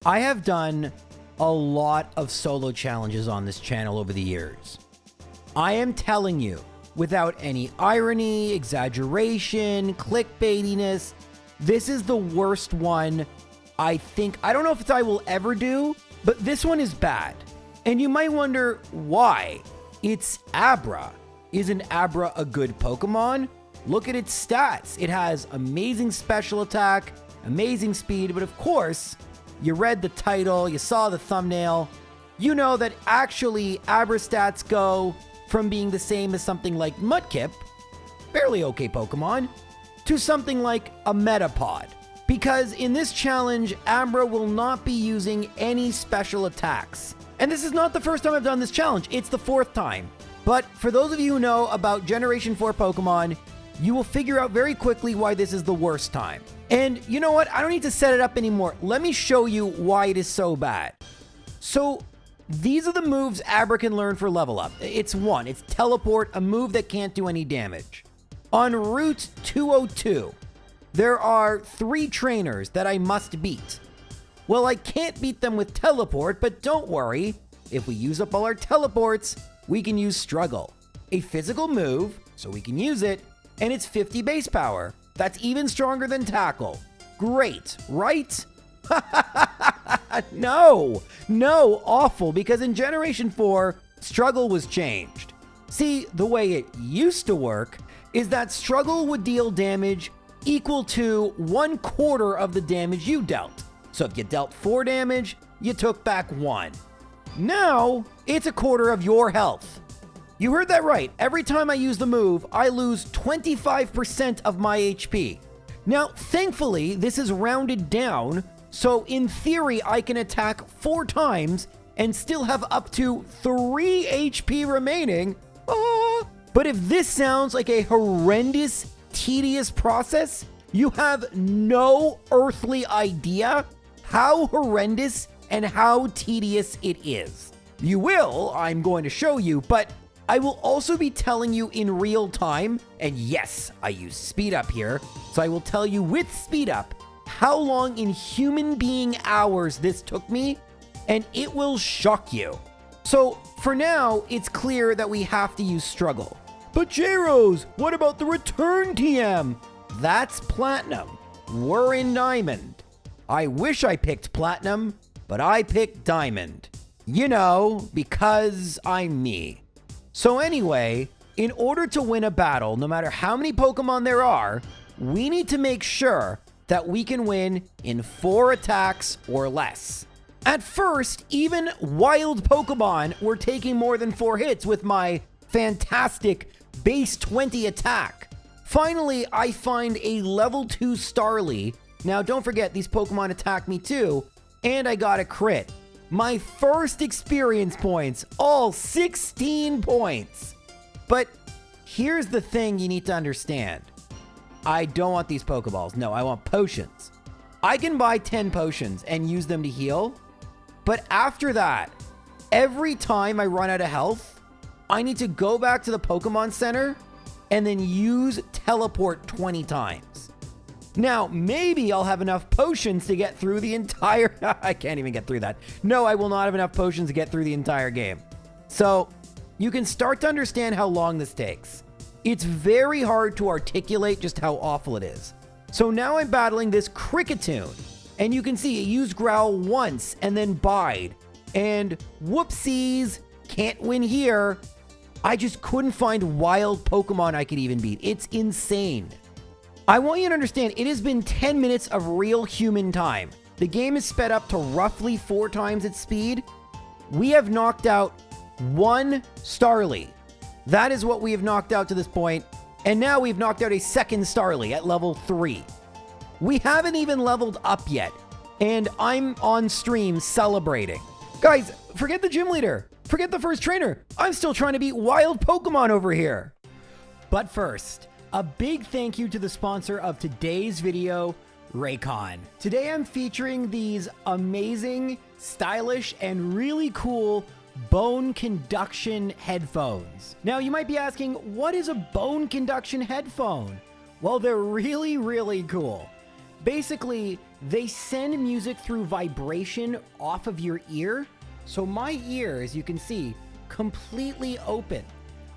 I have done a lot of solo challenges on this channel over the years. I am telling you, without any irony, exaggeration, clickbaitiness, this is the worst one I don't know if it's I will ever do, but this one is bad. And you might wonder why. It's Abra. Isn't Abra a good Pokemon? Look at its stats. It has amazing special attack, amazing speed, but of course, you read the title, you saw the thumbnail, you know that actually Abra stats go from being the same as something like Mudkip, fairly okay Pokemon, to something like a Metapod. Because in this challenge, Abra will not be using any special attacks. And this is not the first time I've done this challenge, it's the fourth time. But for those of you who know about Generation 4 Pokemon, you will figure out very quickly why this is the worst time. And you know what? I don't need to set it up anymore. Let me show you why it is so bad. So these are the moves Abra can learn for level up. It's Teleport, a move that can't do any damage. On Route 202, there are 3 trainers that I must beat. Well, I can't beat them with Teleport, but don't worry. If we use up all our teleports, we can use Struggle, a physical move, so we can use it, and it's 50 base power. That's even stronger than Tackle. Great, right? No, awful, because in Generation 4, Struggle was changed. See, the way it used to work is that Struggle would deal damage equal to 1/4 of the damage you dealt. So if you dealt 4 damage, you took back 1. Now, it's 1/4 of your health. You heard that right. Every time I use the move, I lose 25% of my HP. Now, thankfully, this is rounded down, so in theory, I can attack 4 times and still have up to 3 HP remaining. But if this sounds like a horrendous, tedious process, you have no earthly idea how horrendous and how tedious it is. You will, I'm going to show you, but I will also be telling you in real time, and yes, I use speed up here, so I will tell you with speed up how long in human being hours this took me, and it will shock you. So for now, it's clear that we have to use Struggle. But J-Rose, what about the return TM? That's Platinum. We're in Diamond. I wish I picked Platinum, but I picked Diamond. You know, because I'm me. So anyway, in order to win a battle, no matter how many Pokemon there are, we need to make sure that we can win in 4 attacks or less. At first, even wild Pokemon were taking more than 4 hits with my fantastic base 20 attack. Finally, I find a level 2 Starly. Now, don't forget, these Pokemon attack me too, and I got a crit. My first experience points, all 16 points. But here's the thing you need to understand. I don't want these Pokeballs. No, I want potions. I can buy 10 potions and use them to heal. But after that, every time I run out of health, I need to go back to the Pokemon Center and then use Teleport 20 times. Now, maybe I'll have enough potions to get through the entire... I can't even get through that. No, I will not have enough potions to get through the entire game. So, you can start to understand how long this takes. It's very hard to articulate just how awful it is. So now I'm battling this Kricketune. And you can see it used Growl once and then Bide. And whoopsies, can't win here. I just couldn't find wild Pokemon I could even beat. It's insane. I want you to understand, it has been 10 minutes of real human time. The game is sped up to roughly 4 times its speed. We have knocked out 1 Starly. That is what we have knocked out to this point. And now we've knocked out a second Starly at level 3. We haven't even leveled up yet. And I'm on stream celebrating. Guys, forget the gym leader. Forget the first trainer. I'm still trying to beat wild Pokemon over here. But first, a big thank you to the sponsor of today's video, Raycon. Today I'm featuring these amazing, stylish, and really cool bone conduction headphones. Now you might be asking, what is a bone conduction headphone? Well, they're really, really cool. Basically, they send music through vibration off of your ear. So my ear, as you can see, completely open.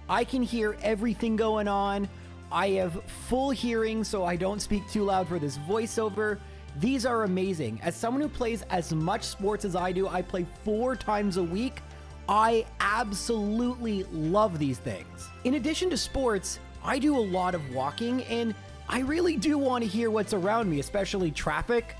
I can hear everything going on. I have full hearing, so I don't speak too loud for this voiceover. These are amazing. As someone who plays as much sports as I do, I play 4 times a week. I absolutely love these things. In addition to sports, I do a lot of walking, and I really do want to hear what's around me, especially traffic.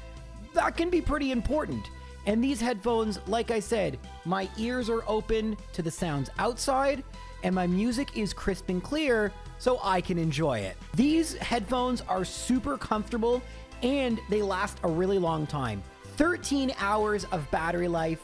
That can be pretty important. And these headphones, like I said, my ears are open to the sounds outside, and my music is crisp and clear, so I can enjoy it. These headphones are super comfortable, and they last a really long time. 13 hours of battery life,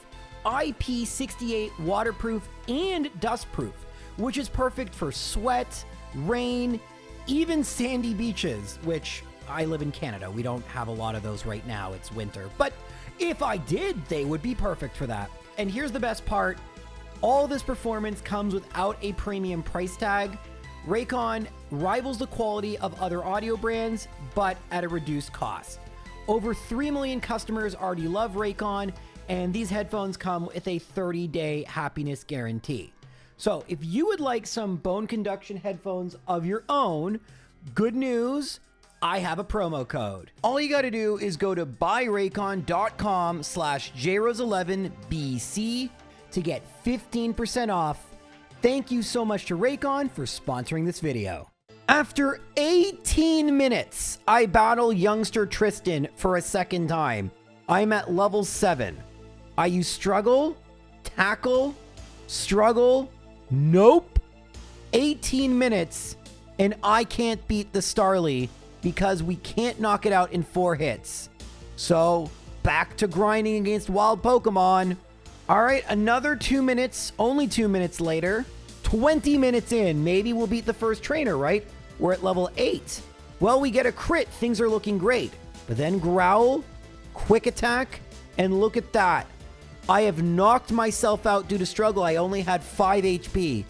IP68 waterproof and dustproof, which is perfect for sweat, rain, even sandy beaches, which I live in Canada. We don't have a lot of those right now. It's winter. But if I did, they would be perfect for that. And here's the best part. All this performance comes without a premium price tag. Raycon rivals the quality of other audio brands, but at a reduced cost. Over 3 million customers already love Raycon, and these headphones come with a 30-day happiness guarantee. So if you would like some bone conduction headphones of your own, good news, I have a promo code. All you got to do is go to buyraycon.com/JRose11BC to get 15% off. Thank you so much to Raycon for sponsoring this video. After 18 minutes, I battle youngster Tristan for a second time. I'm at level 7. I use struggle, tackle, struggle, nope. 18 minutes, and I can't beat the Starly because we can't knock it out in 4 hits. So, back to grinding against wild Pokemon. All right, another 2 minutes, only 2 minutes later. 20 minutes in, maybe we'll beat the first trainer, right? We're at level 8. Well, we get a crit, things are looking great. But then Growl, quick attack, and look at that. I have knocked myself out due to struggle. I only had 5 HP.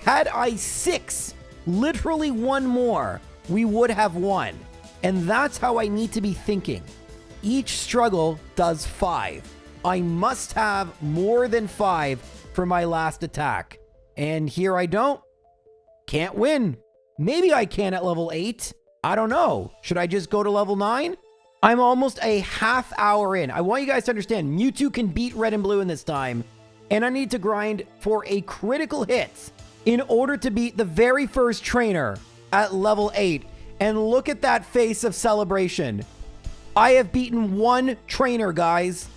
Had I 6, literally 1 more, we would have won. And that's how I need to be thinking. Each struggle does 5. I must have more than 5 for my last attack. And here I don't. Can't win. Maybe I can at level 8. I don't know. Should I just go to level 9? I'm almost a half hour in. I want you guys to understand, Mewtwo can beat Red and Blue in this time. And I need to grind for a critical hit in order to beat the very first trainer at level 8. And look at that face of celebration. I have beaten 1 trainer, guys.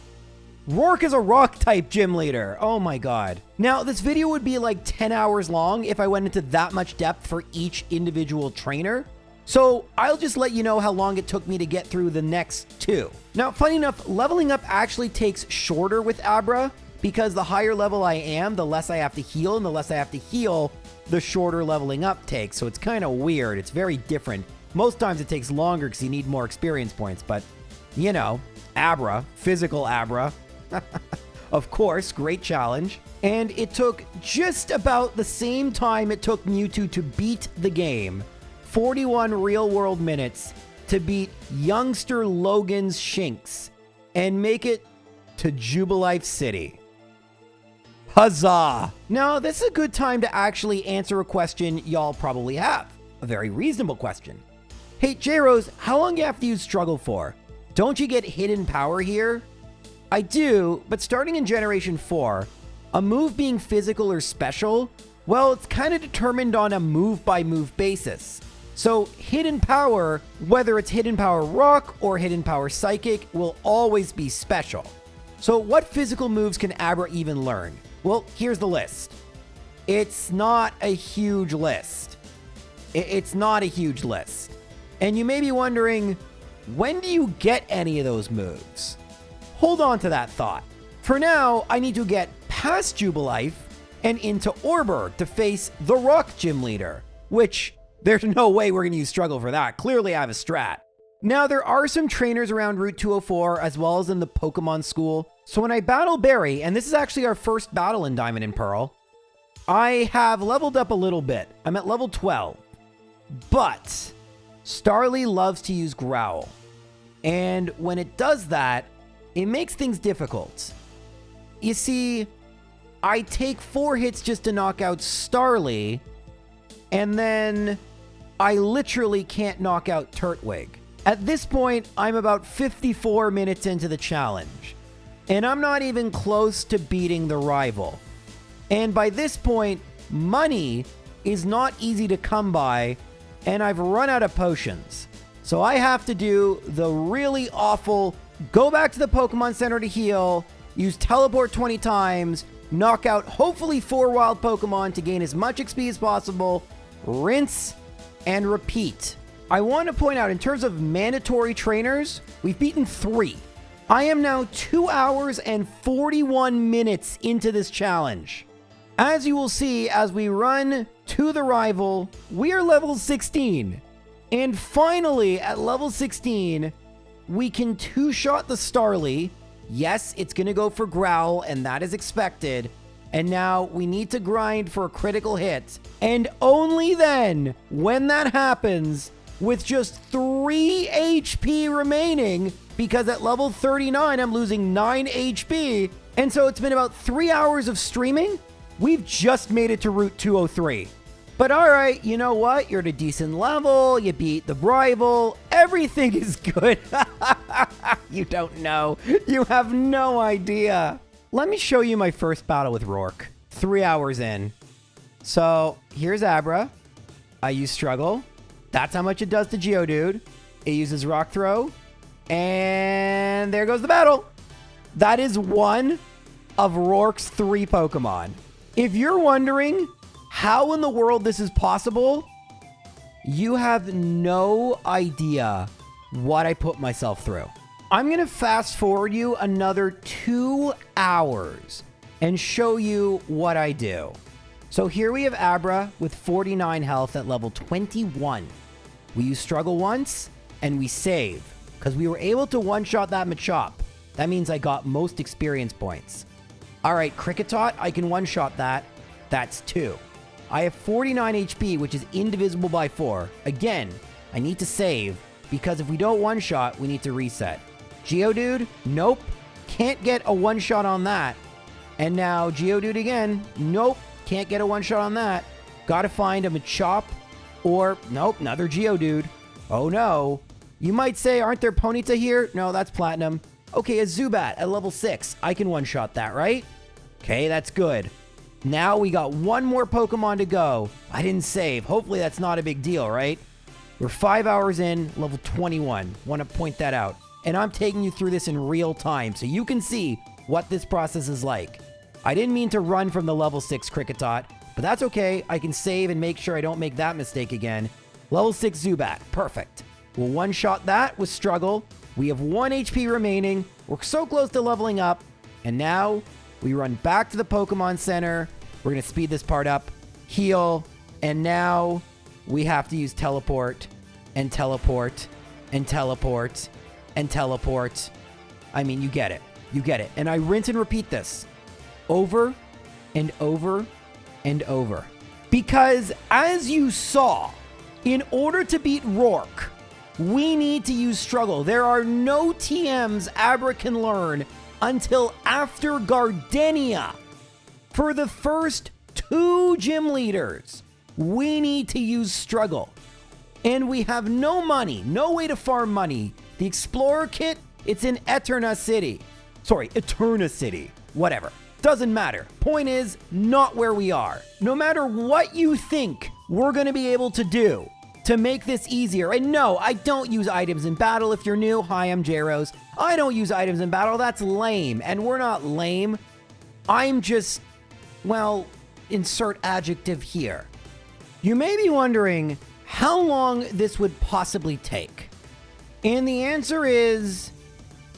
Rourke is a rock-type gym leader. Oh my god. Now, this video would be like 10 hours long if I went into that much depth for each individual trainer. So I'll just let you know how long it took me to get through the next 2. Now, funny enough, leveling up actually takes shorter with Abra because the higher level I am, the less I have to heal, and the less I have to heal, the shorter leveling up takes. So it's kind of weird. It's very different. Most times it takes longer because you need more experience points, but you know, Abra, Physical Abra. Of course, great challenge. And it took just about the same time it took Mewtwo to beat the game, 41 real-world minutes, to beat youngster Logan's Shinx and make it to Jubilife City. Huzzah! Now, this is a good time to actually answer a question y'all probably have. A very reasonable question. Hey, J-Rose, how long do you have to use Struggle for? Don't you get hidden power here? I do, but starting in Generation 4, a move being physical or special, well, it's kind of determined on a move-by-move basis. So hidden power, whether it's hidden power rock or hidden power psychic, will always be special. So what physical moves can Abra even learn? Well, here's the list. It's not a huge list. It's not a huge list. And you may be wondering, when do you get any of those moves? Hold on to that thought. For now, I need to get past Jubilife and into Orbor to face the Rock Gym Leader, which there's no way we're going to use Struggle for that. Clearly, I have a strat. Now, there are some trainers around Route 204 as well as in the Pokemon School. So when I battle Barry, and this is actually our first battle in Diamond and Pearl, I have leveled up a little bit. I'm at level 12. But Starly loves to use Growl. And when it does that, it makes things difficult. You see, I take 4 hits just to knock out Starly, and then I literally can't knock out Turtwig. At this point, I'm about 54 minutes into the challenge, and I'm not even close to beating the rival. And by this point, money is not easy to come by, and I've run out of potions. So I have to do the really awful, go back to the Pokemon Center to heal, use teleport 20 times, knock out hopefully 4 wild Pokemon to gain as much XP as possible, rinse, and repeat. I want to point out, in terms of mandatory trainers, we've beaten 3. I am now 2 hours and 41 minutes into this challenge. As you will see, as we run to the rival, we are level 16. And finally, at level 16, we can 2-shot the Starly. Yes, it's going to go for Growl, and that is expected. And now we need to grind for a critical hit. And only then, when that happens, with just 3 HP remaining, because at level 39, I'm losing 9 HP. And so it's been about 3 hours of streaming. We've just made it to Route 203. But all right, you know what? You're at a decent level. You beat the rival. Everything is good. You don't know. You have no idea. Let me show you my first battle with Rourke. 3 hours in. So here's Abra. I use Struggle. That's how much it does to Geodude. It uses Rock Throw. And there goes the battle. That is one of Rourke's 3 Pokemon. If you're wondering how in the world this is possible, you have no idea what I put myself through. I'm going to fast forward you another 2 hours and show you what I do. So here we have Abra with 49 health at level 21. We use Struggle once and we save because we were able to one-shot that Machop. That means I got most experience points. All right, Kricketot, I can one-shot that. That's 2. I have 49 HP, which is indivisible by 4. Again, I need to save because if we don't one-shot, we need to reset. Geodude, nope. Can't get a one-shot on that. And now Geodude again. Nope. Can't get a one-shot on that. Gotta find a Machop or, nope, another Geodude. Oh no. You might say, aren't there Ponyta here? No, that's Platinum. Okay, a Zubat at level 6. I can one-shot that, right? Okay, that's good. Now we got 1 more Pokemon to go. I didn't save. Hopefully that's not a big deal, right? We're 5 hours in, level 21. Want to point that out. And I'm taking you through this in real time so you can see what this process is like. I didn't mean to run from the level 6 Kricketot, but that's okay. I can save and make sure I don't make that mistake again. Level 6 Zubat. Perfect. We'll one-shot that with Struggle. We have 1 HP remaining. We're so close to leveling up. And now we run back to the Pokemon Center. We're going to speed this part up. Heal. And now we have to use Teleport. And Teleport. And Teleport. And Teleport. I mean, you get it. You get it. And I rinse and repeat this. Over. And over. And over. Because as you saw, in order to beat Rourke, we need to use Struggle. There are no TMs Abra can learn until after Gardenia. For the first 2 gym leaders, we need to use Struggle. And we have no money, no way to farm money. The Explorer Kit, it's in Eterna City. Sorry, Eterna City. Whatever. Doesn't matter. Point is, not where we are. No matter what you think we're going to be able to do to make this easier. And no, I don't use items in battle. If you're new, hi, I'm Jaros. I don't use items in battle. That's lame. And we're not lame. I'm just, well, insert adjective here. You may be wondering how long this would possibly take. And the answer is,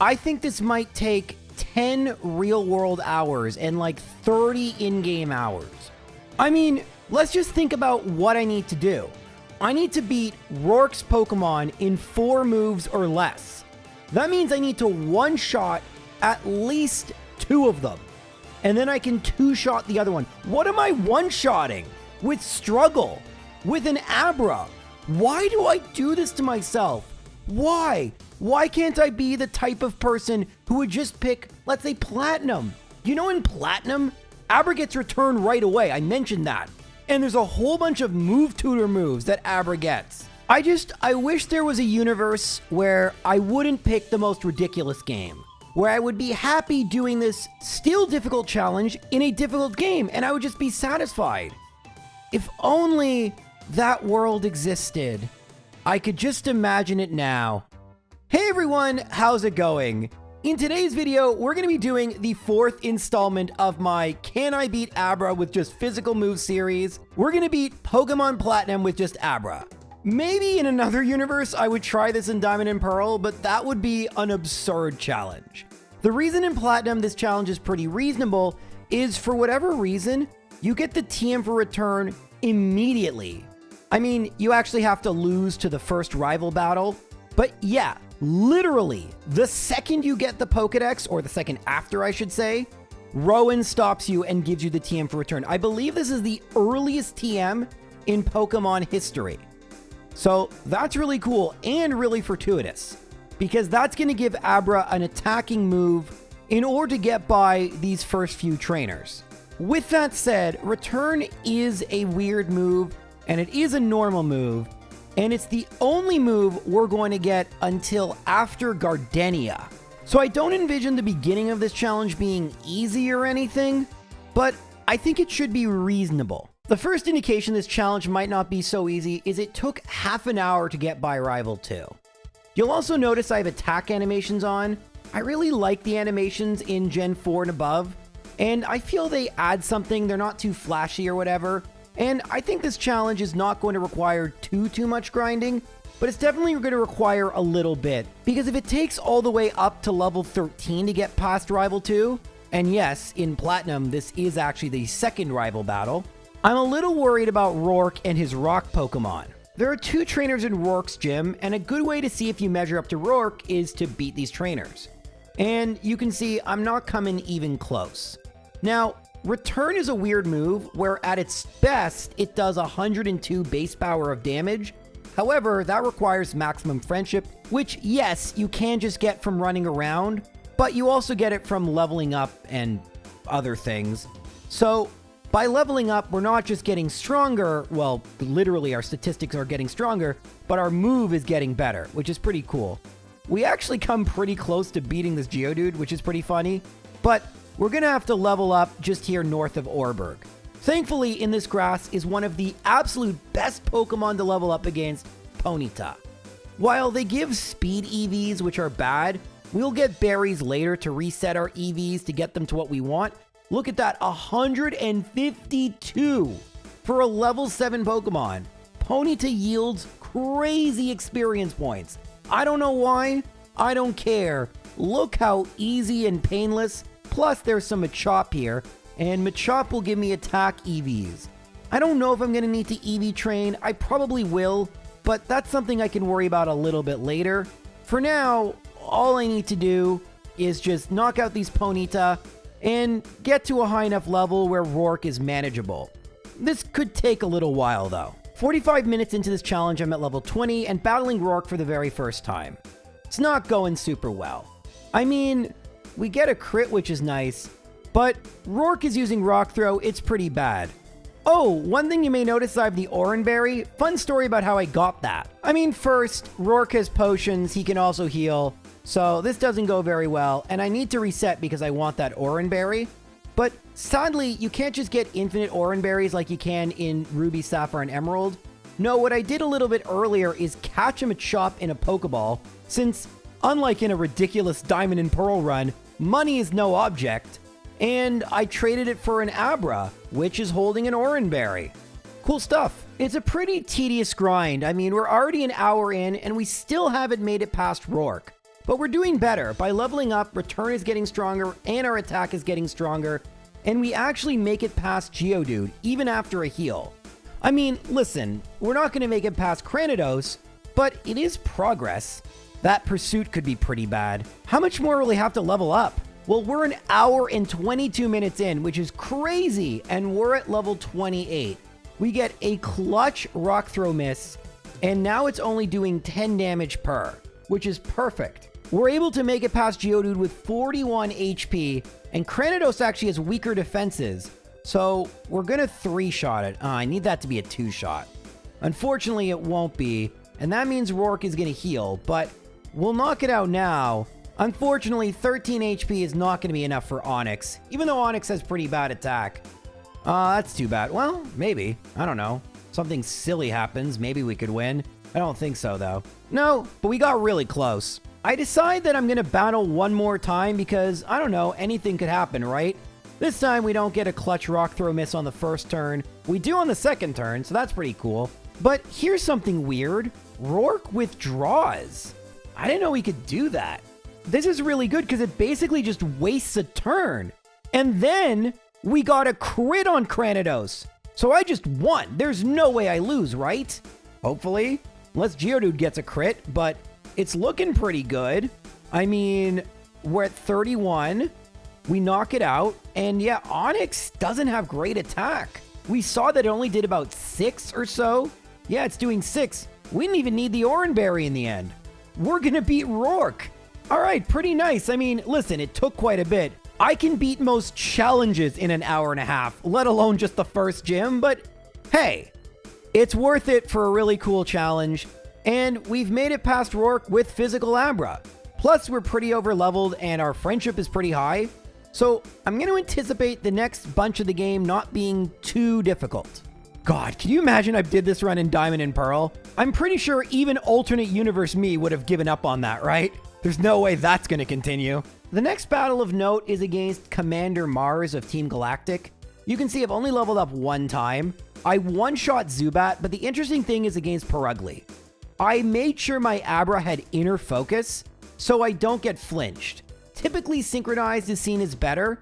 I think this might take 10 real-world hours and like 30 in-game hours. I mean, let's just think about what I need to do. I need to beat Rourke's Pokemon in 4 moves or less. That means I need to one-shot at least 2 of them. And then I can 2-shot the other one. What am I one-shotting? With Struggle? With an Abra? Why do I do this to myself? Why? Why can't I be the type of person who would just pick, let's say, Platinum? You know, in Platinum, Abra gets Return right away. I mentioned that. And there's a whole bunch of move tutor moves that Abra gets. I wish there was a universe where I wouldn't pick the most ridiculous game, where I would be happy doing this still difficult challenge in a difficult game, and I would just be satisfied. If only that world existed. I could just imagine it now. Hey everyone, how's it going? In today's video, we're going to be doing the 4th installment of my Can I Beat Abra with Just Physical Moves series. We're going to beat Pokemon Platinum with just Abra. Maybe in another universe, I would try this in Diamond and Pearl, but that would be an absurd challenge. The reason in Platinum this challenge is pretty reasonable is, for whatever reason, you get the TM for Return immediately. I mean, you actually have to lose to the first rival battle, but yeah, literally, the second you get the Pokedex, or the second after I should say, Rowan stops you and gives you the TM for Return. I believe this is the earliest TM in Pokemon history. So that's really cool and really fortuitous, because that's going to give Abra an attacking move in order to get by these first few trainers. With that said, Return is a weird move, and it is a normal move, and it's the only move we're going to get until after Gardenia. So I don't envision the beginning of this challenge being easy or anything, but I think it should be reasonable. The first indication this challenge might not be so easy is it took half an hour to get by Rival 2. You'll also notice I have attack animations on. I really like the animations in Gen 4 and above, and I feel they add something. They're not too flashy or whatever, and I think this challenge is not going to require too much grinding, but it's definitely going to require a little bit, because if it takes all the way up to level 13 to get past Rival 2, and yes, in Platinum this is actually the second rival battle, I'm a little worried about Rourke and his rock Pokemon. There are 2 trainers in Rourke's gym, and a good way to see if you measure up to Rourke is to beat these trainers. And you can see I'm not coming even close. Now, Return is a weird move where at its best, it does 102 base power of damage. However, that requires maximum friendship, which yes, you can just get from running around, but you also get it from leveling up and other things. So, by leveling up, we're not just getting stronger, well, literally our statistics are getting stronger, but our move is getting better, which is pretty cool. We actually come pretty close to beating this Geodude, which is pretty funny, but we're gonna have to level up just here north of Orberg. Thankfully, in this grass is one of the absolute best Pokemon to level up against, Ponyta. While they give speed EVs, which are bad, we'll get berries later to reset our EVs to get them to what we want. Look at that, 152 for a level 7 Pokemon. Ponyta yields crazy experience points. I don't know why. I don't care. Look how easy and painless. Plus, there's some Machop here, and Machop will give me attack EVs. I don't know if I'm going to need to EV train. I probably will, but that's something I can worry about a little bit later. For now, all I need to do is just knock out these Ponyta and get to a high enough level where Rourke is manageable. This could take a little while though. 45 minutes into this challenge, I'm at level 20 and battling Rourke for the very first time. It's not going super well. I mean, we get a crit, which is nice, but Rourke is using Rock Throw. It's pretty bad. Oh, one thing you may notice, I have the Oran Berry. Fun story about how I got that. I mean, first, Rourke has potions. He can also heal. So this doesn't go very well, and I need to reset because I want that Oran Berry. But sadly, you can't just get infinite Oran Berries like you can in Ruby, Sapphire, and Emerald. No, what I did a little bit earlier is catch a Machop in a Pokeball, since unlike in a ridiculous Diamond and Pearl run, money is no object, and I traded it for an Abra, which is holding an Oran Berry. Cool stuff. It's a pretty tedious grind. I mean, we're already an hour in, and we still haven't made it past Rourke. But we're doing better. By leveling up, Return is getting stronger, and our attack is getting stronger, and we actually make it past Geodude, even after a heal. I mean, listen, we're not going to make it past Cranidos, but it is progress. That pursuit could be pretty bad. How much more will we have to level up? Well, we're an hour and 22 minutes in, which is crazy, and we're at level 28. We get a clutch Rock Throw miss, and now it's only doing 10 damage per, which is perfect. We're able to make it past Geodude with 41 HP, and Cranidos actually has weaker defenses, so we're gonna 3-shot it. I need that to be a 2-shot. Unfortunately, it won't be, and that means Rourke is gonna heal, but we'll knock it out now. Unfortunately, 13 HP is not gonna be enough for Onix, even though Onix has pretty bad attack. That's too bad. Well, maybe. I don't know. Something silly happens, maybe we could win. I don't think so, though. No, but we got really close. I decide that I'm going to battle one more time because, I don't know, anything could happen, right? This time we don't get a clutch rock throw miss on the first turn. We do on the second turn, so that's pretty cool. But here's something weird. Rourke withdraws. I didn't know he could do that. This is really good because it basically just wastes a turn. And then we got a crit on Cranidos. So I just won. There's no way I lose, right? Hopefully. Unless Geodude gets a crit, but it's looking pretty good. I mean, we're at 31. We knock it out. And yeah, Onix doesn't have great attack. We saw that it only did about 6 or so. Yeah, it's doing 6. We didn't even need the Oran Berry in the end. We're going to beat Rourke. All right, pretty nice. I mean, listen, it took quite a bit. I can beat most challenges in an hour and a half, let alone just the first gym. But hey, it's worth it for a really cool challenge. And we've made it past Rourke with Physical Abra. Plus, we're pretty over-leveled and our friendship is pretty high. So I'm going to anticipate the next bunch of the game not being too difficult. God, can you imagine I did this run in Diamond and Pearl? I'm pretty sure even alternate universe me would have given up on that, right? There's no way that's going to continue. The next battle of note is against Commander Mars of Team Galactic. You can see I've only leveled up one time. I one-shot Zubat, but the interesting thing is against Perugly. I made sure my Abra had inner focus, so I don't get flinched. Typically, synchronized is seen as better.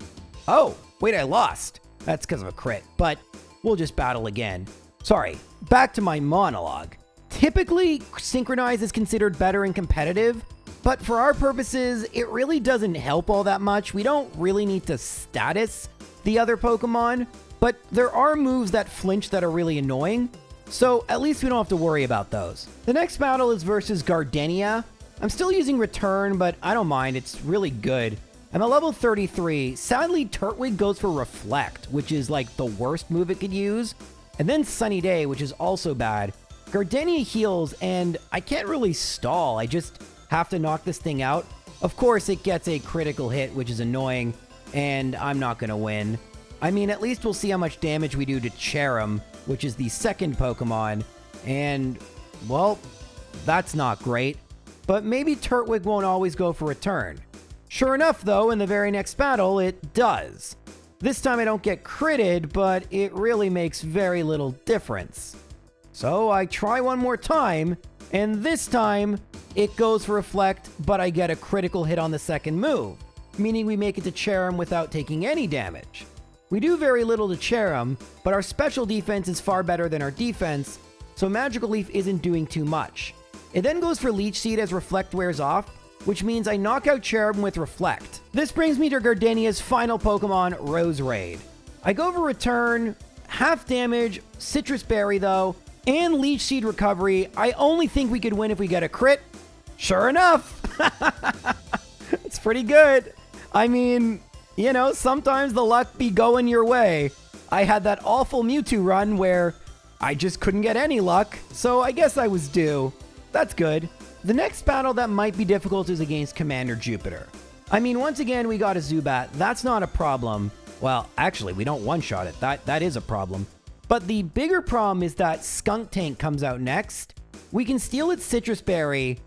Oh, wait, I lost. That's because of a crit, but we'll just battle again. Sorry, back to my monologue. Typically, synchronized is considered better and competitive, but for our purposes, it really doesn't help all that much. We don't really need to status the other Pokemon, but there are moves that flinch that are really annoying, so at least we don't have to worry about those. The next battle is versus Gardenia. I'm still using Return, but I don't mind. It's really good. I'm at level 33. Sadly, Turtwig goes for Reflect, which is like the worst move it could use, and then Sunny Day, which is also bad. Gardenia heals, and I can't really stall. I just have to knock this thing out. Of course, it gets a critical hit, which is annoying, and I'm not going to win. I mean, at least we'll see how much damage we do to Cherim, which is the second Pokemon, and, well, that's not great. But maybe Turtwig won't always go for Return. Sure enough, though, in the very next battle, it does. This time I don't get critted, but it really makes very little difference. So I try one more time, and this time it goes for Reflect, but I get a critical hit on the second move, meaning we make it to Cherim without taking any damage. We do very little to Cherim, but our special defense is far better than our defense, so Magical Leaf isn't doing too much. It then goes for Leech Seed as Reflect wears off, which means I knock out Cherim with Reflect. This brings me to Gardenia's final Pokemon, Roserade. I go for Return, half damage, Citrus Berry though, and Leech Seed recovery. I only think we could win if we get a crit. Sure enough! It's pretty good. I mean, you know, sometimes the luck be going your way. I had that awful Mewtwo run where I just couldn't get any luck, so I guess I was due. That's good. The next battle that might be difficult is against Commander Jupiter. I mean, once again, we got a Zubat. That's not a problem. Well, actually, we don't one-shot it. That is a problem. But the bigger problem is that Skunk Tank comes out next. We can steal its Citrus Berry,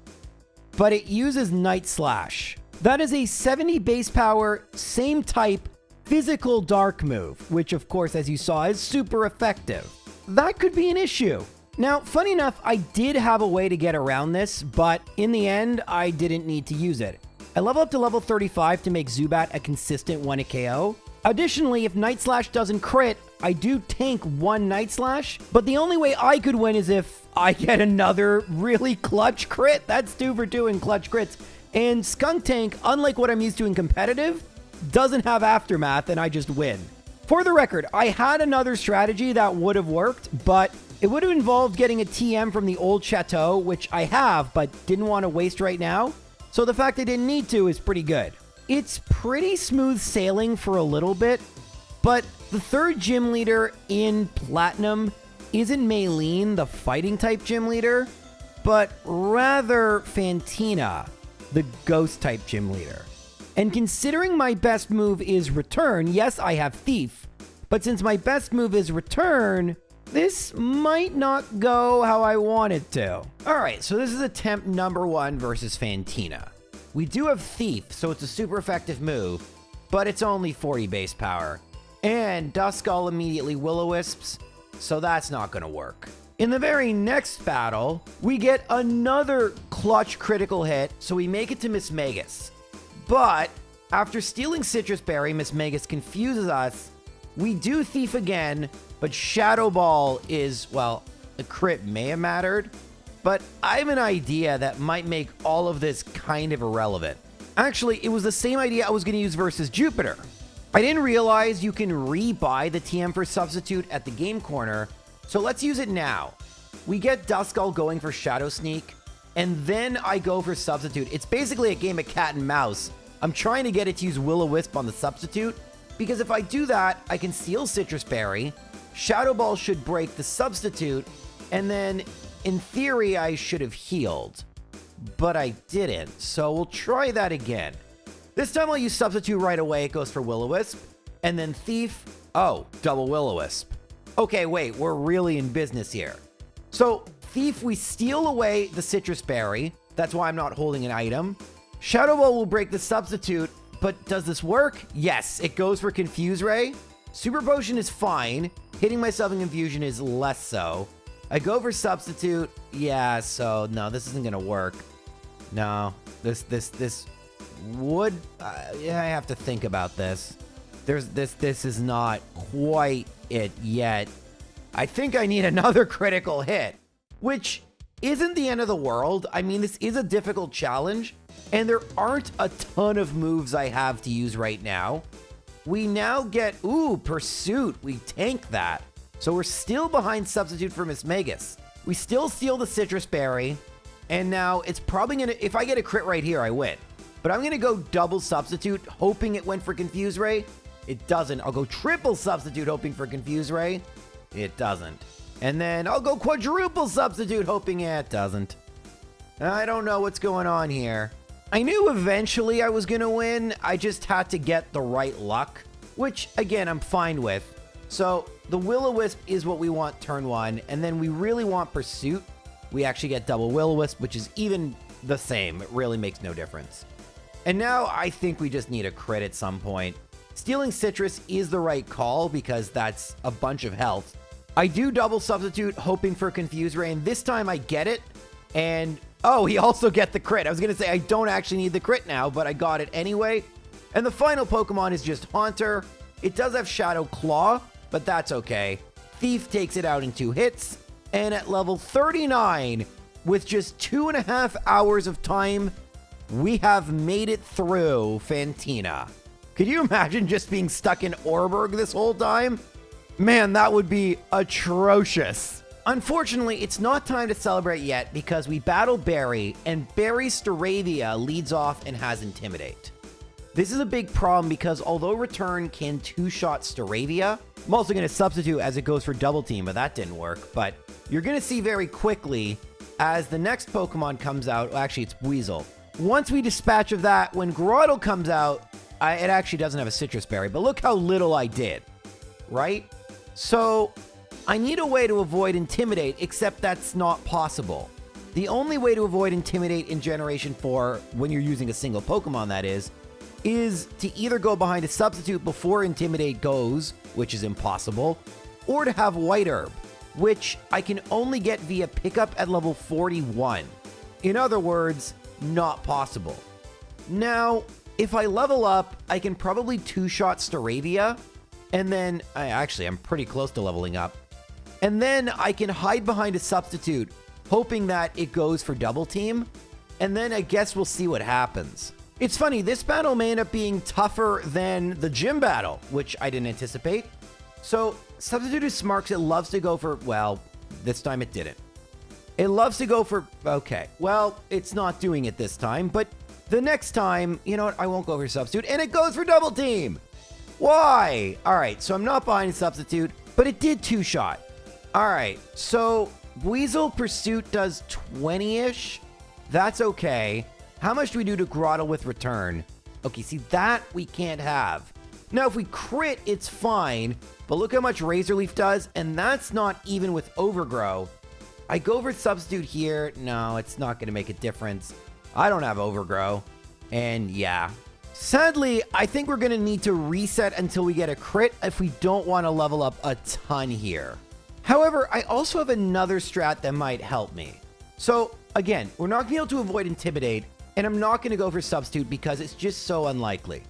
but it uses Night Slash. That is a 70 base power, same type, physical dark move, which of course, as you saw, is super effective. That could be an issue. Now, funny enough, I did have a way to get around this, but in the end, I didn't need to use it. I level up to level 35 to make Zubat a consistent 1-hit KO. Additionally, if Night Slash doesn't crit, I do tank one Night Slash, but the only way I could win is if I get another really clutch crit. That's 2 for 2 in clutch crits. And Skunk Tank, unlike what I'm used to in competitive, doesn't have Aftermath, and I just win. For the record, I had another strategy that would have worked, but It would have involved getting a TM from the old chateau, which I have, but didn't want to waste right now. So the fact I didn't need to is pretty good. It's pretty smooth sailing for a little bit, but the third gym leader in Platinum isn't Maylene, the fighting type gym leader, but rather Fantina, the ghost type gym leader. And considering my best move is Return, yes, I have Thief, but since my best move is Return, this might not go how I want it to. All right, so this is attempt number 1 versus Fantina. We do have Thief, so it's a super effective move, but it's only 40 base power. And Duskull immediately Will-O-Wisps, so that's not gonna work. In the very next battle, we get another clutch critical hit, so we make it to Miss Magus. But after stealing Citrus Berry, Miss Magus confuses us. We do Thief again, but Shadow Ball is, well, a crit may have mattered, but I have an idea that might make all of this kind of irrelevant. Actually, it was the same idea I was going to use versus Jupiter. I didn't realize you can rebuy the TM for Substitute at the game corner, so let's use it now. We get Duskull going for Shadow Sneak, and then I go for Substitute. It's basically a game of cat and mouse. I'm trying to get it to use Will-O-Wisp on the Substitute, because if I do that, I can steal Citrus Berry, Shadow Ball should break the Substitute, and then, in theory, I should have healed. But I didn't, so we'll try that again. This time I'll use Substitute right away. It goes for Will-O-Wisp, and then Thief. Oh, double Will-O-Wisp. Okay, wait, we're really in business here. So, Thief, we steal away the Citrus Berry. That's why I'm not holding an item. Shadow Ball will break the Substitute, but does this work? Yes, it goes for Confuse Ray. Super Potion is fine. Hitting myself in Confusion is less so. I go for Substitute. Yeah, so no, this isn't gonna work. No, this would. Yeah, I have to think about this. This is not quite it yet. I think I need another critical hit, which isn't the end of the world. I mean, this is a difficult challenge, and there aren't a ton of moves I have to use right now. We now get, ooh, Pursuit. We tank that. So we're still behind Substitute for Miss Magus. We still steal the Citrus Berry, and now it's probably gonna, if I get a crit right here, I win. But I'm gonna go double Substitute, hoping it went for Confuse Ray. It doesn't. I'll go triple Substitute, hoping for Confuse Ray. It doesn't. And then I'll go quadruple Substitute, hoping it doesn't. I don't know what's going on here. I knew eventually I was gonna win. I just had to get the right luck, which again, I'm fine with. So the Will-O-Wisp is what we want turn 1, and then we really want Pursuit. We actually get double Will-O-Wisp, which is even the same. It really makes no difference. And now I think we just need a crit at some point. Stealing Citrus is the right call because that's a bunch of health. I do double Substitute, hoping for Confuse Ray, and this time I get it. And, oh, he also get the crit. I was going to say I don't actually need the crit now, but I got it anyway. And the final Pokemon is just Haunter. It does have Shadow Claw, but that's okay. Thief takes it out in 2 hits. And at level 39, with just 2.5 hours of time, we have made it through Fantina. Could you imagine just being stuck in Orberg this whole time? Man, that would be atrocious. Unfortunately, it's not time to celebrate yet because we battle Barry, and Barry's Staravia leads off and has Intimidate. This is a big problem because although Return can 2-shot Staravia, I'm also going to Substitute as it goes for Double Team, but that didn't work. But you're going to see very quickly as the next Pokemon comes out, well, actually it's Weasel. Once we dispatch of that, when Groddle comes out, it actually doesn't have a Citrus Berry, but look how little I did, right? So I need a way to avoid Intimidate, except that's not possible. The only way to avoid Intimidate in Generation 4, when you're using a single Pokemon that is to either go behind a Substitute before Intimidate goes, which is impossible, or to have White Herb, which I can only get via pickup at level 41. In other words, not possible. Now, if I level up, I can probably 2-shot Staravia, and then, I'm pretty close to leveling up. And then I can hide behind a Substitute, hoping that it goes for Double Team, and then I guess we'll see what happens. It's funny, this battle may end up being tougher than the gym battle, which I didn't anticipate. So, Substitute is smart 'cause it loves to go for, well, this time it didn't. It loves to go for, okay, well, it's not doing it this time, but the next time, you know what, I won't go for substitute, and it goes for double team. Why? All right, so I'm not buying substitute, but it did two-shot. All right, so Weasel Pursuit does 20-ish. That's okay. How much do we do to Grottle with return? Okay, see, that we can't have. Now, if we crit, it's fine, but look how much Razor Leaf does, and that's not even with Overgrow. I go for substitute here. No, it's not going to make a difference. I don't have Overgrow, and yeah. Sadly, I think we're going to need to reset until we get a crit if we don't want to level up a ton here. However, I also have another strat that might help me. So, again, we're not going to be able to avoid Intimidate, and I'm not going to go for substitute because it's just so unlikely.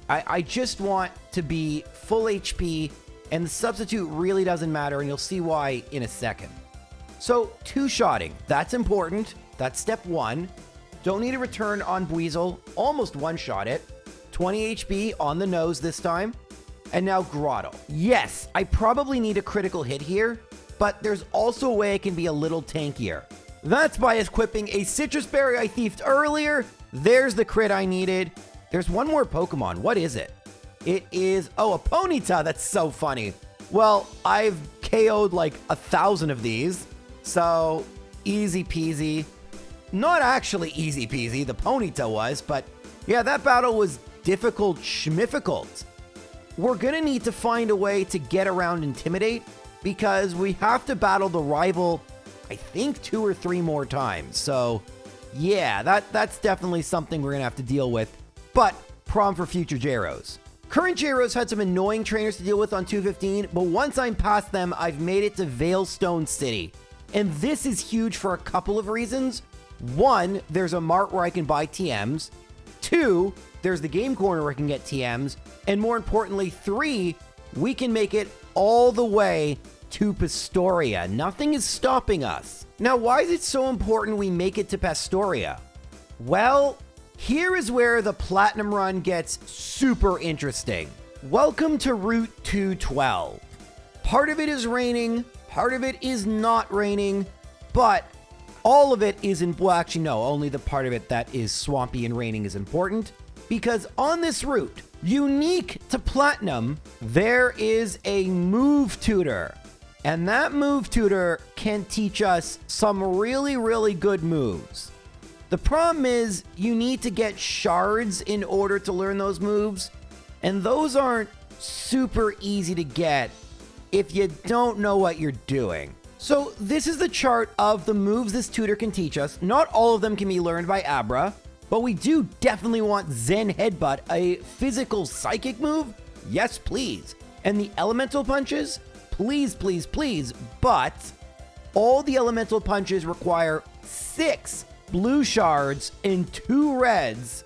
I just want to be full HP, and the substitute really doesn't matter, and you'll see why in a second. So, two-shotting, that's important. That's step one. Don't need a return on Weasel. Almost one-shot it. 20 HP on the nose this time. And now Grottle. Yes, I probably need a critical hit here, but there's also a way I can be a little tankier. That's by equipping a Citrus Berry I thiefed earlier. There's the crit I needed. There's one more Pokemon. What is it? It is, oh, a Ponyta. That's so funny. Well, I've KO'd like 1,000 of these, so easy peasy. Not actually easy peasy, the Ponyta was, but yeah, that battle was difficult schmifficult. We're gonna need to find a way to get around Intimidate because we have to battle the rival, I think 2 or 3 more times. So yeah, that's definitely something we're gonna have to deal with, but prom for future Gyros. Current Gyros had some annoying trainers to deal with on 215, but once I'm past them, I've made it to Veilstone City. And this is huge for a couple of reasons. 1, there's a mart where I can buy TMs. 2, there's the game corner where I can get TMs. And more importantly, 3, we can make it all the way to Pastoria. Nothing is stopping us. Now, why is it so important we make it to Pastoria? Well, here is where the Platinum Run gets super interesting. Welcome to Route 212. Part of it is raining, part of it is not raining, but all of it is in, well, actually, no, only the part of it that is swampy and raining is important, because on this route, unique to Platinum, there is a move tutor, and that move tutor can teach us some really, really good moves. The problem is you need to get shards in order to learn those moves, and those aren't super easy to get if you don't know what you're doing. So this is the chart of the moves this tutor can teach us. Not all of them can be learned by Abra, but we do definitely want Zen Headbutt, a physical psychic move. Yes, please. And the elemental punches, please, please, please. But all the elemental punches require 6 blue shards and 2 reds.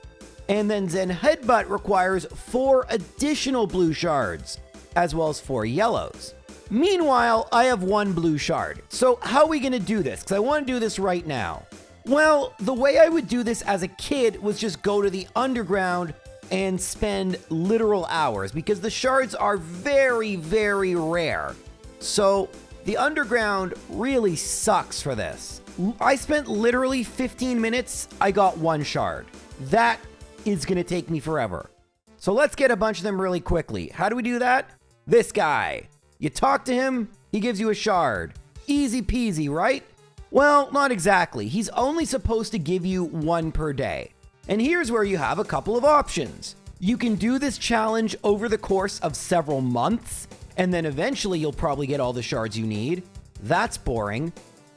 And then Zen Headbutt requires 4 additional blue shards, as well as 4 yellows. Meanwhile, I have 1 blue shard. So how are we going to do this? Because I want to do this right now. Well, the way I would do this as a kid was just go to the underground and spend literal hours, because the shards are very, very rare. So the underground really sucks for this. I spent literally 15 minutes, I got 1 shard. That is going to take me forever. So let's get a bunch of them really quickly. How do we do that? This guy. You talk to him, he gives you a shard. Easy peasy, right? Well, not exactly. He's only supposed to give you 1 per day. And here's where you have a couple of options. You can do this challenge over the course of several months, and then eventually you'll probably get all the shards you need. That's boring.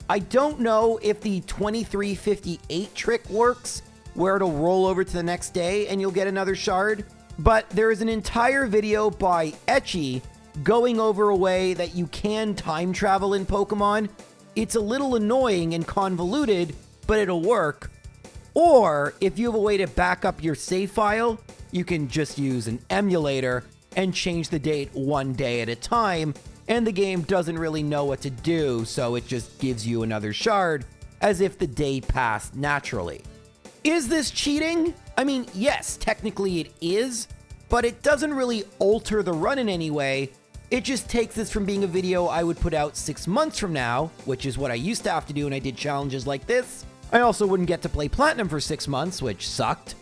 I don't know if the 2358 trick works, where it'll roll over to the next day and you'll get another shard. But there is an entire video by Etchy going over a way that you can time travel in Pokemon. It's a little annoying and convoluted, but it'll work. Or if you have a way to back up your save file, you can just use an emulator and change the date 1 day at a time, and the game doesn't really know what to do, so it just gives you another shard as if the day passed naturally. Is this cheating? I mean, yes, technically it is, but it doesn't really alter the run in any way, It just takes this from being a video I would put out 6 months from now, which is what I used to have to do when I did challenges like this. I also wouldn't get to play Platinum for 6 months, which sucked.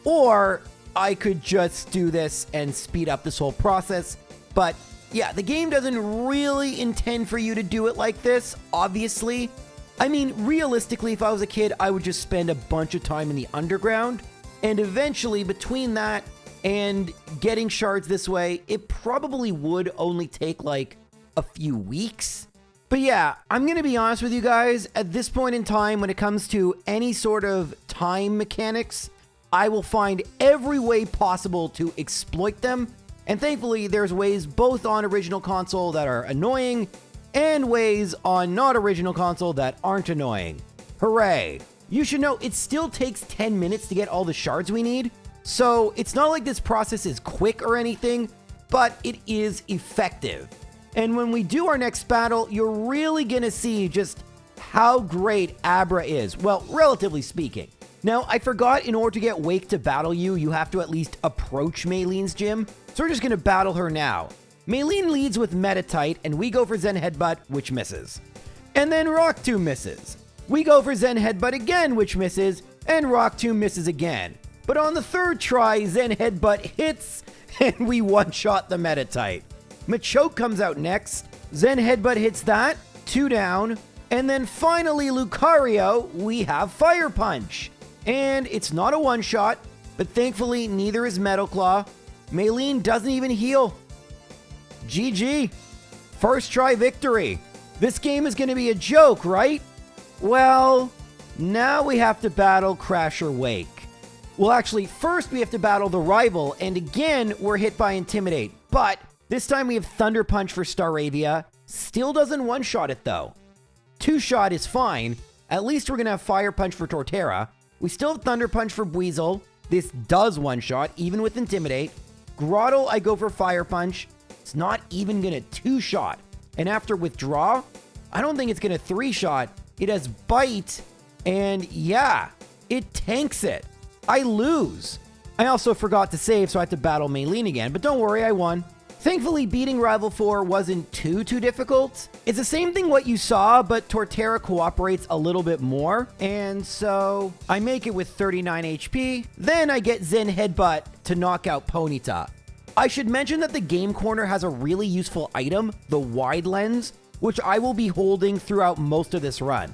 Or I could just do this and speed up this whole process. But yeah, the game doesn't really intend for you to do it like this, obviously. I mean, realistically, if I was a kid, I would just spend a bunch of time in the underground. And eventually, between that and getting shards this way, it probably would only take like a few weeks. But yeah, I'm going to be honest with you guys, at this point in time, when it comes to any sort of time mechanics, I will find every way possible to exploit them. And thankfully, there's ways both on original console that are annoying and ways on not original console that aren't annoying. Hooray! You should know it still takes 10 minutes to get all the shards we need. So it's not like this process is quick or anything, but it is effective. And when we do our next battle, you're really gonna see just how great Abra is. Well, relatively speaking. Now, I forgot in order to get Wake to battle you, you have to at least approach Maylene's gym. So we're just gonna battle her now. Maylene leads with Metatite, and we go for Zen Headbutt, which misses. And then Rock Tomb misses. We go for Zen Headbutt again, which misses, and Rock Tomb misses again. But on the third try, Zen Headbutt hits, and we one-shot the Metatite. Machoke comes out next. Zen Headbutt hits that, 2 down. And then finally, Lucario, we have Fire Punch. And it's not a one-shot, but thankfully, neither is Metal Claw. Maylene doesn't even heal. GG. First try victory. This game is going to be a joke, right? Well, now we have to battle Crasher Wake. Well, actually, first we have to battle the rival, and again, we're hit by Intimidate. But this time we have Thunder Punch for Staravia. Still doesn't one-shot it, though. 2-shot is fine. At least we're going to have Fire Punch for Torterra. We still have Thunder Punch for Buizel. This does one-shot, even with Intimidate. Grotto, I go for Fire Punch. It's not even going to 2-shot. And after Withdraw, I don't think it's going to 3-shot. It has Bite, and yeah, it tanks it. I lose. I also forgot to save, so I had to battle Maylene again, but don't worry, I won. Thankfully, beating Rival 4 wasn't too difficult. It's the same thing what you saw, but Torterra cooperates a little bit more, and so I make it with 39 HP. Then I get Zen Headbutt to knock out Ponyta. I should mention that the Game Corner has a really useful item, the Wide Lens, which I will be holding throughout most of this run.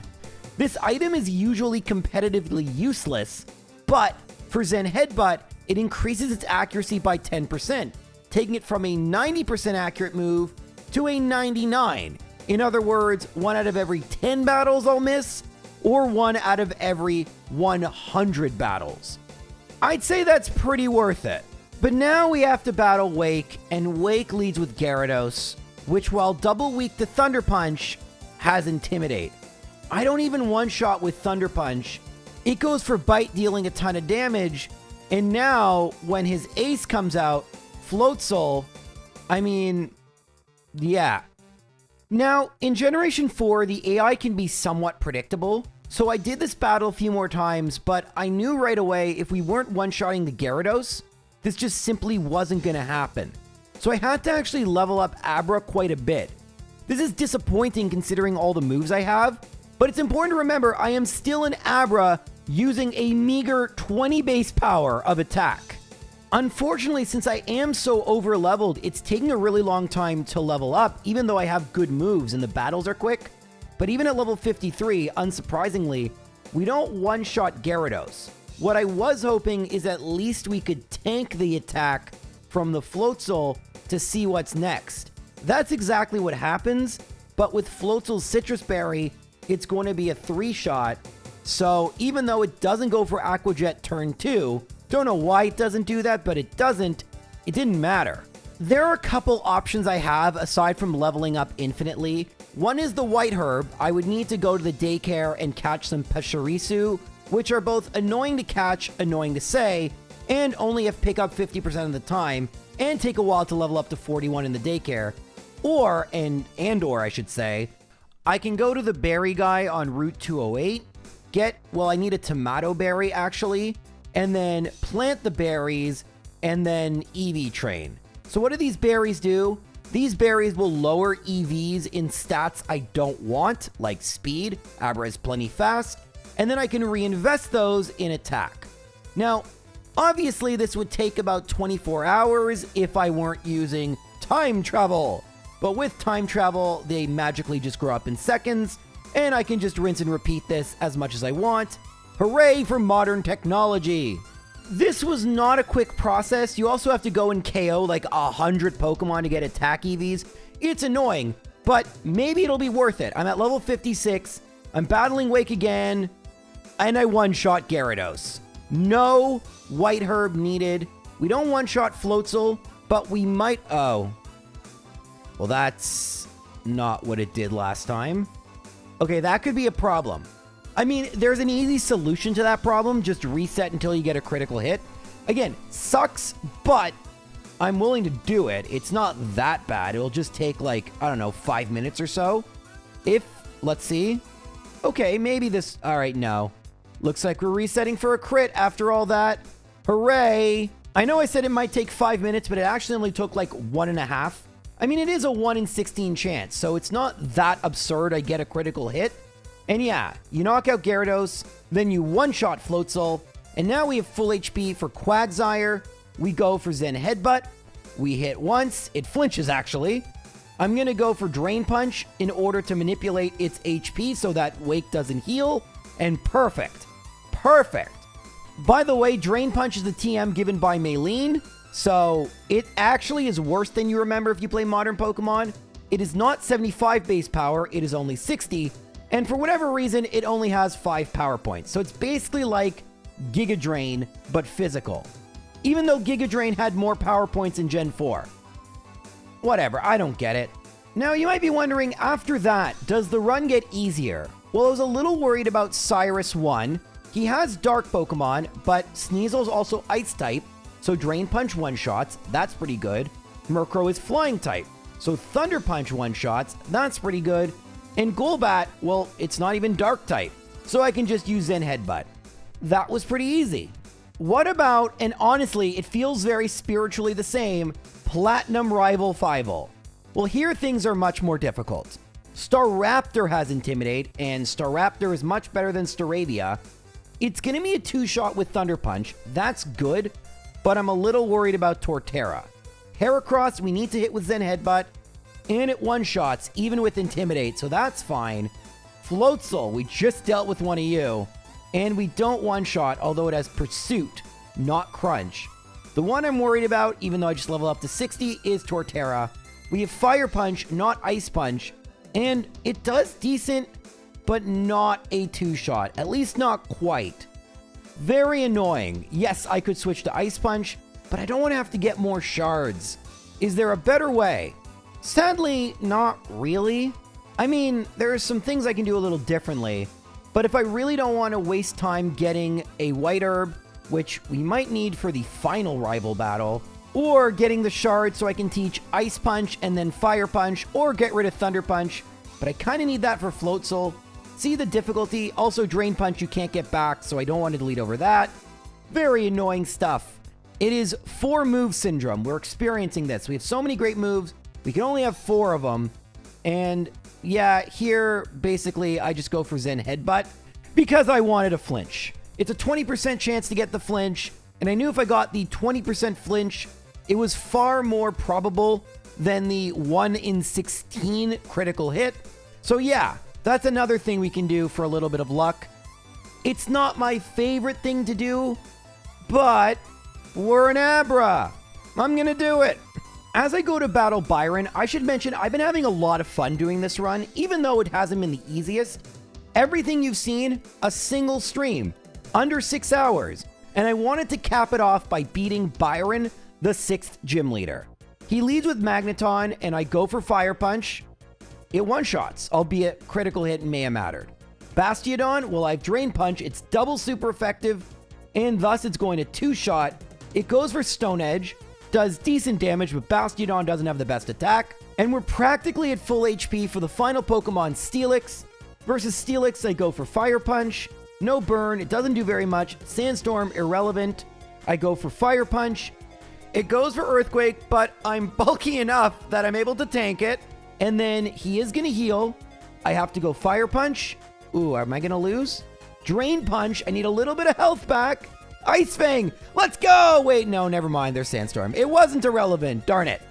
This item is usually competitively useless, but for Zen Headbutt, it increases its accuracy by 10%, taking it from a 90% accurate move to a 99. In other words, 1 out of every 10 battles I'll miss, or 1 out of every 100 battles. I'd say that's pretty worth it. But now we have to battle Wake, and Wake leads with Gyarados, which while double weak to Thunder Punch, has Intimidate. I don't even one-shot with Thunder Punch. It goes for Bite, dealing a ton of damage, and now when his ace comes out, Floatzel, I mean, yeah. Now, in Generation 4, the AI can be somewhat predictable, so I did this battle a few more times, but I knew right away if we weren't one-shotting the Gyarados, this just simply wasn't going to happen. So I had to actually level up Abra quite a bit. This is disappointing considering all the moves I have, but it's important to remember I am still an Abra using a meager 20 base power of attack. Unfortunately, since I am so over-leveled, it's taking a really long time to level up, even though I have good moves and the battles are quick. But even at level 53, unsurprisingly, we don't one-shot Gyarados. What I was hoping is at least we could tank the attack from the Floatzel to see what's next. That's exactly what happens, but with Floatzel's Citrus Berry, it's going to be a 3-shot. So even though it doesn't go for Aqua Jet turn 2, don't know why it doesn't do that, but it doesn't, it didn't matter. There are a couple options I have aside from leveling up infinitely. One is the White Herb. I would need to go to the daycare and catch some Pachirisu, which are both annoying to catch, annoying to say, and only have pickup 50% of the time, and take a while to level up to 41 in the daycare. Or I should say, I can go to the berry guy on Route 208, I need a tomato berry actually, and then plant the berries, and then EV train. So what do these berries do? These berries will lower EVs in stats I don't want, like speed. Abra is plenty fast. And then I can reinvest those in attack. Now, obviously this would take about 24 hours if I weren't using time travel. But with time travel, they magically just grow up in seconds, and I can just rinse and repeat this as much as I want. Hooray for modern technology! This was not a quick process. You also have to go and KO like 100 Pokemon to get attack EVs. It's annoying, but maybe it'll be worth it. I'm at level 56, I'm battling Wake again, and I one-shot Gyarados. No White Herb needed. We don't one-shot Floatzel, but we might... Oh. Well, that's not what it did last time. Okay, that could be a problem. I mean, there's an easy solution to that problem. Just reset until you get a critical hit. Again, sucks, but I'm willing to do it. It's not that bad. It'll just take like, I don't know, 5 minutes or so. Let's see. Okay, maybe this... All right, no. Looks like we're resetting for a crit after all that. Hooray. I know I said it might take 5 minutes, but it actually only took like 1.5. I mean, it is a 1 in 16 chance, so it's not that absurd I get a critical hit. And yeah, you knock out Gyarados, then you one-shot Floatzel, and now we have full HP for Quagsire. We go for Zen Headbutt. We hit once. It flinches, actually. I'm going to go for Drain Punch in order to manipulate its HP so that Wake doesn't heal. And perfect. Perfect. By the way, Drain Punch is the TM given by Maylene, so it actually is worse than you remember if you play modern Pokemon. It is not 75 base power, it is only 60, and for whatever reason, it only has 5 power points. So it's basically like Giga Drain, but physical. Even though Giga Drain had more power points in Gen 4. Whatever, I don't get it. Now, you might be wondering, after that, does the run get easier? Well, I was a little worried about Cyrus 1. He has Dark Pokemon, but Sneasel's also Ice type, so Drain Punch one-shots, that's pretty good. Murkrow is Flying type, so Thunder Punch one-shots, that's pretty good. And Golbat, well, it's not even Dark type, so I can just use Zen Headbutt. That was pretty easy. What about, and honestly, it feels very spiritually the same, Platinum Rival Fivel? Well, here things are much more difficult. Staraptor has Intimidate, and Staraptor is much better than Staravia. It's going to be a 2-shot with Thunder Punch. That's good, but I'm a little worried about Torterra. Heracross, we need to hit with Zen Headbutt, and it one-shots, even with Intimidate, so that's fine. Floatzel, we just dealt with one of you, and we don't one-shot, although it has Pursuit, not Crunch. The one I'm worried about, even though I just leveled up to 60, is Torterra. We have Fire Punch, not Ice Punch, and it does decent, but not a 2-shot. At least not quite. Very annoying. Yes, I could switch to Ice Punch, but I don't want to have to get more shards. Is there a better way? Sadly, not really. I mean, there are some things I can do a little differently, but if I really don't want to waste time getting a White Herb, which we might need for the final rival battle, or getting the shard so I can teach Ice Punch and then Fire Punch, or get rid of Thunder Punch, but I kind of need that for Floatzel. See the difficulty? Also, Drain Punch you can't get back, so I don't want to delete over that. Very annoying stuff. It is 4-move syndrome. We're experiencing this. We have so many great moves. We can only have 4 of them. And yeah, here, basically, I just go for Zen Headbutt because I wanted a flinch. It's a 20% chance to get the flinch, and I knew if I got the 20% flinch, it was far more probable than the 1 in 16 critical hit. So yeah, that's another thing we can do for a little bit of luck. It's not my favorite thing to do, but we're an Abra. I'm gonna do it. As I go to battle Byron, I should mention I've been having a lot of fun doing this run, even though it hasn't been the easiest. Everything you've seen, a single stream, under 6 hours. And I wanted to cap it off by beating Byron, the 6th gym leader. He leads with Magneton, and I go for Fire Punch. It one-shots, albeit critical hit may have mattered. Bastiodon, well, I've Drain Punch, it's double super effective, and thus it's going to 2-shot. It goes for Stone Edge, does decent damage, but Bastiodon doesn't have the best attack. And we're practically at full HP for the final Pokemon, Steelix. Versus Steelix, I go for Fire Punch. No burn, it doesn't do very much. Sandstorm, irrelevant. I go for Fire Punch. It goes for Earthquake, but I'm bulky enough that I'm able to tank it. And then he is going to heal. I have to go Fire Punch. Ooh, am I going to lose? Drain Punch. I need a little bit of health back. Ice Fang. Let's go. Wait, no, never mind. There's Sandstorm. It wasn't irrelevant. Darn it.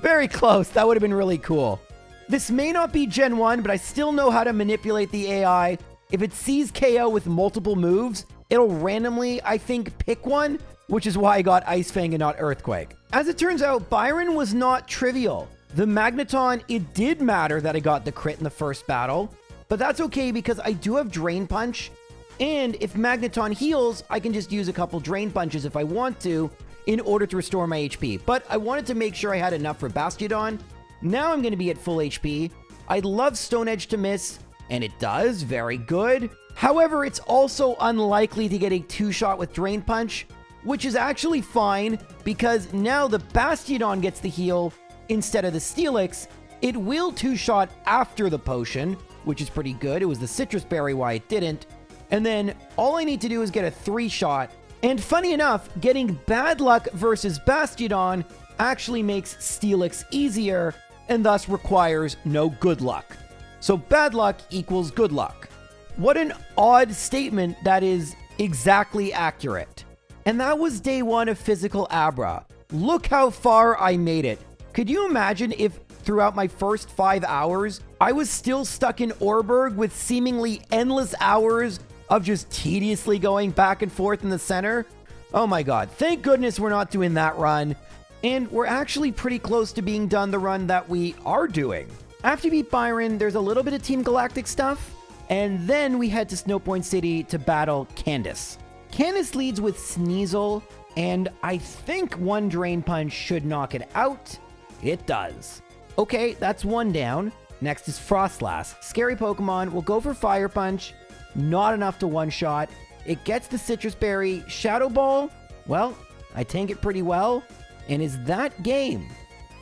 Very close. That would have been really cool. This may not be Gen 1, but I still know how to manipulate the AI. If it sees KO with multiple moves, it'll randomly, I think, pick one, which is why I got Ice Fang and not Earthquake. As it turns out, Byron was not trivial. The Magneton, it did matter that I got the crit in the first battle, but that's okay because I do have Drain Punch, and if Magneton heals, I can just use a couple Drain Punches if I want to in order to restore my HP. But I wanted to make sure I had enough for Bastiodon. Now I'm going to be at full HP. I'd love Stone Edge to miss, and it does. Very good. However, it's also unlikely to get a two-shot with Drain Punch, which is actually fine because now the Bastiodon gets the heal instead of the Steelix. It will two-shot after the potion, which is pretty good. It was the Citrus Berry why it didn't. And then all I need to do is get a three-shot. And funny enough, getting Bad Luck versus Bastiodon actually makes Steelix easier and thus requires no Good Luck. So Bad Luck equals Good Luck. What an odd statement that is exactly accurate. And that was day 1 of Physical Abra. Look how far I made it. Could you imagine if throughout my first 5 hours, I was still stuck in Orberg with seemingly endless hours of just tediously going back and forth in the center? Oh my god, thank goodness we're not doing that run. And we're actually pretty close to being done the run that we are doing. After you beat Byron, there's a little bit of Team Galactic stuff, and then we head to Snowpoint City to battle Candace. Candace leads with Sneasel, and I think one Drain Punch should knock it out. It does. Okay, that's one down. Next is Frostlass. Scary Pokemon will go for Fire Punch. Not enough to one-shot. It gets the Citrus Berry. Shadow Ball? Well, I tank it pretty well. And is that game?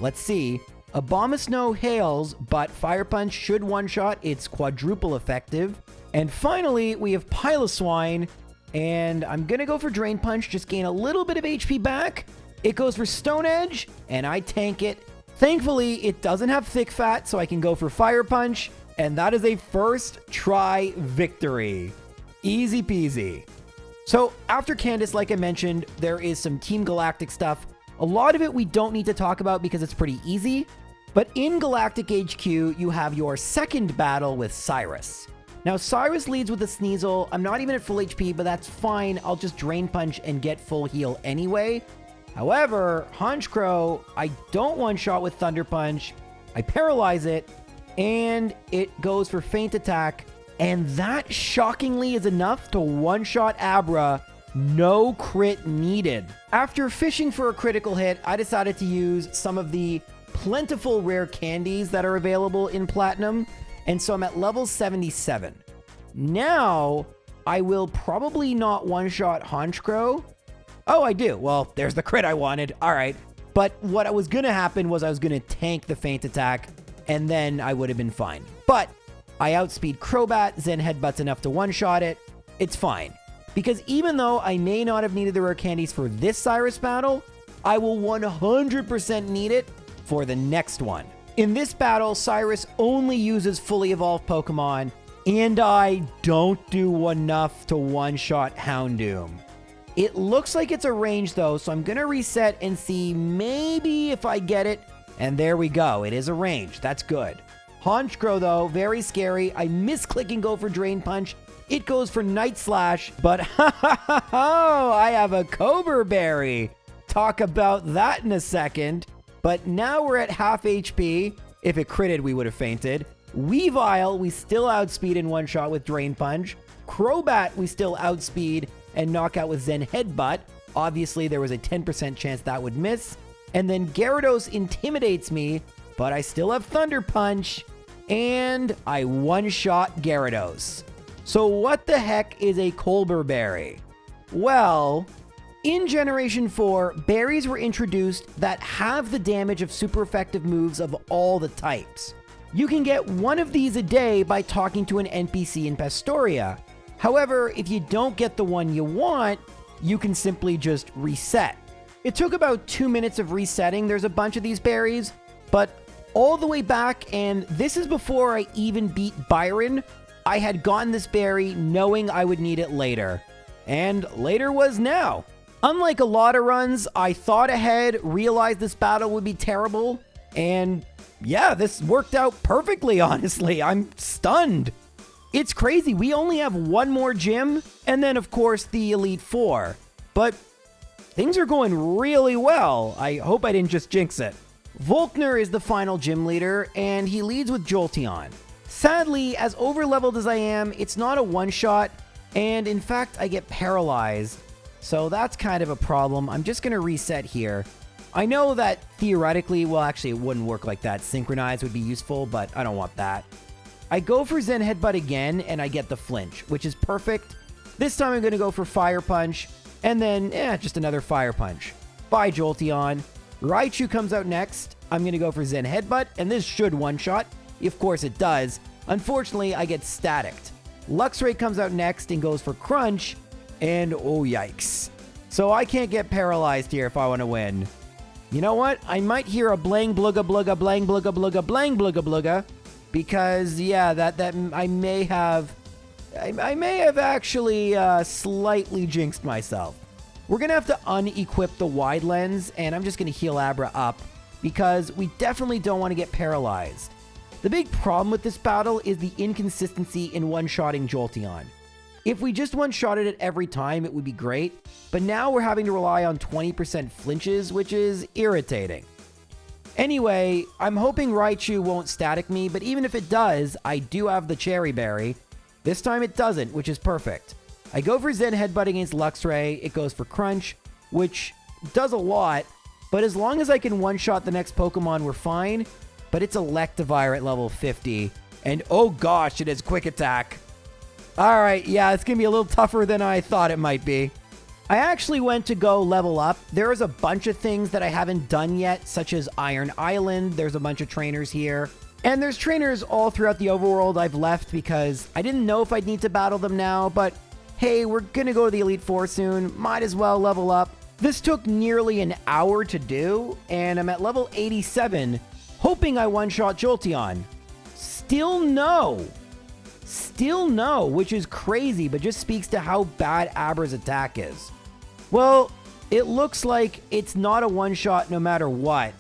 Let's see. Abomasnow hails, but Fire Punch should one-shot. It's quadruple effective. And finally, we have Piloswine. And I'm going to go for Drain Punch. Just gain a little bit of HP back. It goes for Stone Edge, and I tank it. Thankfully, it doesn't have Thick Fat, so I can go for Fire Punch. And that is a first try victory. Easy peasy. So after Candace, like I mentioned, there is some Team Galactic stuff. A lot of it we don't need to talk about because it's pretty easy. But in Galactic HQ, you have your second battle with Cyrus. Now, Cyrus leads with a Sneasel. I'm not even at full HP, but that's fine. I'll just Drain Punch and get full heal anyway. However, Honchkrow, I don't one-shot with Thunder Punch. I paralyze it, and it goes for Feint Attack. And that, shockingly, is enough to one-shot Abra. No crit needed. After fishing for a critical hit, I decided to use some of the plentiful rare candies that are available in Platinum. And so I'm at level 77. Now, I will probably not one-shot Honchkrow. Oh, I do. Well, there's the crit I wanted. All right. But what was going to happen was I was going to tank the Feint Attack, and then I would have been fine. But I outspeed Crobat. Zen Headbutt's enough to one-shot it. It's fine. Because even though I may not have needed the rare candies for this Cyrus battle, I will 100% need it for the next one. In this battle, Cyrus only uses fully evolved Pokemon, and I don't do enough to one-shot Houndoom. It looks like it's a range though, so I'm gonna reset and see maybe if I get it. And there we go, it is a range, that's good. Honchkrow though, very scary. I misclick and go for Drain Punch. It goes for Night Slash, but I have a Cobra Berry. Talk about that in a second. But now we're at half HP. If it critted, we would have fainted. Weavile, we still outspeed in one shot with Drain Punch. Crobat, we still outspeed and knock out with Zen Headbutt. Obviously, there was a 10% chance that would miss. And then Gyarados intimidates me, but I still have Thunder Punch. And I one-shot Gyarados. So what the heck is a Colbur Berry? Well, in Generation 4, berries were introduced that have the damage of super effective moves of all the types. You can get one of these a day by talking to an NPC in Pastoria. However, if you don't get the one you want, you can simply just reset. It took about 2 minutes of resetting. There's a bunch of these berries, but all the way back, and this is before I even beat Byron, I had gotten this berry knowing I would need it later. And later was now. Unlike a lot of runs, I thought ahead, realized this battle would be terrible, and yeah, this worked out perfectly, honestly. I'm stunned. It's crazy. We only have one more gym, and then, of course, the Elite Four. But things are going really well. I hope I didn't just jinx it. Volkner is the final gym leader, and he leads with Jolteon. Sadly, as overleveled as I am, it's not a one-shot, and in fact, I get paralyzed. So that's kind of a problem. I'm just going to reset here. I know that theoretically, well, actually, it wouldn't work like that. Synchronize would be useful, but I don't want that. I go for Zen Headbutt again, and I get the flinch, which is perfect. This time I'm going to go for Fire Punch, and then, just another Fire Punch. Bye, Jolteon. Raichu comes out next. I'm going to go for Zen Headbutt, and this should one-shot. Of course it does. Unfortunately, I get staticked. Luxray comes out next and goes for Crunch, and oh, yikes. So I can't get paralyzed here if I want to win. You know what? I might hear a blang blugga blugga blang blugga blugga blang blugga blugga, because yeah, that I may have actually slightly jinxed myself. We're gonna have to unequip the wide lens, and I'm just gonna heal Abra up because we definitely don't want to get paralyzed. The big problem with this battle is the inconsistency in one-shotting Jolteon. If we just one-shotted it every time, it would be great, but now we're having to rely on 20% flinches, which is irritating. Anyway, I'm hoping Raichu won't static me, but even if it does, I do have the Cherry Berry. This time it doesn't, which is perfect. I go for Zen Headbutt against Luxray, it goes for Crunch, which does a lot, but as long as I can one-shot the next Pokemon, we're fine. But it's Electivire at level 50, and oh gosh, it has Quick Attack. Alright, yeah, it's gonna be a little tougher than I thought it might be. I actually went to go level up. There is a bunch of things that I haven't done yet, such as Iron Island. There's a bunch of trainers here. And there's trainers all throughout the overworld I've left because I didn't know if I'd need to battle them now, but hey, we're gonna go to the Elite Four soon. Might as well level up. This took nearly an hour to do, and I'm at level 87, hoping I one-shot Jolteon. Still no, which is crazy, but just speaks to how bad Abra's attack is. Well, it looks like it's not a one-shot no matter what,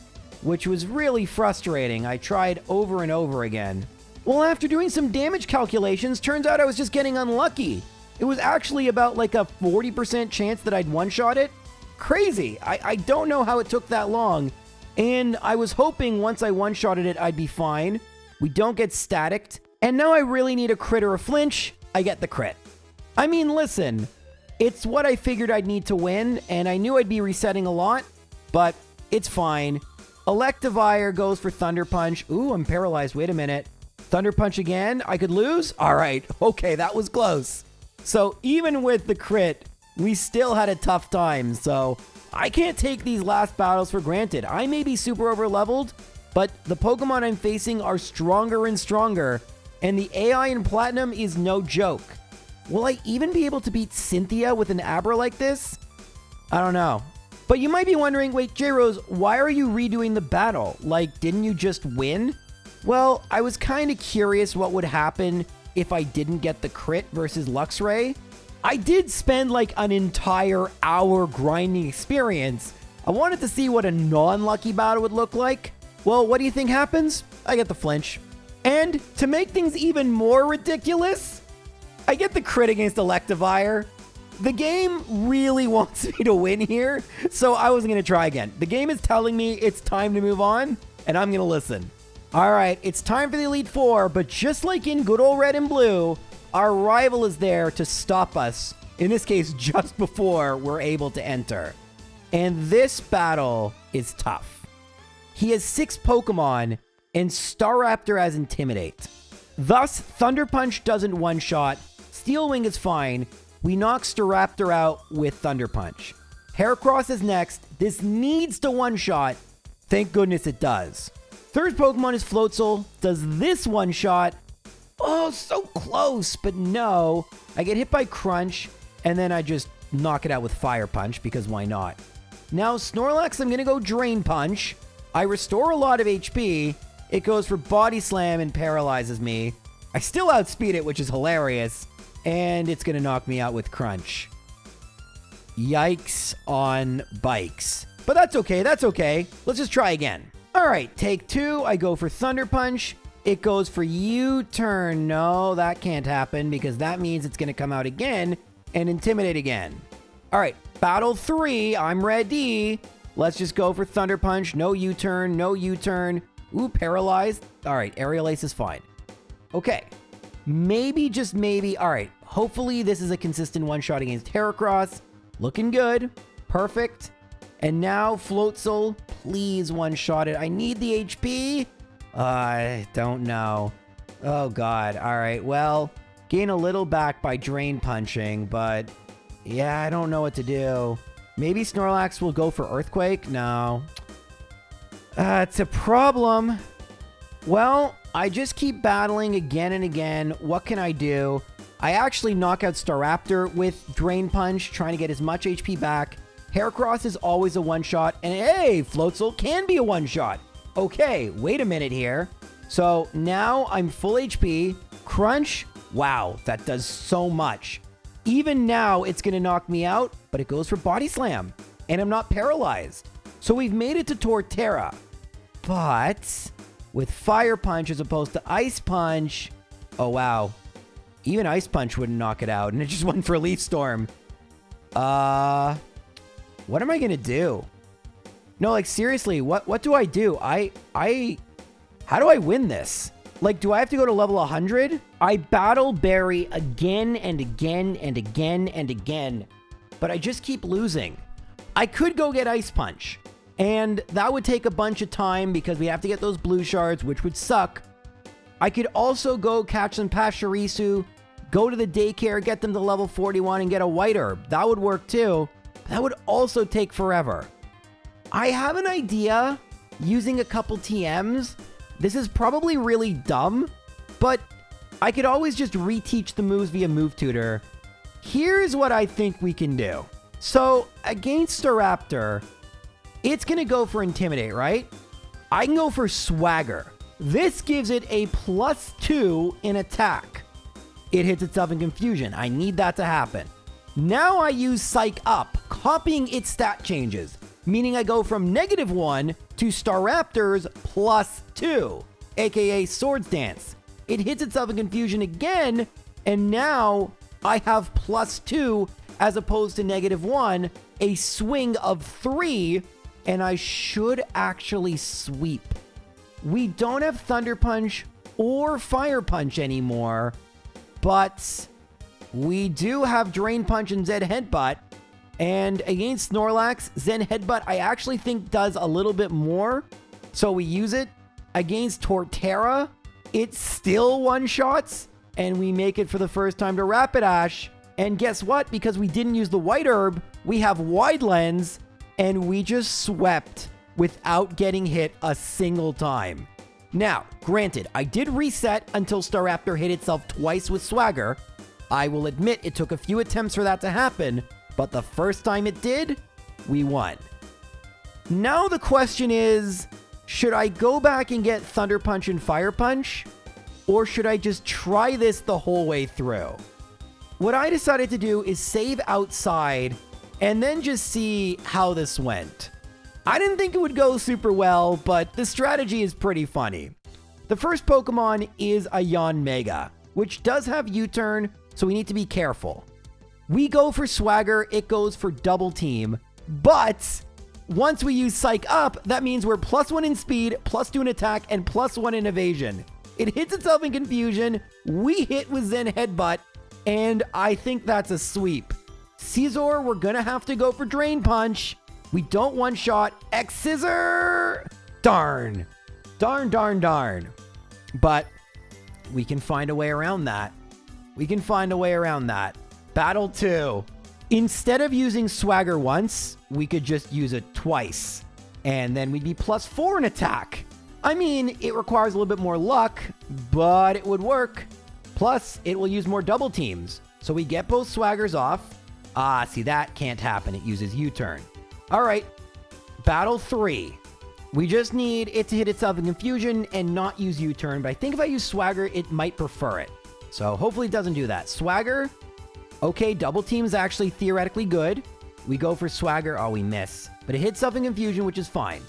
which was really frustrating. I tried over and over again. Well, after doing some damage calculations, turns out I was just getting unlucky. It was actually about like a 40% chance that I'd one-shot it. Crazy. I don't know how it took that long. And I was hoping once I one-shotted it, I'd be fine. We don't get staticked. And now I really need a crit or a flinch. I get the crit. I mean, listen, it's what I figured I'd need to win, and I knew I'd be resetting a lot, but it's fine. Electivire goes for Thunder Punch. Ooh, I'm paralyzed. Wait a minute. Thunder Punch again? I could lose? All right. Okay, that was close. So even with the crit, we still had a tough time, so I can't take these last battles for granted. I may be super over-leveled, but the Pokemon I'm facing are stronger and stronger, and the AI in Platinum is no joke. Will I even be able to beat Cynthia with an Abra like this? I don't know. But you might be wondering, wait, J-Rose, why are you redoing the battle? Like, didn't you just win? Well, I was kind of curious what would happen if I didn't get the crit versus Luxray. I did spend like an entire hour grinding experience. I wanted to see what a non-lucky battle would look like. Well, what do you think happens? I get the flinch. And to make things even more ridiculous, I get the crit against Electivire. The game really wants me to win here, so I wasn't going to try again. The game is telling me it's time to move on, and I'm going to listen. All right, it's time for the Elite Four, but just like in good old Red and Blue, our rival is there to stop us, in this case, just before we're able to enter. And this battle is tough. He has 6 Pokemon, and Staraptor has Intimidate. Thus, Thunder Punch doesn't one-shot, Steel Wing is fine, we knock Staraptor out with Thunder Punch. Heracross is next, this needs to one-shot, thank goodness it does. Third Pokemon is Floatzel, does this one-shot? Oh, so close, but no. I get hit by Crunch, and then I just knock it out with Fire Punch, because why not? Now, Snorlax, I'm going to go Drain Punch. I restore a lot of HP. It goes for Body Slam and paralyzes me. I still outspeed it, which is hilarious. And it's going to knock me out with Crunch. Yikes on bikes. But that's okay, that's okay. Let's just try again. All right, take 2. I go for Thunder Punch. It goes for U-turn. No, that can't happen because that means it's going to come out again and Intimidate again. All right, battle 3. I'm ready. Let's just go for Thunder Punch. No U-turn, no U-turn. Ooh, paralyzed. All right, Aerial Ace is fine. Okay, maybe, just maybe. All right, hopefully this is a consistent one-shot against Heracross. Looking good. Perfect. And now, Floatzel, please one-shot it. I need the HP. I don't know. Oh, God. All right, well, gain a little back by Drain Punching, but yeah, I don't know what to do. Maybe Snorlax will go for Earthquake? No. It's a problem. Well, I just keep battling again and again. What can I do? I actually knock out Staraptor with Drain Punch, trying to get as much HP back. Heracross is always a one-shot, and hey, Floatzel can be a one-shot. Okay, wait a minute here. So now I'm full HP. Crunch, wow, that does so much. Even now, it's going to knock me out, but it goes for Body Slam, and I'm not paralyzed. So we've made it to Torterra, but with Fire Punch as opposed to Ice Punch, oh wow, even Ice Punch wouldn't knock it out, and it just went for Leaf Storm. What am I gonna do? No, like, seriously, what do I do? How do I win this? Like, do I have to go to level 100? I battle Barry again and again and again and again, but I just keep losing. I could go get Ice Punch, and that would take a bunch of time because we have to get those blue shards, which would suck. I could also go catch some Pachirisu, go to the daycare, get them to level 41, and get a White Herb. That would work too. That would also take forever. I have an idea using a couple TMs. This is probably really dumb, but I could always just reteach the moves via Move Tutor. Here's what I think we can do. So against Staraptor, it's going to go for Intimidate, right? I can go for Swagger. This gives it a +2 in attack. It hits itself in Confusion. I need that to happen. Now I use Psych Up, copying its stat changes, meaning I go from -1 to Staraptor's +2, aka Swords Dance. It hits itself in Confusion again, and now I have +2 as opposed to -1, a swing of 3, and I should actually sweep. We don't have Thunder Punch or Fire Punch anymore, but we do have Drain Punch and Zen Headbutt. And against Snorlax, Zen Headbutt I actually think does a little bit more, so we use it. Against Torterra, it still one-shots, and we make it for the first time to Rapidash. And guess what? Because we didn't use the White Herb, we have Wide Lens, and we just swept without getting hit a single time. Now, granted, I did reset until Staraptor hit itself twice with Swagger. I will admit it took a few attempts for that to happen, but the first time it did, we won. Now the question is, should I go back and get Thunder Punch and Fire Punch? Or should I just try this the whole way through? What I decided to do is save outside and then just see how this went. I didn't think it would go super well, but the strategy is pretty funny. The first Pokemon is a Yanmega, which does have U-turn, so we need to be careful. We go for Swagger, it goes for Double Team, but once we use Psych Up, that means we're +1 in speed, +2 in attack, and +1 in evasion. It hits itself in Confusion, we hit with Zen Headbutt, and I think that's a sweep. Scizor, we're gonna have to go for Drain Punch. We don't one-shot. X-Scissor! Darn. Darn, darn, darn. But we can find a way around that. We can find a way around that. Battle 2. Instead of using Swagger once, we could just use it twice. And then we'd be +4 in attack. I mean, it requires a little bit more luck, but it would work. Plus, it will use more Double Teams. So we get both Swaggers off. Ah, see, that can't happen. It uses U-turn. All right, Battle 3. We just need it to hit itself in confusion and not use U-turn, but I think if I use Swagger, it might prefer it. So hopefully it doesn't do that. Swagger. Okay, double team is actually theoretically good. We go for Swagger. Oh, we miss. But it hits itself in confusion, which is fine.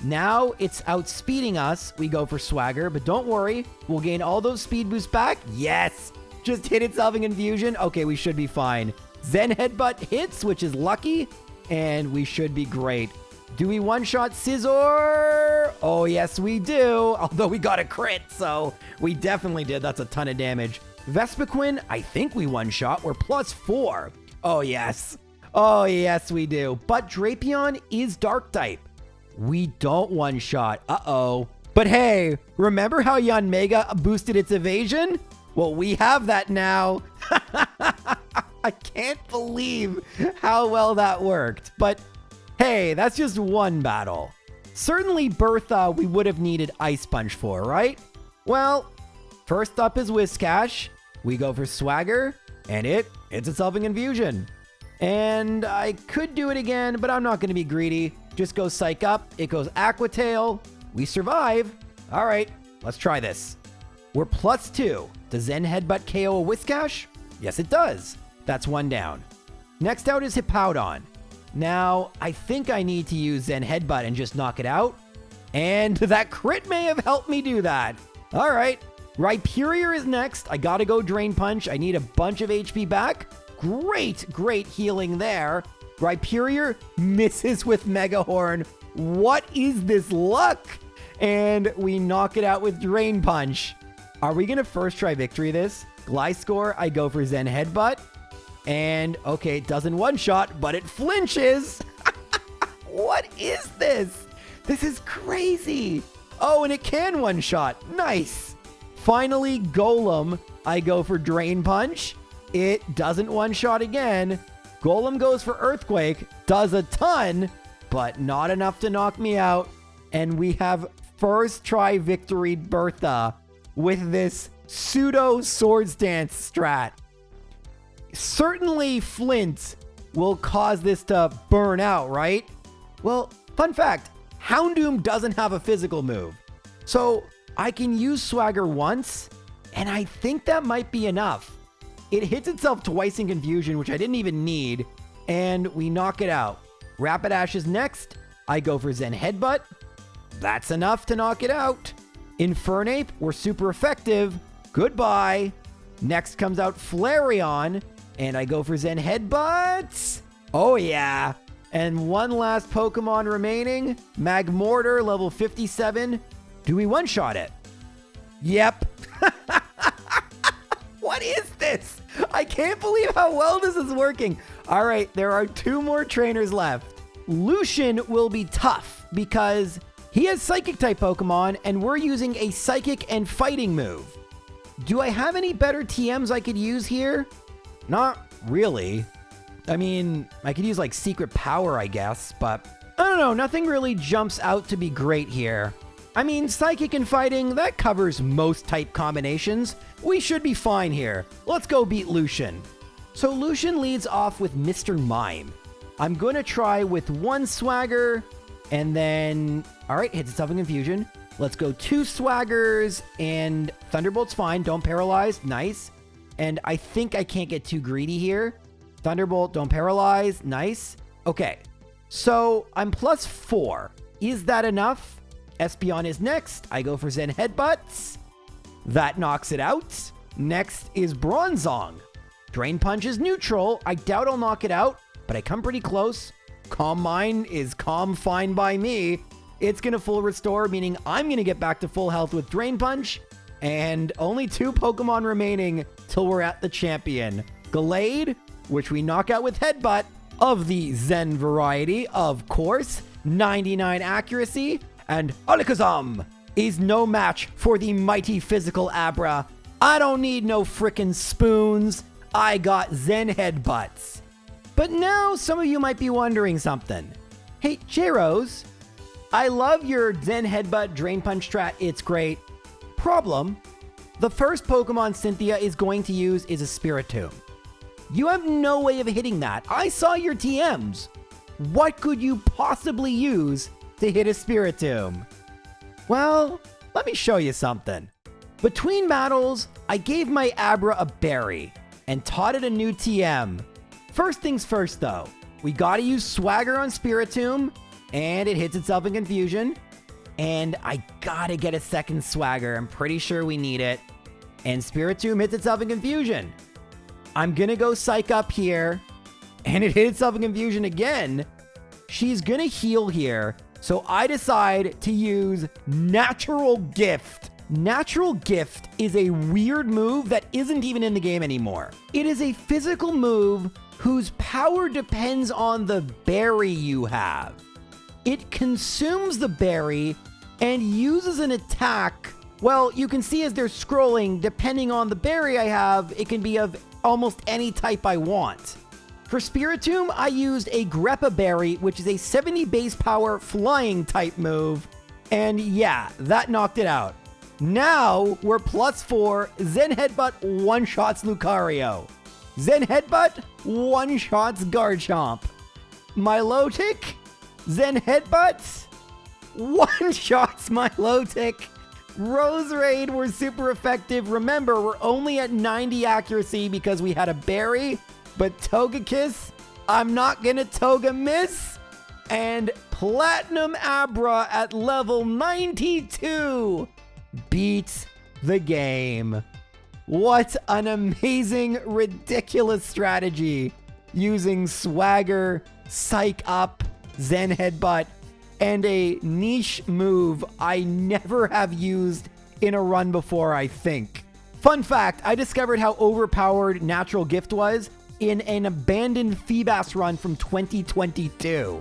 Now it's outspeeding us. We go for Swagger, but don't worry. We'll gain all those speed boosts back. Yes! Just hit itself in confusion. Okay, we should be fine. Zen Headbutt hits, which is lucky, and we should be great. Do we one-shot Scizor? Oh, yes, we do. Although we got a crit, so we definitely did. That's a ton of damage. Vespiquen, I think we one-shot. We're +4. Oh, yes. Oh, yes, we do. But Drapion is Dark type. We don't one-shot. Uh-oh. But hey, remember how Yanmega boosted its evasion? Well, we have that now. I can't believe how well that worked. But hey, that's just one battle. Certainly Bertha we would have needed Ice Punch for, right? Well, first up is Whiscash. We go for Swagger, and it hits itself in confusion. And I could do it again, but I'm not going to be greedy. Just go Psych Up. It goes Aqua Tail. We survive. All right, let's try this. We're +2. Does Zen Headbutt KO a Whiscash? Yes, it does. That's one down. Next out is Hippowdon. Now, I think I need to use Zen Headbutt and just knock it out. And that crit may have helped me do that. All right. Rhyperior is next. I gotta go Drain Punch. I need a bunch of HP back. Great healing there. Rhyperior misses with Mega Horn. What is this luck? And we knock it out with Drain Punch. Are we gonna first try victory this? Gliscor, I go for Zen Headbutt. And, okay, it doesn't one-shot, but it flinches. What is this? This is crazy. Oh, and it can one-shot. Nice. Finally, Golem, I go for Drain Punch. It doesn't one-shot again. Golem goes for Earthquake. Does a ton, but not enough to knock me out. And we have first try victory Bertha with this pseudo Swords Dance strat. Certainly Flint will cause this to burn out, right? Well, fun fact, Houndoom doesn't have a physical move. So I can use Swagger once, and I think that might be enough. It hits itself twice in confusion, which I didn't even need, and we knock it out. Rapidash is next. I go for Zen Headbutt. That's enough to knock it out. Infernape, we're super effective. Goodbye. Next comes out Flareon, and I go for Zen Headbutt. Oh yeah. And one last Pokemon remaining. Magmortar, level 57. Do we one-shot it? Yep. What is this? I can't believe how well this is working. All right, there are 2 more trainers left. Lucian will be tough because he has Psychic-type Pokemon, and we're using a Psychic and Fighting move. Do I have any better TMs I could use here? Not really. I mean, I could use like Secret Power, I guess, but I don't know. Nothing really jumps out to be great here. I mean, Psychic and Fighting, that covers most type combinations. We should be fine here. Let's go beat Lucian. So Lucian leads off with Mr. Mime. I'm going to try with 1 Swagger, and then, all right, hits itself in confusion. Let's go 2 Swaggers, and Thunderbolt's fine. Don't paralyze. Nice. And I think I can't get too greedy here. Thunderbolt, don't paralyze. Nice. Okay. So I'm +4. Is that enough? Espeon is next. I go for Zen Headbutts. That knocks it out. Next is Bronzong. Drain Punch is neutral. I doubt I'll knock it out, but I come pretty close. Calm Mind is calm fine by me. It's going to full restore, meaning I'm going to get back to full health with Drain Punch. And only 2 Pokemon remaining till we're at the champion. Gallade, which we knock out with Headbutt, of the Zen variety, of course. 99 accuracy. And Alakazam is no match for the mighty Physical Abra. I don't need no frickin' spoons. I got Zen Headbutts. But now some of you might be wondering something. Hey, J-Rose, I love your Zen Headbutt Drain Punch strat. It's great. Problem, the first Pokemon Cynthia is going to use is a Spiritomb. You have no way of hitting that. I saw your TMs. what could you possibly use to hit a Spiritomb? Well, let me show you something. Between battles, I gave my Abra a berry and taught it a new TM. First things first though, we gotta use Swagger on Spiritomb, and it hits itself in Confusion. And I gotta get a second Swagger, I'm pretty sure we need it. And Spiritomb hits itself in Confusion. I'm gonna go Psych Up here, and it hit itself in Confusion again. She's gonna heal here, so I decide to use Natural Gift. Natural Gift is a weird move that isn't even in the game anymore. It is a physical move whose power depends on the berry you have. It consumes the berry and uses an attack. Well, you can see as they're scrolling, depending on the berry I have, it can be of almost any type I want. For Spiritomb, I used a Greppa Berry, which is a 70 base power flying type move. And yeah, that knocked it out. Now we're +4. Zen Headbutt one-shots Lucario. Zen Headbutt one-shots Garchomp. Milotic, Zen Headbutt one-shots Milotic. Rose Raid were super effective. Remember, we're only at 90 accuracy because we had a berry. But Togekiss, I'm not gonna Toga miss. And Platinum Abra at level 92 beats the game. What an amazing, ridiculous strategy using Swagger, Psych Up, Zen Headbutt, and a niche move I never have used in a run before, I think. Fun fact, I discovered how overpowered Natural Gift was in an abandoned Feebas run from 2022.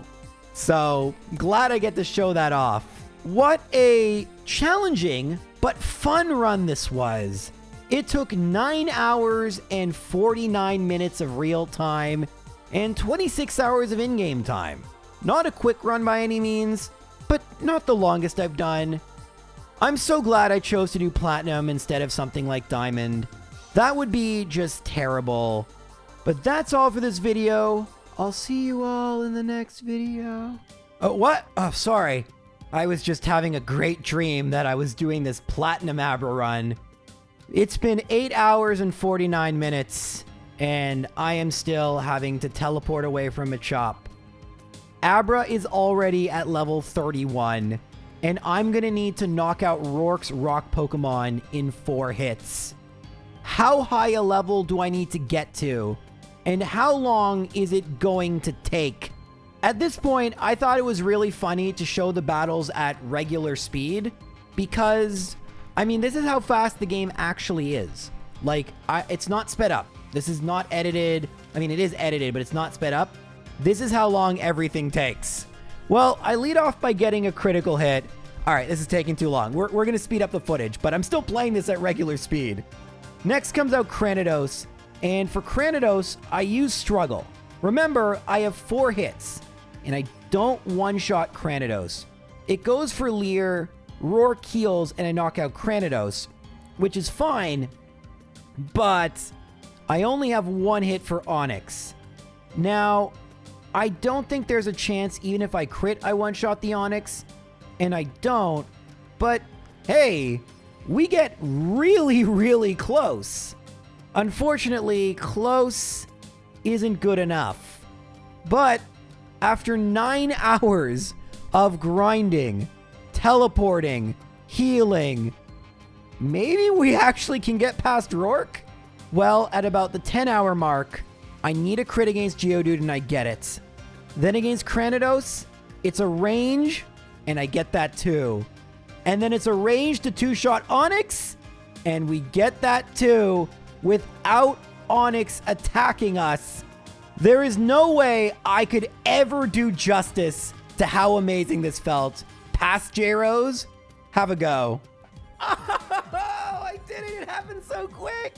So, glad I get to show that off. What a challenging but fun run this was. It took 9 hours and 49 minutes of real time and 26 hours of in-game time. Not a quick run by any means, but not the longest I've done. I'm so glad I chose to do Platinum instead of something like Diamond. That would be just terrible. But that's all for this video. I'll see you all in the next video. Oh, what? Oh, sorry. I was just having a great dream that I was doing this Platinum Abra run. It's been 8 hours and 49 minutes, and I am still having to teleport away from Machop. Abra is already at level 31, and I'm gonna need to knock out Rourke's rock Pokemon in 4 hits. How high a level do I need to get to? And how long is it going to take? At this point, I thought it was really funny to show the battles at regular speed because, I mean, this is how fast the game actually is. Like, it's not sped up. This is not edited. I mean, it is edited, but it's not sped up. This is how long everything takes. Well, I lead off by getting a critical hit. All right, this is taking too long. We're going to speed up the footage, but I'm still playing this at regular speed. Next comes out Cranidos. And for Cranidos, I use Struggle. Remember, I have 4 hits, and I don't one-shot Cranidos. It goes for Leer, Rourke heals, and I knock out Cranidos, which is fine, but I only have 1 hit for Onix. Now, I don't think there's a chance even if I crit, I one-shot the Onix, and I don't, but hey, we get really, really close. Unfortunately, close isn't good enough. But after 9 hours of grinding, teleporting, healing, maybe we actually can get past Rourke? Well, at about the 10-hour mark, I need a crit against Geodude and I get it. Then against Cranidos, it's a range and I get that too. And then it's a range to 2-shot Onix and we get that too. Without Onix attacking us. There is no way I could ever do justice to how amazing this felt. Past J-Rose, have a go. Oh, I did it. It happened so quick.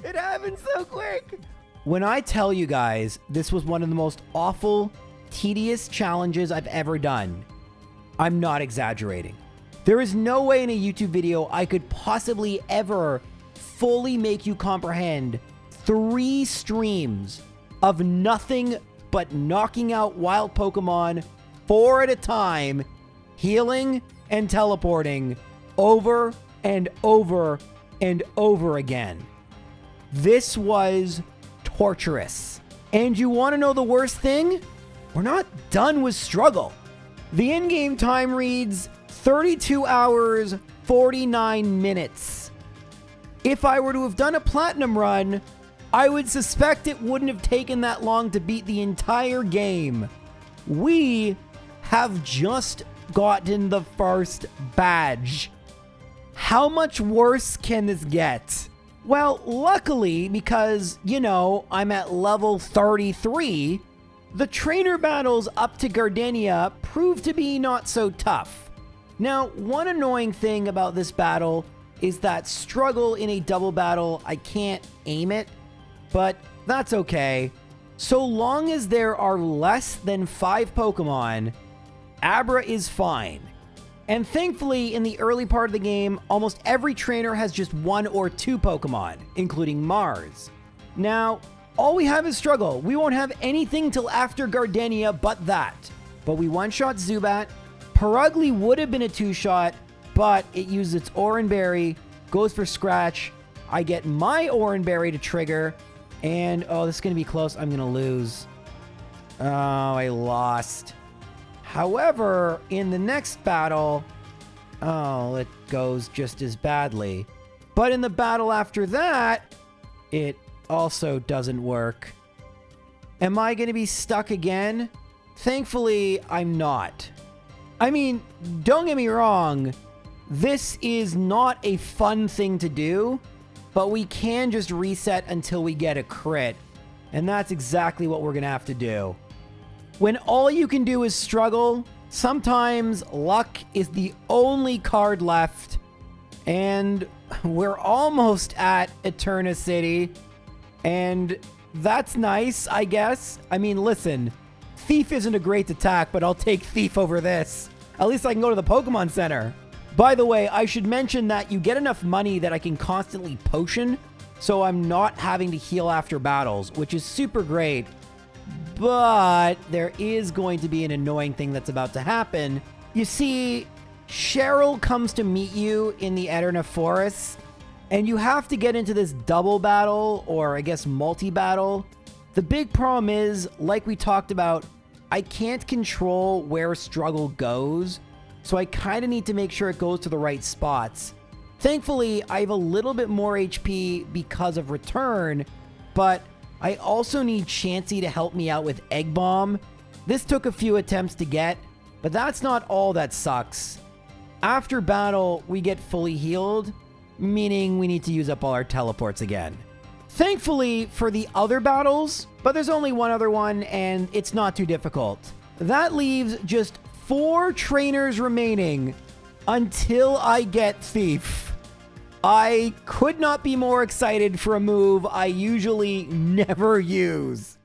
It happened so quick. When I tell you guys, this was one of the most awful, tedious challenges I've ever done, I'm not exaggerating. There is no way in a YouTube video I could possibly ever fully make you comprehend 3 streams of nothing but knocking out wild Pokemon 4 at a time, healing and teleporting over and over and over again. This was torturous. And you want to know the worst thing? We're not done with struggle. The in-game time reads 32 hours, 49 minutes. If I were to have done a platinum run, I would suspect it wouldn't have taken that long to beat the entire game. We have just gotten the first badge. How much worse can this get? Well, luckily, because, I'm at level 33, the trainer battles up to Gardenia proved to be not so tough. Now, one annoying thing about this battle is that struggle in a double battle, I can't aim it, but that's okay. So long as there are less than 5 Pokemon, Abra is fine. And thankfully, in the early part of the game, almost every trainer has just 1 or 2 Pokemon, including Mars. Now, all we have is struggle. We won't have anything till after Gardenia but that. But we one-shot Zubat. Perugly would have been a 2-shot, but it used its Oran Berry, goes for Scratch. I get my Oran Berry to trigger, and this is going to be close. I'm going to lose. Oh, I lost. However, in the next battle, it goes just as badly. But in the battle after that, it also doesn't work. Am I going to be stuck again? Thankfully, I'm not. I mean, don't get me wrong, this is not a fun thing to do, but we can just reset until we get a crit, and that's exactly what we're going to have to do. When all you can do is struggle, sometimes luck is the only card left, and we're almost at Eterna City, and that's nice, I guess. I mean, listen, Thief isn't a great attack, but I'll take Thief over this. At least I can go to the Pokemon Center. By the way, I should mention that you get enough money that I can constantly potion, so I'm not having to heal after battles, which is super great. But there is going to be an annoying thing that's about to happen. You see, Cheryl comes to meet you in the Eterna Forest, and you have to get into this double battle, or I guess multi-battle. The big problem is, like we talked about, I can't control where struggle goes, so I kind of need to make sure it goes to the right spots. Thankfully, I have a little bit more HP because of return, but I also need Chansey to help me out with Egg Bomb. This took a few attempts to get, but that's not all that sucks. After battle, we get fully healed, meaning we need to use up all our teleports again. Thankfully for the other battles, but there's only one other one and it's not too difficult. That leaves just 4 trainers remaining until I get Thief. I could not be more excited for a move I usually never use.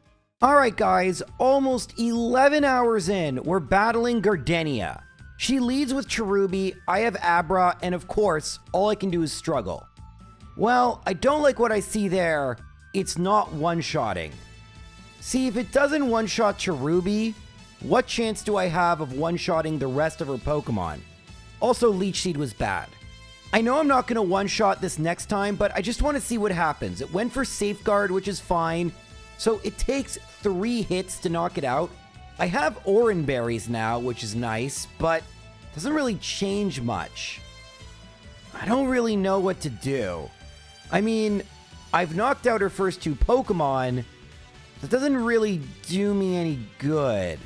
Alright guys, almost 11 hours in, we're battling Gardenia. She leads with Cherubi, I have Abra, and of course, all I can do is struggle. Well, I don't like what I see there. It's not one-shotting. See, if it doesn't one-shot Cherubi, what chance do I have of one-shotting the rest of her Pokemon? Also, Leech Seed was bad. I know I'm not going to one-shot this next time, but I just want to see what happens. It went for Safeguard, which is fine. So it takes 3 hits to knock it out. I have Oran Berries now, which is nice, but doesn't really change much. I don't really know what to do. I mean, I've knocked out her first 2 Pokemon. That doesn't really do me any good.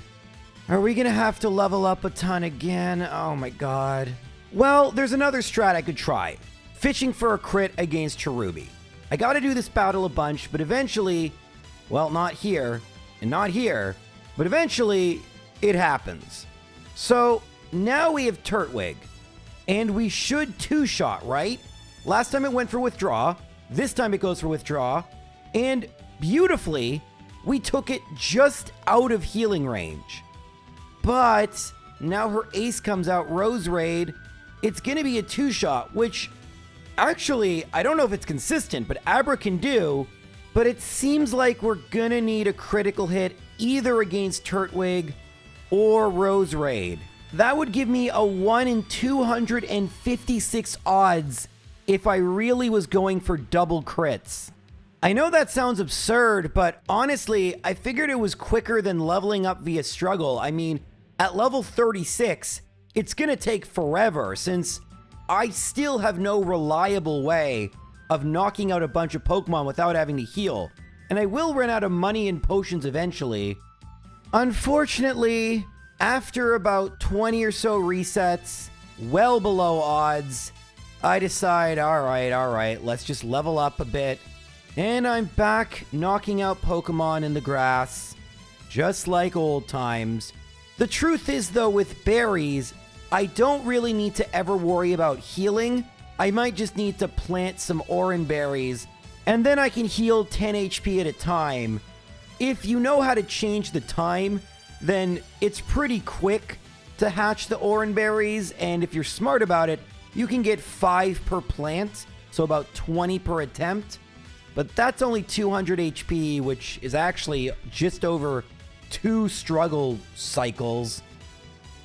Are we going to have to level up a ton again? Oh my god. Well, there's another strat I could try. Fishing for a crit against Cherubi. I got to do this battle a bunch, but eventually, well, not here, and not here, but eventually, it happens. So, now we have Turtwig. And we should 2-shot, right? Last time it went for Withdraw. This time it goes for Withdraw. And beautifully, we took it just out of healing range. But now her ace comes out, Rose Raid. It's going to be a 2-shot, which actually, I don't know if it's consistent, but Abra can do. But it seems like we're going to need a critical hit either against Turtwig or Roserade. That would give me a 1 in 256 odds if I really was going for double crits. I know that sounds absurd, but honestly, I figured it was quicker than leveling up via struggle. I mean, at level 36, it's gonna take forever since I still have no reliable way of knocking out a bunch of Pokemon without having to heal. And I will run out of money and potions eventually. Unfortunately, after about 20 or so resets, well below odds, I decide, all right, let's just level up a bit. And I'm back knocking out Pokemon in the grass, just like old times. The truth is, though, with berries, I don't really need to ever worry about healing. I might just need to plant some Oran berries, and then I can heal 10 HP at a time. If you know how to change the time, then it's pretty quick to hatch the Oran berries, and if you're smart about it, you can get 5 per plant, so about 20 per attempt. But that's only 200 HP, which is actually just over 2 struggle cycles.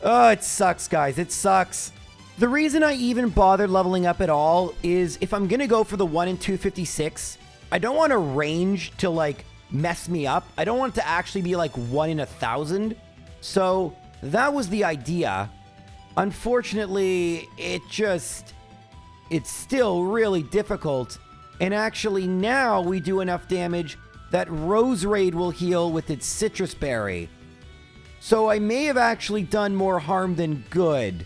Oh, it sucks, guys. It sucks. The reason I even bothered leveling up at all is if I'm going to go for the 1 in 256, I don't want a range to, like, mess me up. I don't want it to actually be, like, 1 in 1,000. So that was the idea. Unfortunately, it's still really difficult. And actually now we do enough damage that Roserade will heal with its Citrus Berry. So I may have actually done more harm than good.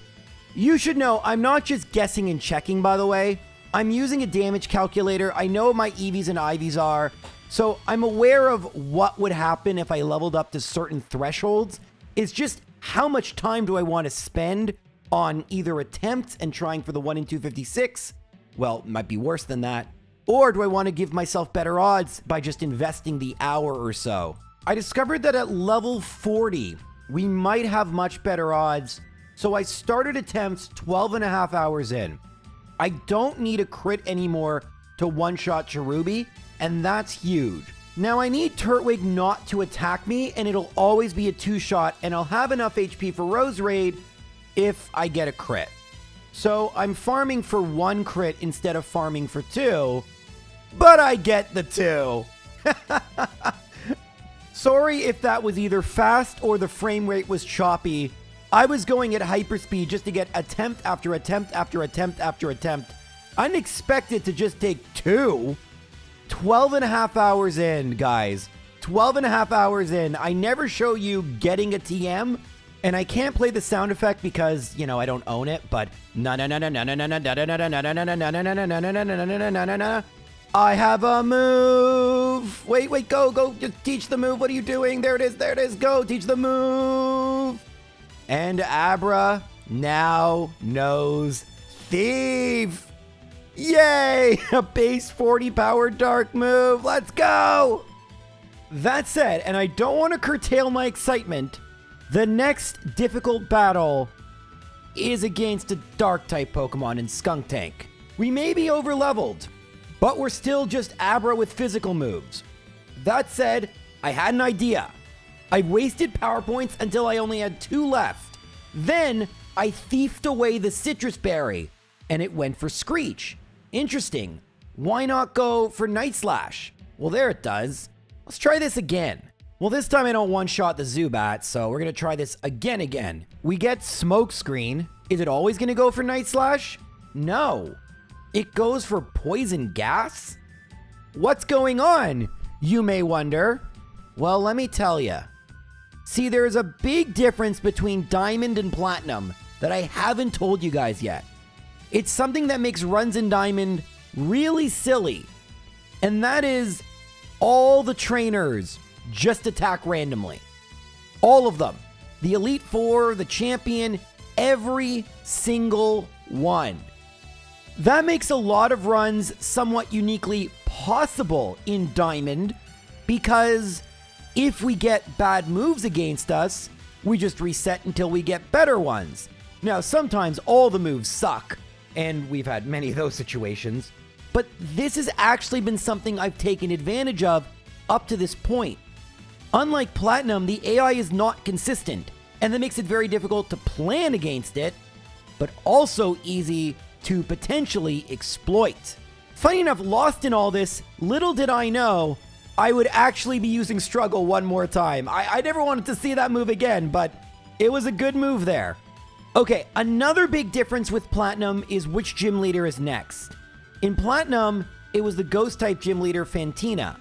You should know, I'm not just guessing and checking, by the way. I'm using a damage calculator. I know what my EVs and IVs are. So I'm aware of what would happen if I leveled up to certain thresholds. It's just how much time do I want to spend on either attempts and trying for the 1 in 256? Well, it might be worse than that. Or do I want to give myself better odds by just investing the hour or so? I discovered that at level 40, we might have much better odds. So I started attempts 12 and a half hours in. I don't need a crit anymore to one-shot Cherubi, and that's huge. Now I need Turtwig not to attack me, and it'll always be a 2-shot, and I'll have enough HP for Roserade if I get a crit. So I'm farming for 1 crit instead of farming for 2, but I get the 2. Sorry if that was either fast or the frame rate was choppy. I was going at hyperspeed just to get attempt after attempt after attempt after attempt. I didn't expect it to just take 2. 12 and a half hours in, guys. 12 and a half hours in. I never show you getting a TM, and I can't play the sound effect because, you know, I don't own it, but I have a move. Wait, go. Just teach the move. What are you doing? There it is. Go, teach the move. And Abra now knows Thief. Yay! A base 40 power dark move. Let's go! That said, and I don't want to curtail my excitement, the next difficult battle is against a dark type Pokemon in Skuntank. We may be over leveled, but we're still just Abra with physical moves. That said, I had an idea. I wasted power points until I only had 2 left. Then I thiefed away the Citrus Berry, and it went for Screech. Interesting. Why not go for Night Slash? Well, there it does. Let's try this again. Well, this time I don't one-shot the Zubat, so we're going to try this again. We get Smoke Screen. Is it always going to go for Night Slash? No. It goes for Poison Gas? What's going on, you may wonder? Well, let me tell you. See, there's a big difference between Diamond and Platinum that I haven't told you guys yet. It's something that makes runs in Diamond really silly. And that is all the trainers just attack randomly. All of them. The Elite Four, the Champion, every single one. That makes a lot of runs somewhat uniquely possible in Diamond because if we get bad moves against us, we just reset until we get better ones. Now, sometimes all the moves suck, and we've had many of those situations, but this has actually been something I've taken advantage of up to this point. Unlike Platinum, the AI is not consistent, and that makes it very difficult to plan against it, but also easy to potentially exploit. Funny enough, lost in all this, little did I know I would actually be using Struggle one more time. I never wanted to see that move again, but it was a good move there. Okay, another big difference with Platinum is which gym leader is next. In Platinum, it was the Ghost-type gym leader Fantina.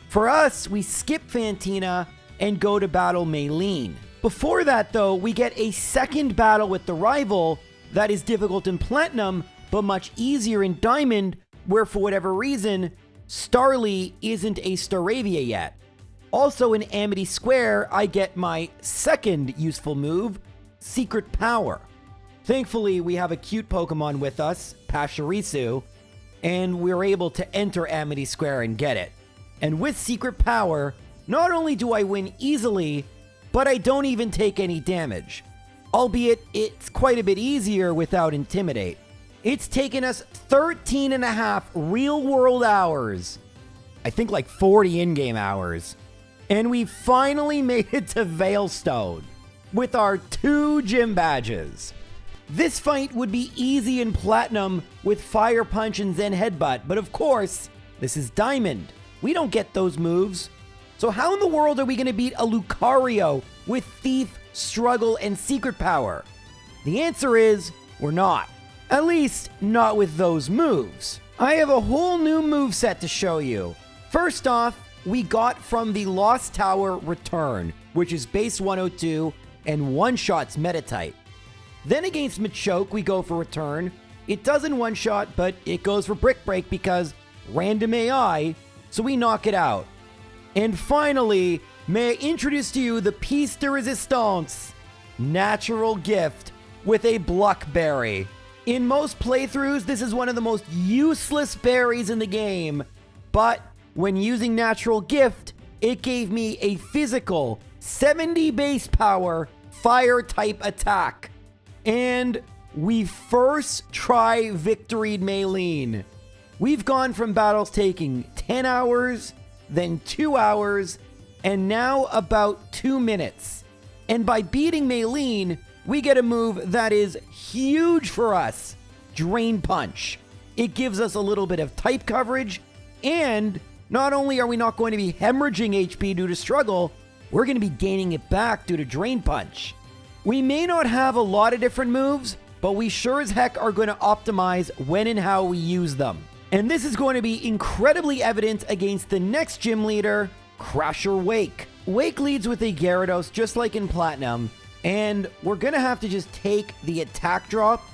For us, we skip Fantina and go to battle Maylene. Before that, though, we get a second battle with the rival that is difficult in Platinum, but much easier in Diamond, where for whatever reason, Starly isn't a Staravia yet. Also in Amity Square, I get my second useful move, Secret Power. Thankfully, we have a cute Pokemon with us, Pachirisu, and we're able to enter Amity Square and get it. And with Secret Power, not only do I win easily, but I don't even take any damage. Albeit, it's quite a bit easier without Intimidate. It's taken us 13 and a half real-world hours. I think like 40 in-game hours. And we finally made it to Veilstone with our 2 gym badges. This fight would be easy in Platinum with Fire Punch and Zen Headbutt, but of course, this is Diamond. We don't get those moves. So how in the world are we going to beat a Lucario with Thief, Struggle, and Secret Power? The answer is, we're not. At least, not with those moves. I have a whole new moveset to show you. First off, we got from the Lost Tower Return, which is base 102 and one-shots meta-type. Then against Machoke, we go for Return. It doesn't one-shot, but it goes for Brick Break because random AI, so we knock it out. And finally, may I introduce to you the piece de resistance, Natural Gift with a Bluckberry. In most playthroughs, this is one of the most useless berries in the game, but when using Natural Gift, it gave me a physical 70 base power fire-type attack. And we first try victoried Maylene. We've gone from battles taking 10 hours, then 2 hours, and now about 2 minutes. And by beating Maylene, we get a move that is huge for us, Drain Punch. It gives us a little bit of type coverage, and not only are we not going to be hemorrhaging HP due to Struggle, we're going to be gaining it back due to Drain Punch. We may not have a lot of different moves, but we sure as heck are going to optimize when and how we use them. And this is going to be incredibly evident against the next gym leader, Crasher Wake. Wake leads with a Gyarados just like in Platinum, and we're going to have to just take the attack drop.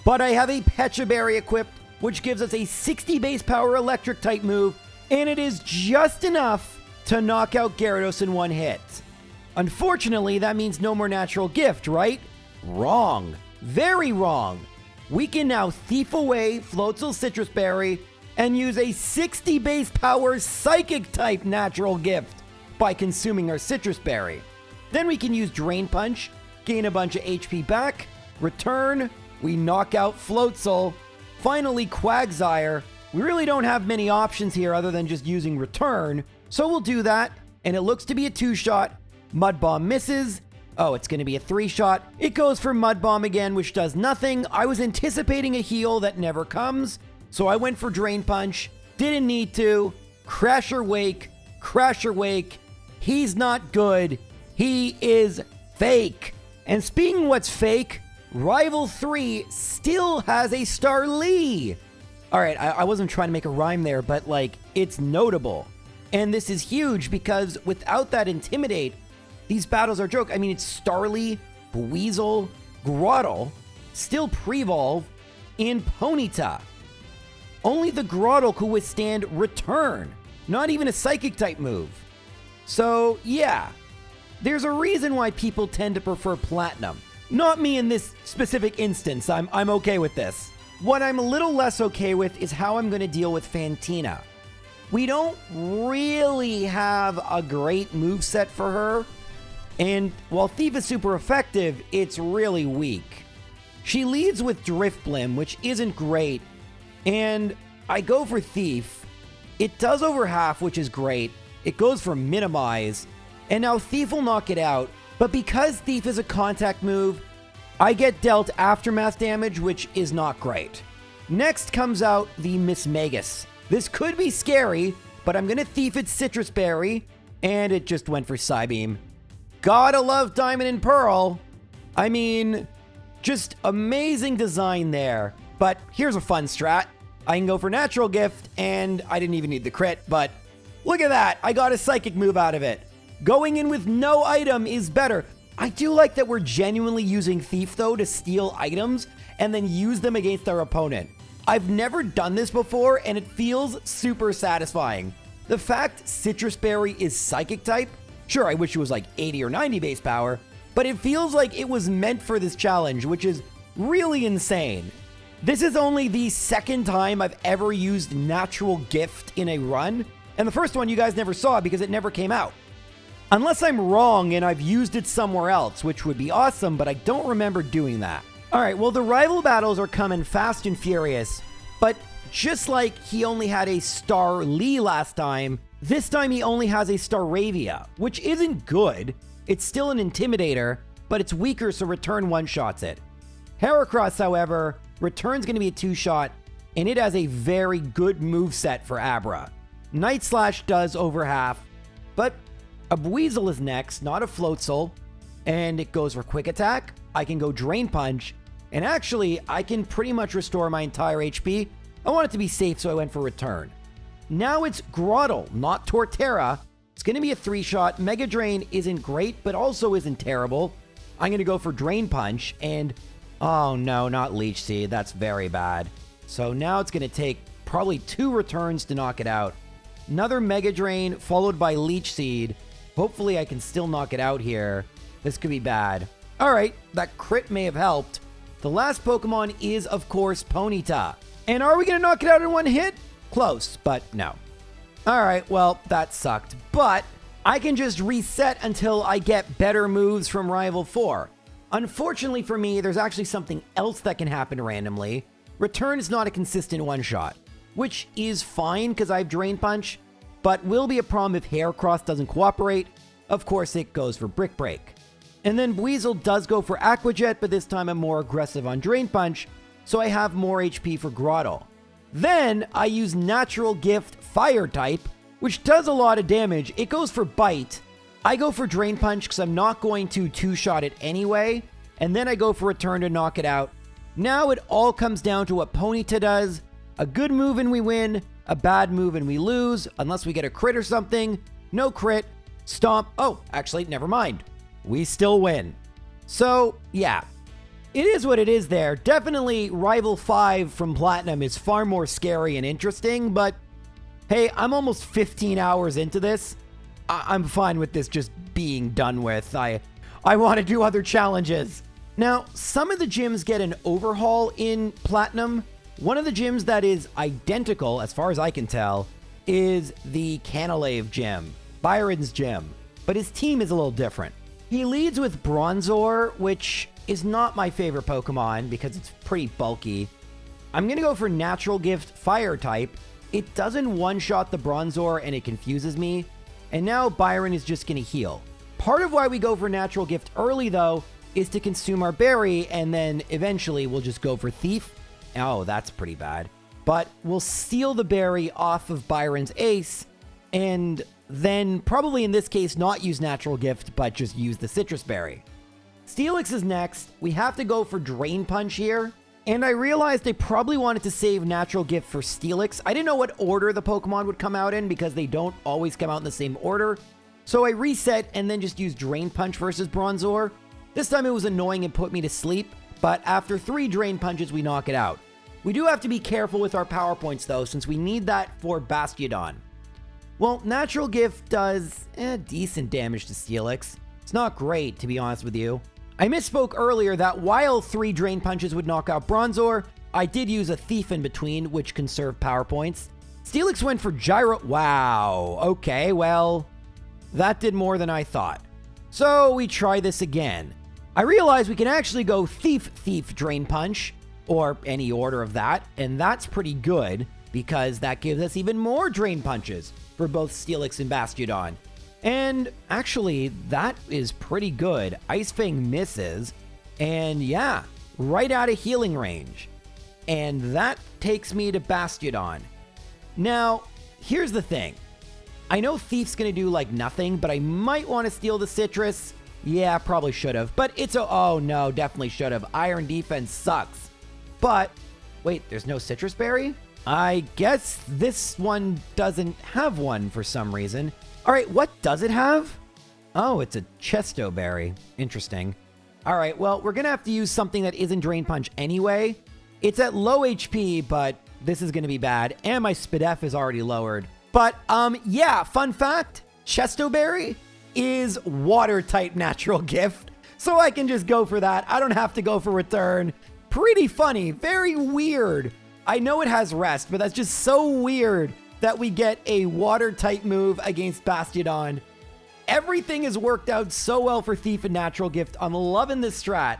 But I have a Pecha Berry equipped, which gives us a 60 base power electric type move, and it is just enough to knock out Gyarados in one hit. Unfortunately, that means no more Natural Gift, right? Wrong. Very wrong. We can now thief away Floatzel Citrus Berry and use a 60 base power Psychic type Natural Gift by consuming our Citrus Berry. Then we can use Drain Punch, gain a bunch of HP back, return, we knock out Floatzel, finally Quagsire. We really don't have many options here other than just using return, so we'll do that, and it looks to be a 2-shot. Mud Bomb misses. Oh, it's going to be a 3-shot. It goes for Mud Bomb again, which does nothing. I was anticipating a heal that never comes, so I went for Drain Punch. Didn't need to. Crasher Wake. He's not good. He is fake. And speaking of what's fake, Rival 3 still has a Starly. Alright, I wasn't trying to make a rhyme there, but like, it's notable. And this is huge because without that Intimidate, these battles are a joke. I mean, it's Starly, Weasel, Grottle, still Pre-Evolve, and Ponyta. Only the Grottle could withstand Return, not even a Psychic type move. So, yeah, there's a reason why people tend to prefer Platinum. Not me in this specific instance, I'm okay with this. What I'm a little less okay with is how I'm going to deal with Fantina. We don't really have a great moveset for her, and while Thief is super effective, it's really weak. She leads with Drifblim, which isn't great, and I go for Thief. It does over half, which is great. It goes for Minimize, And now Thief will knock it out, but because Thief is a contact move, I get dealt aftermath damage, which is not great. Next comes out the Miss Magus. This could be scary, but I'm going to Thief its Citrus Berry, and it just went for Psybeam. Gotta love Diamond and Pearl. I mean, just amazing design there. But here's a fun strat. I can go for Natural Gift, and I didn't even need the crit, but look at that. I got a Psychic move out of it. Going in with no item is better. I do like that we're genuinely using Thief, though, to steal items and then use them against our opponent. I've never done this before, and it feels super satisfying. The fact Citrus Berry is Psychic type, sure, I wish it was like 80 or 90 base power, but it feels like it was meant for this challenge, which is really insane. This is only the second time I've ever used Natural Gift in a run, and the first one you guys never saw because it never came out. Unless I'm wrong and I've used it somewhere else, which would be awesome, but I don't remember doing that. Alright, well the rival battles are coming fast and furious, but just like he only had a Star Lee last time, this time he only has a Staravia, which isn't good. It's still an Intimidator, but it's weaker, so Return one-shots it. Heracross, however, Return's going to be a 2-shot, and it has a very good moveset for Abra. Night Slash does over half, but a Buizel is next, not a Floatzel, and it goes for Quick Attack. I can go Drain Punch, and actually, I can pretty much restore my entire HP. I want it to be safe, so I went for Return. Now it's Grotle, not Torterra. It's going to be a 3-shot. Mega Drain isn't great, but also isn't terrible. I'm going to go for Drain Punch, and oh no, not Leech Seed. That's very bad. So now it's going to take probably 2 returns to knock it out. Another Mega Drain, followed by Leech Seed. Hopefully I can still knock it out here. This could be bad. Alright, that crit may have helped. The last Pokemon is, of course, Ponyta. And are we going to knock it out in one hit? Close, but no. Alright, well, that sucked. But I can just reset until I get better moves from Rival 4. Unfortunately for me, there's actually something else that can happen randomly. Return is not a consistent one-shot, which is fine because I have Drain Punch, but will be a problem if Heracross doesn't cooperate. Of course, it goes for Brick Break. And then Buizel does go for Aqua Jet, but this time I'm more aggressive on Drain Punch, so I have more HP for Grotle. Then I use Natural Gift Fire type, which does a lot of damage. It goes for Bite. I go for Drain Punch because I'm not going to 2-shot it anyway, and then I go for Return to knock it out. Now it all comes down to what Ponyta does. A good move and we win, a bad move and we lose, unless we get a crit or something. No crit, Stomp. Oh, actually, never mind. We still win. So, yeah. It is what it is there. Definitely Rival 5 from Platinum is far more scary and interesting, but hey, I'm almost 15 hours into this. I'm fine with this just being done with. I want to do other challenges. Now, some of the gyms get an overhaul in Platinum. One of the gyms that is identical, as far as I can tell, is the Canalave gym, Byron's gym, but his team is a little different. He leads with Bronzor, which is not my favorite Pokemon because it's pretty bulky. I'm going to go for Natural Gift Fire type. It doesn't one-shot the Bronzor and it confuses me. And now Byron is just going to heal. Part of why we go for Natural Gift early, though, is to consume our berry, and then eventually we'll just go for Thief. Oh, that's pretty bad. But we'll steal the berry off of Byron's ace, and then probably in this case not use Natural Gift, but just use the Citrus Berry. Steelix is next. We have to go for Drain Punch here. And I realized I probably wanted to save Natural Gift for Steelix. I didn't know what order the Pokemon would come out in because they don't always come out in the same order. So I reset and then just used Drain Punch versus Bronzor. This time it was annoying and put me to sleep, but after 3 Drain Punches, we knock it out. We do have to be careful with our power points though, since we need that for Bastiodon. Well, Natural Gift does decent damage to Steelix. It's not great, to be honest with you. I misspoke earlier that while 3 Drain Punches would knock out Bronzor, I did use a Thief in between, which conserved power points. Steelix went for Gyro. Wow. Okay, well, that did more than I thought. So we try this again. I realize we can actually go Thief, Thief, Drain Punch, or any order of that, and that's pretty good because that gives us even more Drain Punches for both Steelix and Bastiodon. And actually, that is pretty good. Ice Fang misses, and yeah, right out of healing range. And that takes me to Bastiodon. Now, here's the thing. I know Thief's gonna do like nothing, but I might want to steal the Citrus. Yeah, probably should have, but it's oh no, definitely should have. Iron Defense sucks. But, wait, there's no Citrus Berry? I guess this one doesn't have one for some reason. All right, what does it have? Oh, it's a Chesto Berry. Interesting. All right, well, we're gonna have to use something that isn't Drain Punch anyway. It's at low HP, but this is gonna be bad. And my SpDef is already lowered. But, yeah, fun fact, Chesto Berry is water-type natural gift. So I can just go for that. I don't have to go for return. Pretty funny, very weird. I know it has rest, but that's just so weird that we get a water-type move against Bastiodon. Everything has worked out so well for Thief and Natural Gift. I'm loving this strat.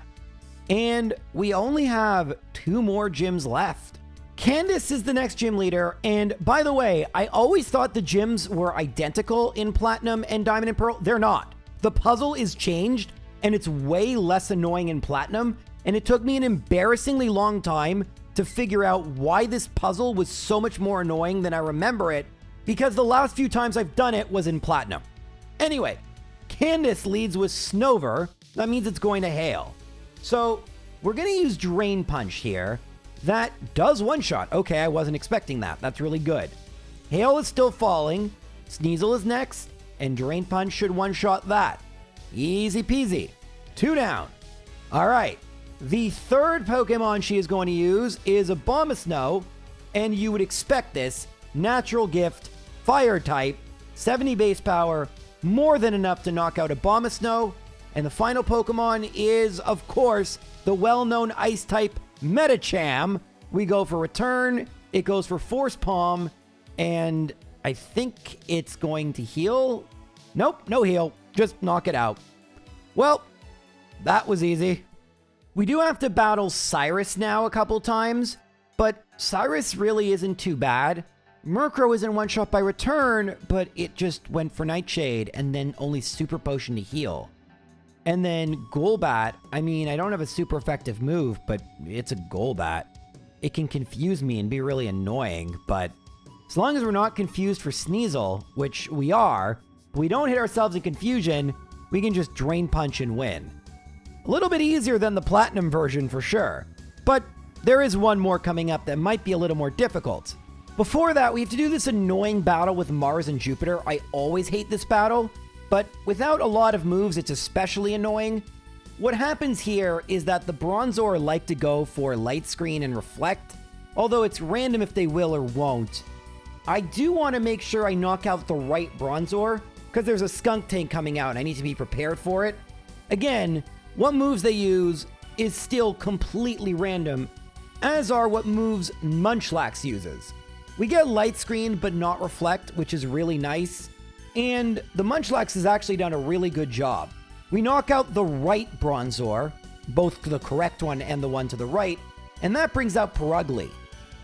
And we only have 2 more gyms left. Candace is the next gym leader. And by the way, I always thought the gyms were identical in Platinum and Diamond and Pearl. They're not. The puzzle is changed and it's way less annoying in Platinum. And it took me an embarrassingly long time to figure out why this puzzle was so much more annoying than I remember it, because the last few times I've done it was in Platinum. Anyway, Candace leads with Snover. That means it's going to hail. So we're going to use Drain Punch here. That does one-shot. Okay, I wasn't expecting that. That's really good. Hail is still falling. Sneasel is next, and Drain Punch should one-shot that. Easy peasy. 2 down. All right. The third Pokemon she is going to use is Abomasnow, and you would expect this. Natural Gift, Fire type, 70 base power, more than enough to knock out Abomasnow. And the final Pokemon is, of course, the well-known Ice type Medicham. We go for return, it goes for Force Palm, and I think it's going to heal. Nope, no heal, just knock it out. Well, that was easy. We do have to battle Cyrus now a couple times, but Cyrus really isn't too bad. Murkrow isn't one-shot by return, but it just went for Nightshade and then only Super Potion to heal. And then Golbat, I mean, I don't have a super effective move, but it's a Golbat. It can confuse me and be really annoying, but as long as we're not confused for Sneasel, which we are, but we don't hit ourselves in confusion, we can just Drain Punch and win. A little bit easier than the Platinum version for sure, but there is one more coming up that might be a little more difficult. Before that, we have to do this annoying battle with Mars and Jupiter. I always hate this battle, but without a lot of moves, it's especially annoying. What happens here is that the Bronzor like to go for Light Screen and Reflect, although it's random if they will or won't. I do want to make sure I knock out the right Bronzor, because there's a Skunk Tank coming out and I need to be prepared for it. Again, what moves they use is still completely random, as are what moves Munchlax uses. We get Light Screen but not Reflect, which is really nice, and the Munchlax has actually done a really good job. We knock out the right Bronzor, both the correct one and the one to the right, and that brings out Purugly.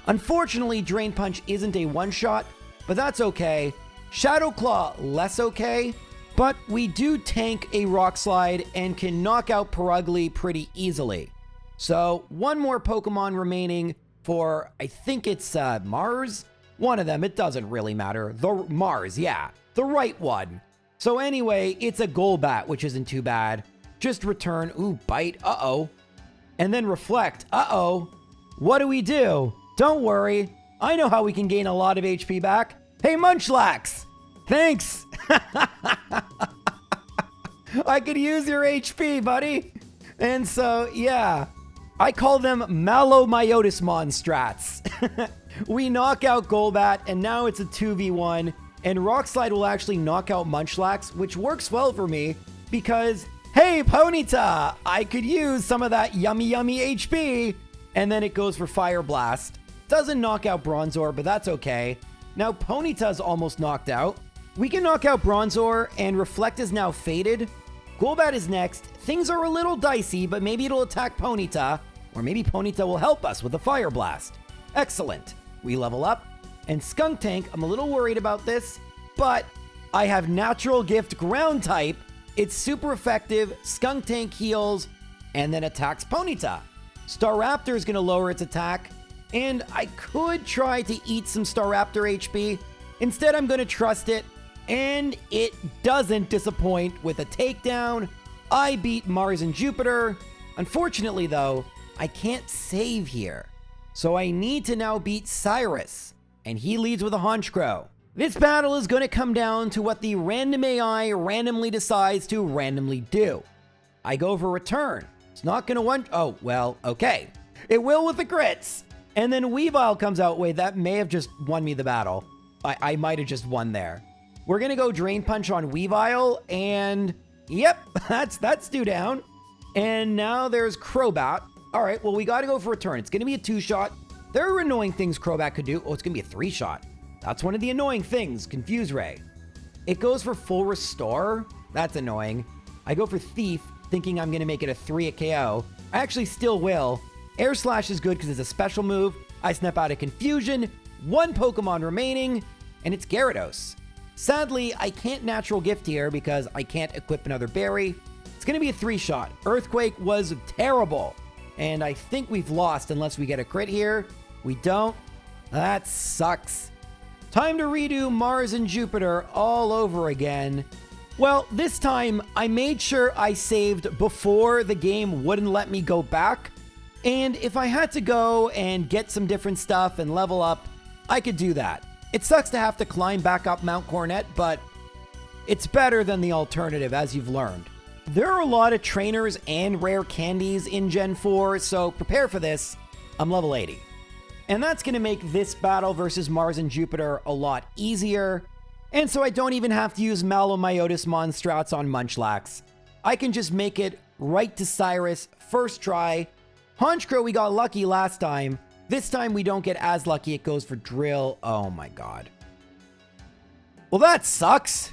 Unfortunately, Drain Punch isn't a one-shot, but that's okay. Shadow Claw, less okay, but we do tank a Rock Slide and can knock out Purugly pretty easily. So, one more Pokemon remaining for, I think it's Mars? One of them, it doesn't really matter. The Mars, yeah, the right one. So anyway, it's a Golbat, which isn't too bad. Just return, ooh, Bite, uh-oh. And then Reflect, uh-oh. What do we do? Don't worry, I know how we can gain a lot of HP back. Hey, Munchlax! Thanks! I could use your HP, buddy. And so, yeah, I call them Malomyotismon strats. We knock out Golbat, and now it's a 2v1, and Rock Slide will actually knock out Munchlax, which works well for me, because, hey, Ponyta, I could use some of that yummy HP, and then it goes for Fire Blast. Doesn't knock out Bronzor, but that's okay. Now, Ponyta's almost knocked out. We can knock out Bronzor, and Reflect is now faded. Golbat is next. Things are a little dicey, but maybe it'll attack Ponyta, or maybe Ponyta will help us with a Fire Blast. Excellent. We level up, and Skunk Tank, I'm a little worried about this, but I have Natural Gift Ground type. It's super effective, Skunk Tank heals, and then attacks Ponyta. Staraptor is going to lower its attack, and I could try to eat some Staraptor HP. Instead, I'm going to trust it, and it doesn't disappoint with a takedown. I beat Mars and Jupiter. Unfortunately, though, I can't save here. So I need to now beat Cyrus, and he leads with a Honchkrow. This battle is going to come down to what the random AI randomly decides to randomly do. I go for return. It's not going to oh, well, okay. It will with the crits. And then Weavile comes out. Wait, that may have just won me the battle. I might have just won there. We're going to go Drain Punch on Weavile, and yep, that's 2 down. And now there's Crobat. All right, well, we got to go for return. It's going to be a 2-shot. There are annoying things Crobat could do. Oh, it's going to be a 3-shot. That's one of the annoying things, Confuse Ray. It goes for full restore. That's annoying. I go for Thief, thinking I'm going to make it a 3 at KO. I actually still will. Air Slash is good because it's a special move. I snap out a Confusion, 1 Pokemon remaining, and it's Gyarados. Sadly, I can't Natural Gift here because I can't equip another berry. It's going to be a 3-shot. Earthquake was terrible, and I think we've lost unless we get a crit here. We don't. That sucks. Time to redo Mars and Jupiter all over again. Well, this time I made sure I saved before the game wouldn't let me go back. And if I had to go and get some different stuff and level up, I could do that. It sucks to have to climb back up Mount Coronet, but it's better than the alternative, as you've learned. There are a lot of trainers and rare candies in Gen 4, so prepare for this. I'm level 80. And that's going to make this battle versus Mars and Jupiter a lot easier. And so I don't even have to use Malomyotis Monstrats on Munchlax. I can just make it right to Cyrus first try. Honchkrow, we got lucky last time. This time we don't get as lucky. It goes for Drill. Oh my god. Well, that sucks.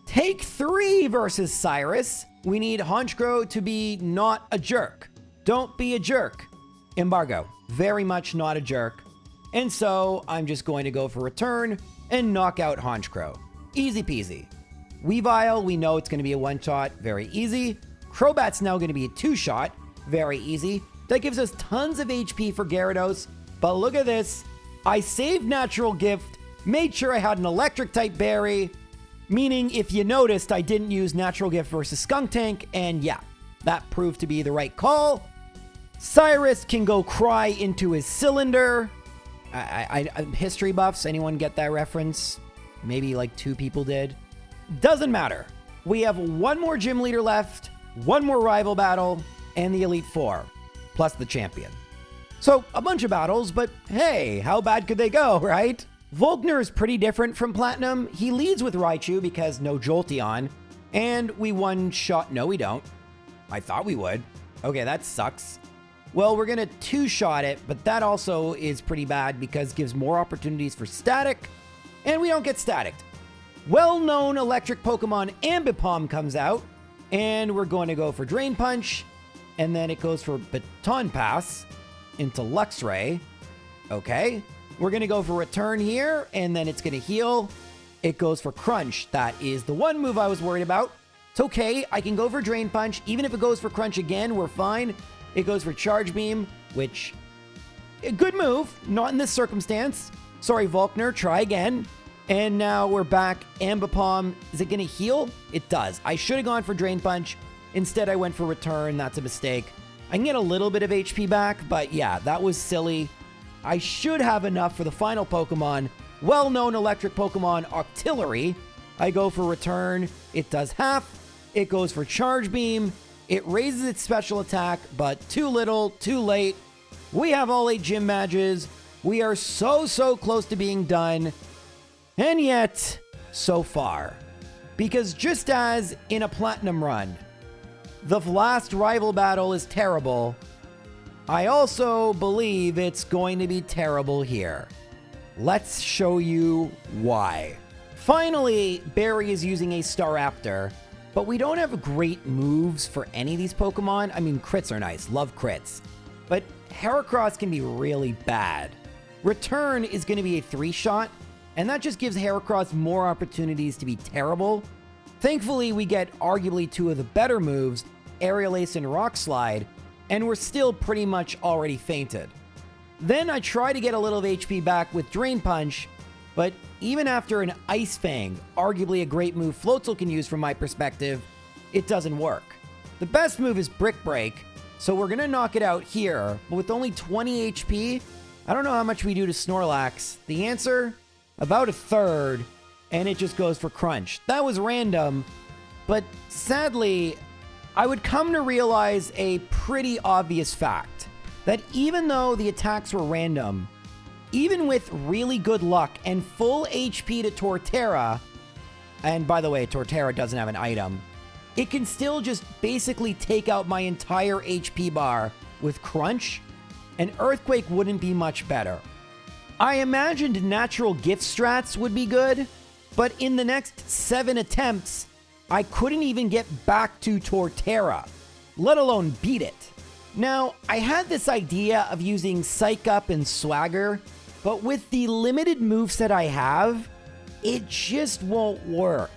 Take 3 versus Cyrus. We need Honchkrow to be not a jerk. Don't be a jerk. Embargo. Very much not a jerk. And so I'm just going to go for return and knock out Honchkrow. Easy peasy. Weavile, we know it's going to be a 1-shot. Very easy. Crobat's now going to be a 2-shot. Very easy. That gives us tons of HP for Gyarados. But look at this. I saved Natural Gift, made sure I had an electric type berry, meaning if you noticed, I didn't use Natural Gift versus Skunk Tank, and yeah, that proved to be the right call. Cyrus can go cry into his cylinder. History buffs, anyone get that reference? Maybe like 2 people did. Doesn't matter. We have 1 more gym leader left, 1 more rival battle, and the Elite Four, plus the champion. So a bunch of battles, but hey, how bad could they go, right? Volkner is pretty different from Platinum. He leads with Raichu because no Jolteon, and we 1-shot. No, we don't. I thought we would. Okay, that sucks. Well, we're going to 2-shot it, but that also is pretty bad because it gives more opportunities for static, and we don't get staticked. Well-known electric Pokemon Ambipom comes out, and we're going to go for Drain Punch, and then it goes for Baton Pass into Luxray. Okay, we're going to go for Return here, and then it's going to heal. It goes for Crunch. That is the one move I was worried about. It's okay, I can go for Drain Punch. Even if it goes for Crunch again, we're fine. It goes for Charge Beam, which, a good move, not in this circumstance. Sorry, Volkner, try again. And now we're back. Ambipom, is it going to heal? It does. I should have gone for Drain Punch. Instead, I went for Return. That's a mistake. I can get a little bit of HP back, but yeah, that was silly. I should have enough for the final Pokemon. Well-known electric Pokemon, Octillery. I go for Return. It does half. It goes for Charge Beam. It raises its special attack, but too little, too late. We have all 8 gym badges. We are so close to being done. And yet, so far. Because just as in a Platinum run, the last rival battle is terrible, I also believe it's going to be terrible here. Let's show you why. Finally, Barry is using a Staraptor, but we don't have great moves for any of these Pokemon. I mean, crits are nice. Love crits. But Heracross can be really bad. Return is going to be a 3-shot, and that just gives Heracross more opportunities to be terrible. Thankfully, we get arguably two of the better moves, Aerial Ace and Rock Slide, and we're still pretty much already fainted. Then I try to get a little of HP back with Drain Punch, but even after an Ice Fang, arguably a great move Floatzel can use from my perspective, it doesn't work. The best move is Brick Break, so we're gonna knock it out here, but with only 20 HP, I don't know how much we do to Snorlax. The answer? About a third, and it just goes for Crunch. That was random, but sadly, I would come to realize a pretty obvious fact, that even though the attacks were random, even with really good luck and full HP to Torterra, and by the way, Torterra doesn't have an item, it can still just basically take out my entire HP bar with Crunch, and Earthquake wouldn't be much better. I imagined natural gift strats would be good, but in the next 7 attempts, I couldn't even get back to Torterra, let alone beat it. Now, I had this idea of using Psych Up and Swagger, but with the limited moveset I have, it just won't work.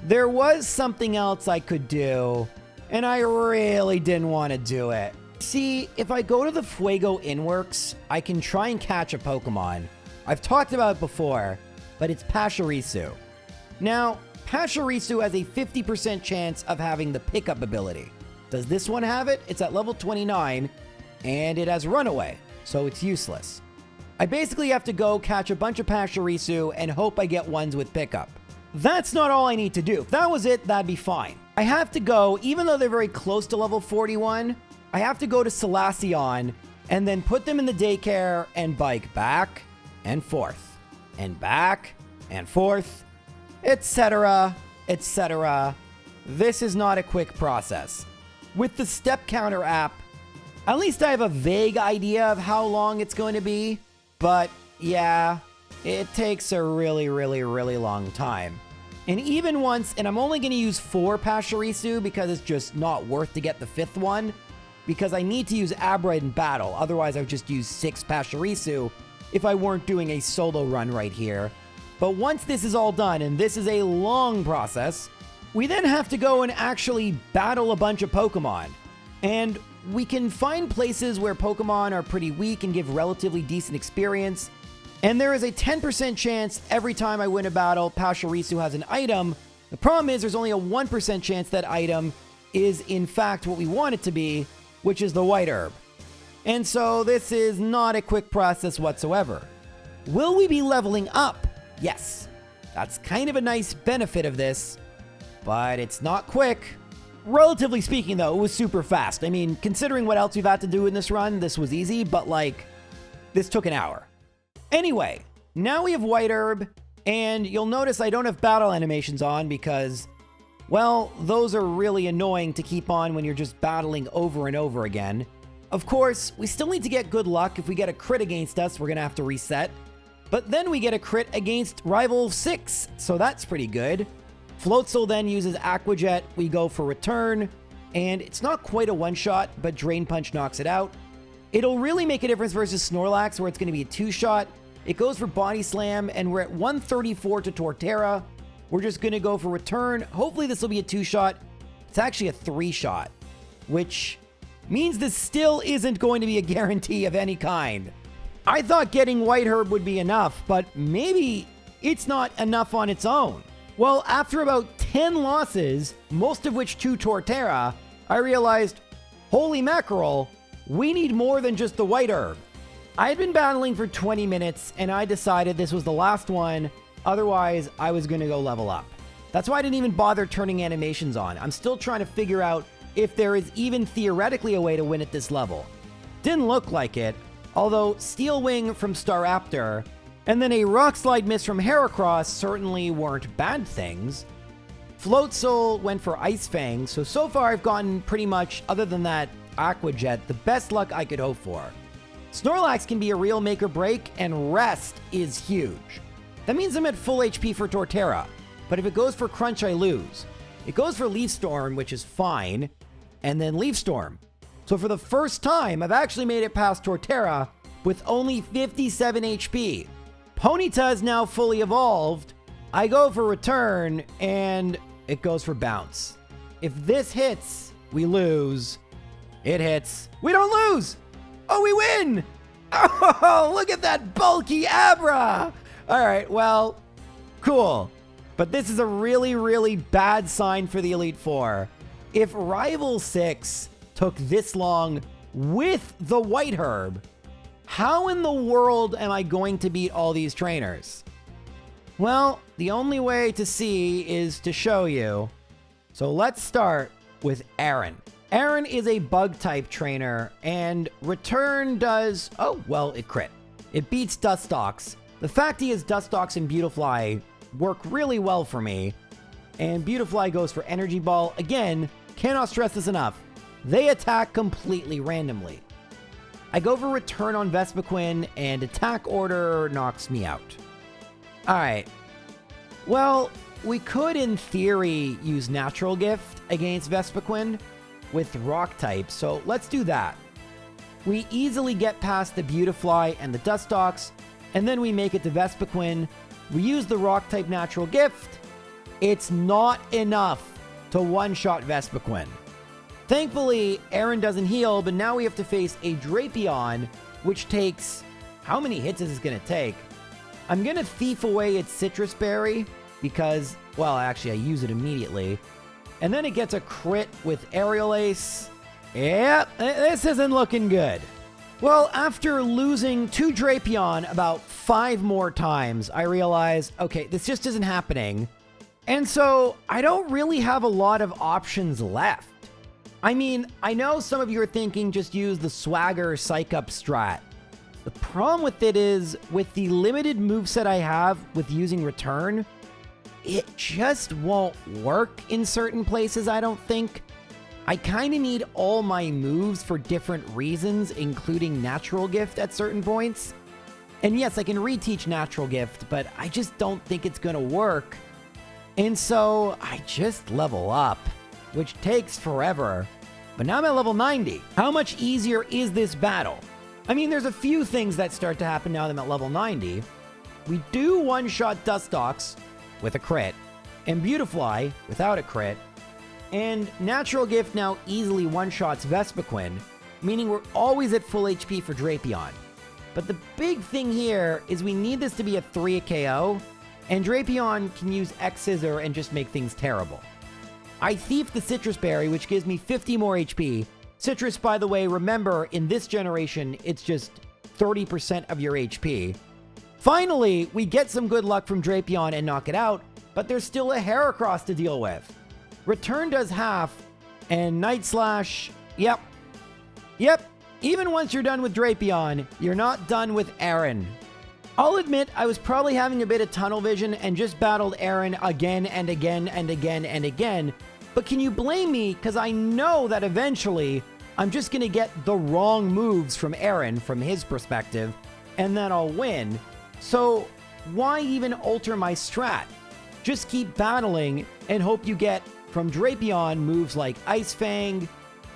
There was something else I could do, and I really didn't want to do it. See, if I go to the Fuego Inworks, I can try and catch a Pokemon. I've talked about it before, but it's Pachirisu. Now, Pachirisu has a 50% chance of having the pickup ability. Does this one have it? It's at level 29, and it has Runaway, so it's useless. I basically have to go catch a bunch of Pachirisu and hope I get ones with pickup. That's not all I need to do. If that was it, that'd be fine. I have to go, even though they're very close to level 41, I have to go to Salacion and then put them in the daycare and bike back and forth and back and forth, etc., etc. This is not a quick process. With the Step Counter app, at least I have a vague idea of how long it's going to be, but yeah, it takes a really long time. And even once, and I'm only going to use 4 Pachirisu because it's just not worth to get the 5th one, because I need to use Abra in battle. Otherwise, I would just use 6 Pachirisu if I weren't doing a solo run right here. But once this is all done, and this is a long process, we then have to go and actually battle a bunch of Pokemon. And we can find places where Pokemon are pretty weak and give relatively decent experience. And there is a 10% chance every time I win a battle, Pachirisu has an item. The problem is there's only a 1% chance that item is in fact what we want it to be, which is the White Herb. And so this is not a quick process whatsoever. Will we be leveling up? Yes. That's kind of a nice benefit of this, but it's not quick. Relatively speaking, though, it was super fast. I mean, considering what else we've had to do in this run, this was easy, but like, this took an hour. Anyway, now we have White Herb, and you'll notice I don't have battle animations on because, well, those are really annoying to keep on when you're just battling over and over again. Of course, we still need to get good luck. If we get a crit against us, we're gonna have to reset. But then we get a crit against Rival 6, so that's pretty good. Floatzel then uses Aqua Jet, we go for Return, and it's not quite a one-shot, but Drain Punch knocks it out. It'll really make a difference versus Snorlax, where it's going to be a 2-shot. It goes for Body Slam, and we're at 134 to Torterra. We're just going to go for Return. Hopefully this will be a 2-shot. It's actually a 3-shot, which means this still isn't going to be a guarantee of any kind. I thought getting White Herb would be enough, but maybe it's not enough on its own. Well, after about 10 losses, most of which to Torterra, I realized, holy mackerel, we need more than just the White Herb. I had been battling for 20 minutes, and I decided this was the last one, otherwise I was going to go level up. That's why I didn't even bother turning animations on. I'm still trying to figure out if there is even theoretically a way to win at this level. Didn't look like it, although Steel Wing from Staraptor and then a Rock Slide miss from Heracross certainly weren't bad things. Floatzel went for Ice Fang, so far I've gotten pretty much, other than that Aqua Jet, the best luck I could hope for. Snorlax can be a real make or break, and Rest is huge. That means I'm at full HP for Torterra, but if it goes for Crunch, I lose. It goes for Leaf Storm, which is fine, and then Leaf Storm. So for the first time, I've actually made it past Torterra with only 57 HP. Ponyta is now fully evolved. I go for return, and it goes for bounce. If this hits, we lose. It hits. We don't lose! Oh, we win! Oh, look at that bulky Abra! All right, well, cool. But this is a really, really bad sign for the Elite Four. If Rival 6 took this long with the White Herb, how in the world am I going to beat all these trainers? Well, the only way to see is to show you. So let's start with Aaron. Aaron is a bug-type trainer, and Return does... oh, well, it crit. It beats Dustox. The fact he has Dustox and Beautifly work really well for me, and Beautifly goes for Energy Ball. Again, cannot stress this enough. They attack completely randomly. I go for Return on Vespiquen, and Attack Order knocks me out. Alright. Well, we could, in theory, use Natural Gift against Vespiquen with Rock type, so let's do that. We easily get past the Beautifly and the Dustox, and then we make it to Vespiquen. We use the Rock type Natural Gift. It's not enough to one-shot Vespiquen. Thankfully, Aaron doesn't heal, but now we have to face a Drapion, which takes... how many hits is this going to take? I'm going to thief away its Citrus Berry because, well, actually, I use it immediately. And then it gets a crit with Aerial Ace. Yep, this isn't looking good. Well, after losing to Drapion about 5 more times, I realize, okay, this just isn't happening. And so I don't really have a lot of options left. I mean, I know some of you are thinking just use the Swagger Psych Up strat. The problem with it is, with the limited moveset I have with using Return, it just won't work in certain places, I don't think. I kind of need all my moves for different reasons, including Natural Gift at certain points. And yes, I can reteach Natural Gift, but I just don't think it's going to work. And so I just level up, which takes forever. But now I'm at level 90. How much easier is this battle? I mean, there's a few things that start to happen now that I'm at level 90. We do one-shot Dustox with a crit, and Beautifly without a crit, and Natural Gift now easily one-shots Vespiquen, meaning we're always at full HP for Drapion. But the big thing here is we need this to be a 3 KO, and Drapion can use X-Scissor and just make things terrible. I thief the Citrus Berry, which gives me 50 more HP. Citrus, by the way, remember, in this generation, it's just 30% of your HP. Finally, we get some good luck from Drapion and knock it out, but there's still a Heracross to deal with. Return does half, and Night Slash, yep. Even once you're done with Drapion, you're not done with Aaron. I'll admit I was probably having a bit of tunnel vision and just battled Aaron again and again and again and again, but can you blame me? Because I know that eventually I'm just going to get the wrong moves from Aaron from his perspective, and then I'll win. So why even alter my strat? Just keep battling and hope you get from Drapion moves like Ice Fang.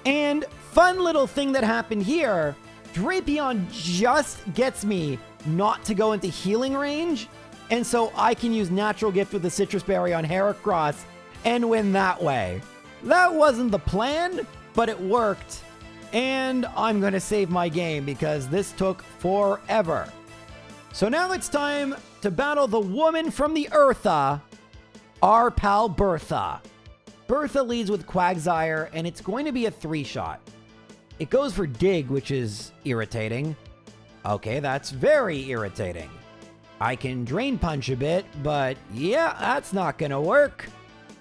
And fun little thing that happened here, Drapion just gets me not to go into healing range, and so I can use Natural Gift with the Citrus Berry on Heracross and win that way. That wasn't the plan, but it worked. And I'm going to save my game because this took forever. So now it's time to battle the woman from the Eartha, our pal Bertha. Bertha leads with Quagsire, and it's going to be a 3-shot. It goes for Dig, which is irritating. Okay, that's very irritating. I can Drain Punch a bit, but yeah, that's not going to work.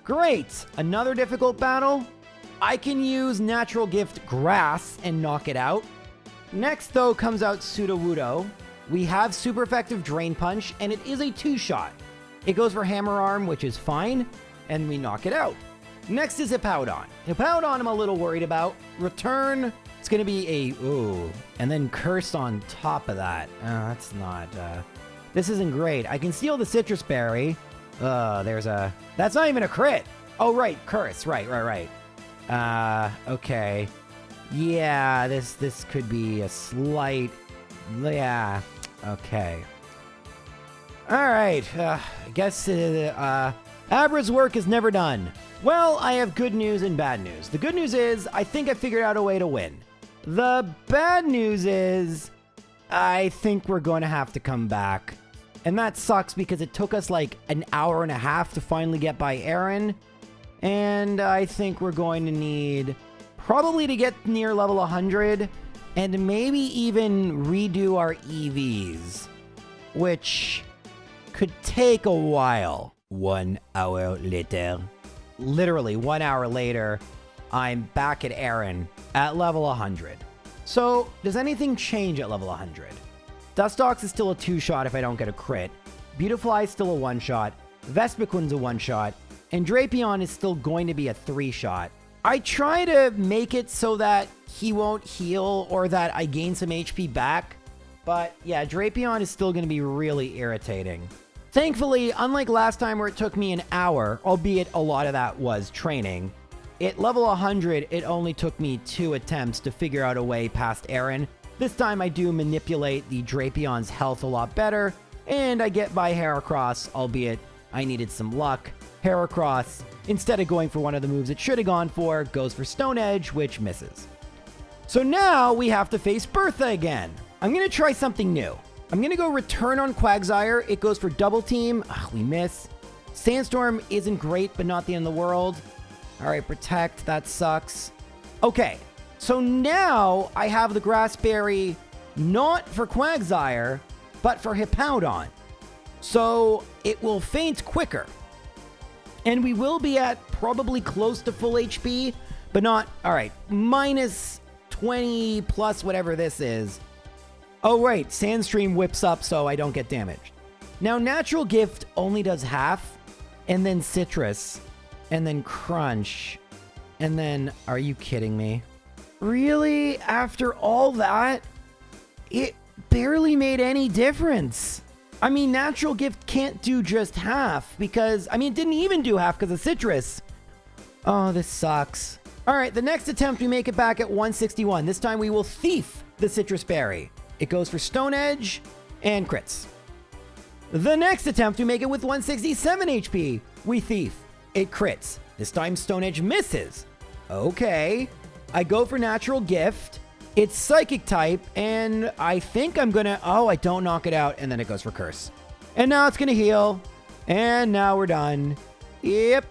Great, another difficult battle. I can use Natural Gift Grass and knock it out. Next, though, comes out Sudowoodo. We have super effective Drain Punch, and it is a 2-shot. It goes for Hammer Arm, which is fine, and we knock it out. Next is Hippowdon. Hippowdon I'm a little worried about. Return, it's going to be a, ooh, and then Curse on top of that. That's not, this isn't great. I can steal the Citrus Berry. There's a, that's not even a crit. Oh, right, Curse, right. Okay. Yeah, this could be a slight, yeah, okay. All right, I guess Abra's work is never done. Well, I have good news and bad news. The good news is I think I figured out a way to win. The bad news is I think we're going to have to come back. And that sucks because it took us like an hour and a half to finally get by Aaron. And I think we're going to need probably to get near level 100 and maybe even redo our EVs, which could take a while. 1 hour later. Literally 1 hour later, I'm back at Aaron at level 100. So does anything change at level 100? Dustox is still a 2-shot if I don't get a crit. Beautifly is still a 1-shot. Vespiqun's a 1-shot. And Drapion is still going to be a 3-shot. I try to make it so that he won't heal or that I gain some HP back. But yeah, Drapion is still going to be really irritating. Thankfully, unlike last time where it took me an hour, albeit a lot of that was training, at level 100, it only took me 2 attempts to figure out a way past Aaron. This time I do manipulate the Drapion's health a lot better, and I get by Heracross, albeit I needed some luck. Heracross, instead of going for one of the moves it should have gone for, goes for Stone Edge, which misses. So now we have to face Bertha again. I'm going to try something new. I'm going to go Return on Quagsire. It goes for Double Team. We miss. Sandstorm isn't great, but not the end of the world. All right, Protect. That sucks. Okay, so now I have the Grass Berry not for Quagsire, but for Hippowdon. So it will faint quicker. And we will be at probably close to full HP, but not... All right, minus 20 plus whatever this is. Oh, right, Sandstream whips up so I don't get damaged. Now, Natural Gift only does half, and then Citrus, and then Crunch, and then... Are you kidding me? Really? After all that? It barely made any difference. I mean, Natural Gift can't do just half, because... I mean, it didn't even do half because of Citrus. Oh, this sucks. All right, the next attempt we make it back at 161. This time we will Thief the Citrus Berry. It goes for Stone Edge and crits. The next attempt we make it with 167 HP. We Thief. It crits. This time Stone Edge misses. Okay. I go for Natural Gift. It's Psychic type, and I think I'm gonna... Oh, I don't knock it out, and then it goes for Curse. And now it's gonna heal. And now we're done. Yep.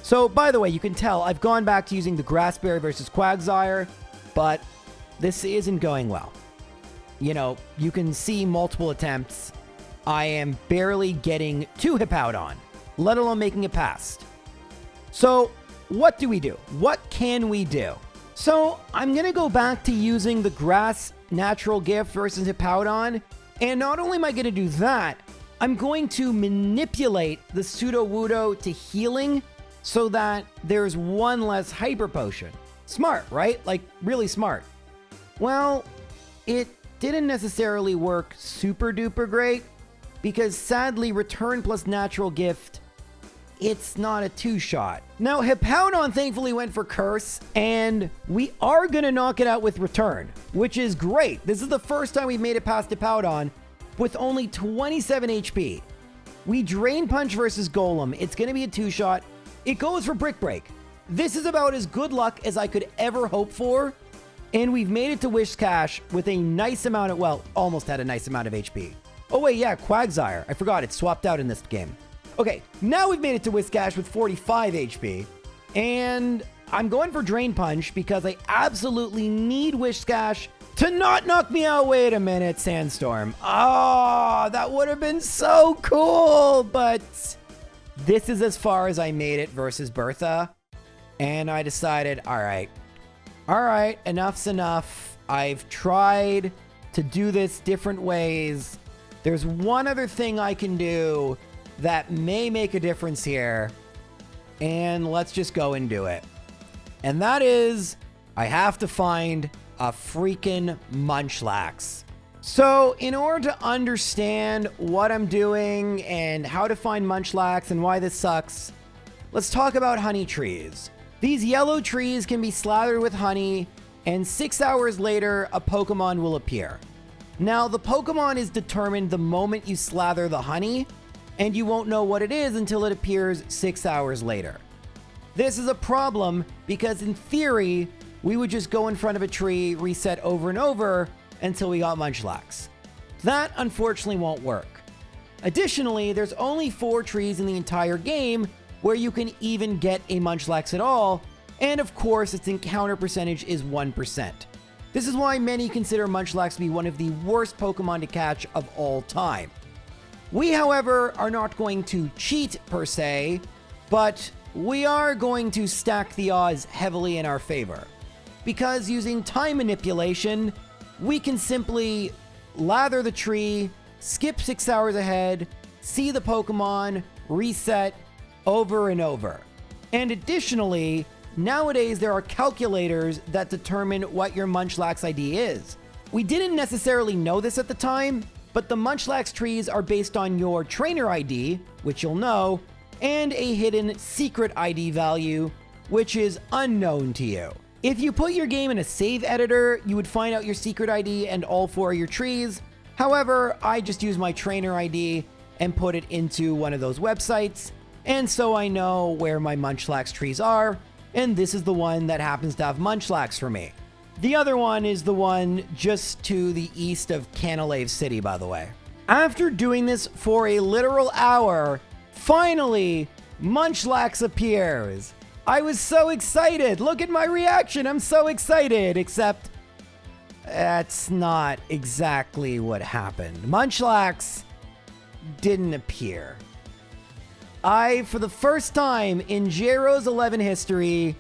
So, by the way, you can tell I've gone back to using the Grass Berry versus Quagsire, but this isn't going well. You know, you can see multiple attempts. I am barely getting to Hippowdon, let alone making it past. So, what do we do? What can we do? So, I'm going to go back to using the Grass Natural Gift versus Hippowdon, and not only am I going to do that, I'm going to manipulate the Sudowoodo to healing so that there's one less Hyper Potion. Smart, right? Like, really smart. Well, it didn't necessarily work super duper great because sadly Return plus Natural Gift, it's not a 2-shot. Now Hippowdon thankfully went for Curse, and we are gonna knock it out with Return, which is great. This is the first time we've made it past Hippowdon with only 27 HP. We Drain Punch versus Golem. It's gonna be a 2-shot. It goes for Brick Break. This is about as good luck as I could ever hope for. And we've made it to Whiscash with a nice amount of, well, almost had a nice amount of HP. Oh wait, yeah, Quagsire. I forgot, it swapped out in this game. Okay, now we've made it to Whiscash with 45 HP. And I'm going for Drain Punch because I absolutely need Whiscash to not knock me out. Wait a minute, Sandstorm. Oh, that would have been so cool. But this is as far as I made it versus Bertha. And I decided, all right, enough's enough. I've tried to do this different ways. There's one other thing I can do that may make a difference here. And let's just go and do it. And that is, I have to find a freaking Munchlax. So in order to understand what I'm doing and how to find Munchlax and why this sucks, let's talk about honey trees. These yellow trees can be slathered with honey, and 6 hours later, a Pokemon will appear. Now, the Pokemon is determined the moment you slather the honey, and you won't know what it is until it appears 6 hours later. This is a problem because in theory, we would just go in front of a tree, reset over and over until we got Munchlax. That unfortunately won't work. Additionally, there's only 4 trees in the entire game where you can even get a Munchlax at all, and of course its encounter percentage is 1%. This is why many consider Munchlax to be one of the worst Pokemon to catch of all time. We, however, are not going to cheat per se, but we are going to stack the odds heavily in our favor. Because using time manipulation, we can simply lather the tree, skip 6 hours ahead, see the Pokemon, reset over and over. And additionally, nowadays there are calculators that determine what your Munchlax ID is. We didn't necessarily know this at the time, but the Munchlax trees are based on your trainer ID, which you'll know, and a hidden secret ID value, which is unknown to you. If you put your game in a save editor, you would find out your secret ID and all 4 of your trees. However, I just use my trainer ID and put it into one of those websites, and so I know where my Munchlax trees are, and this is the one that happens to have Munchlax for me. The other one is the one just to the east of Canalave City, by the way. After doing this for a literal hour, finally, Munchlax appears. I was so excited. Look at my reaction. I'm so excited, except that's not exactly what happened. Munchlax didn't appear. I, for the first time in JRO's 11 history,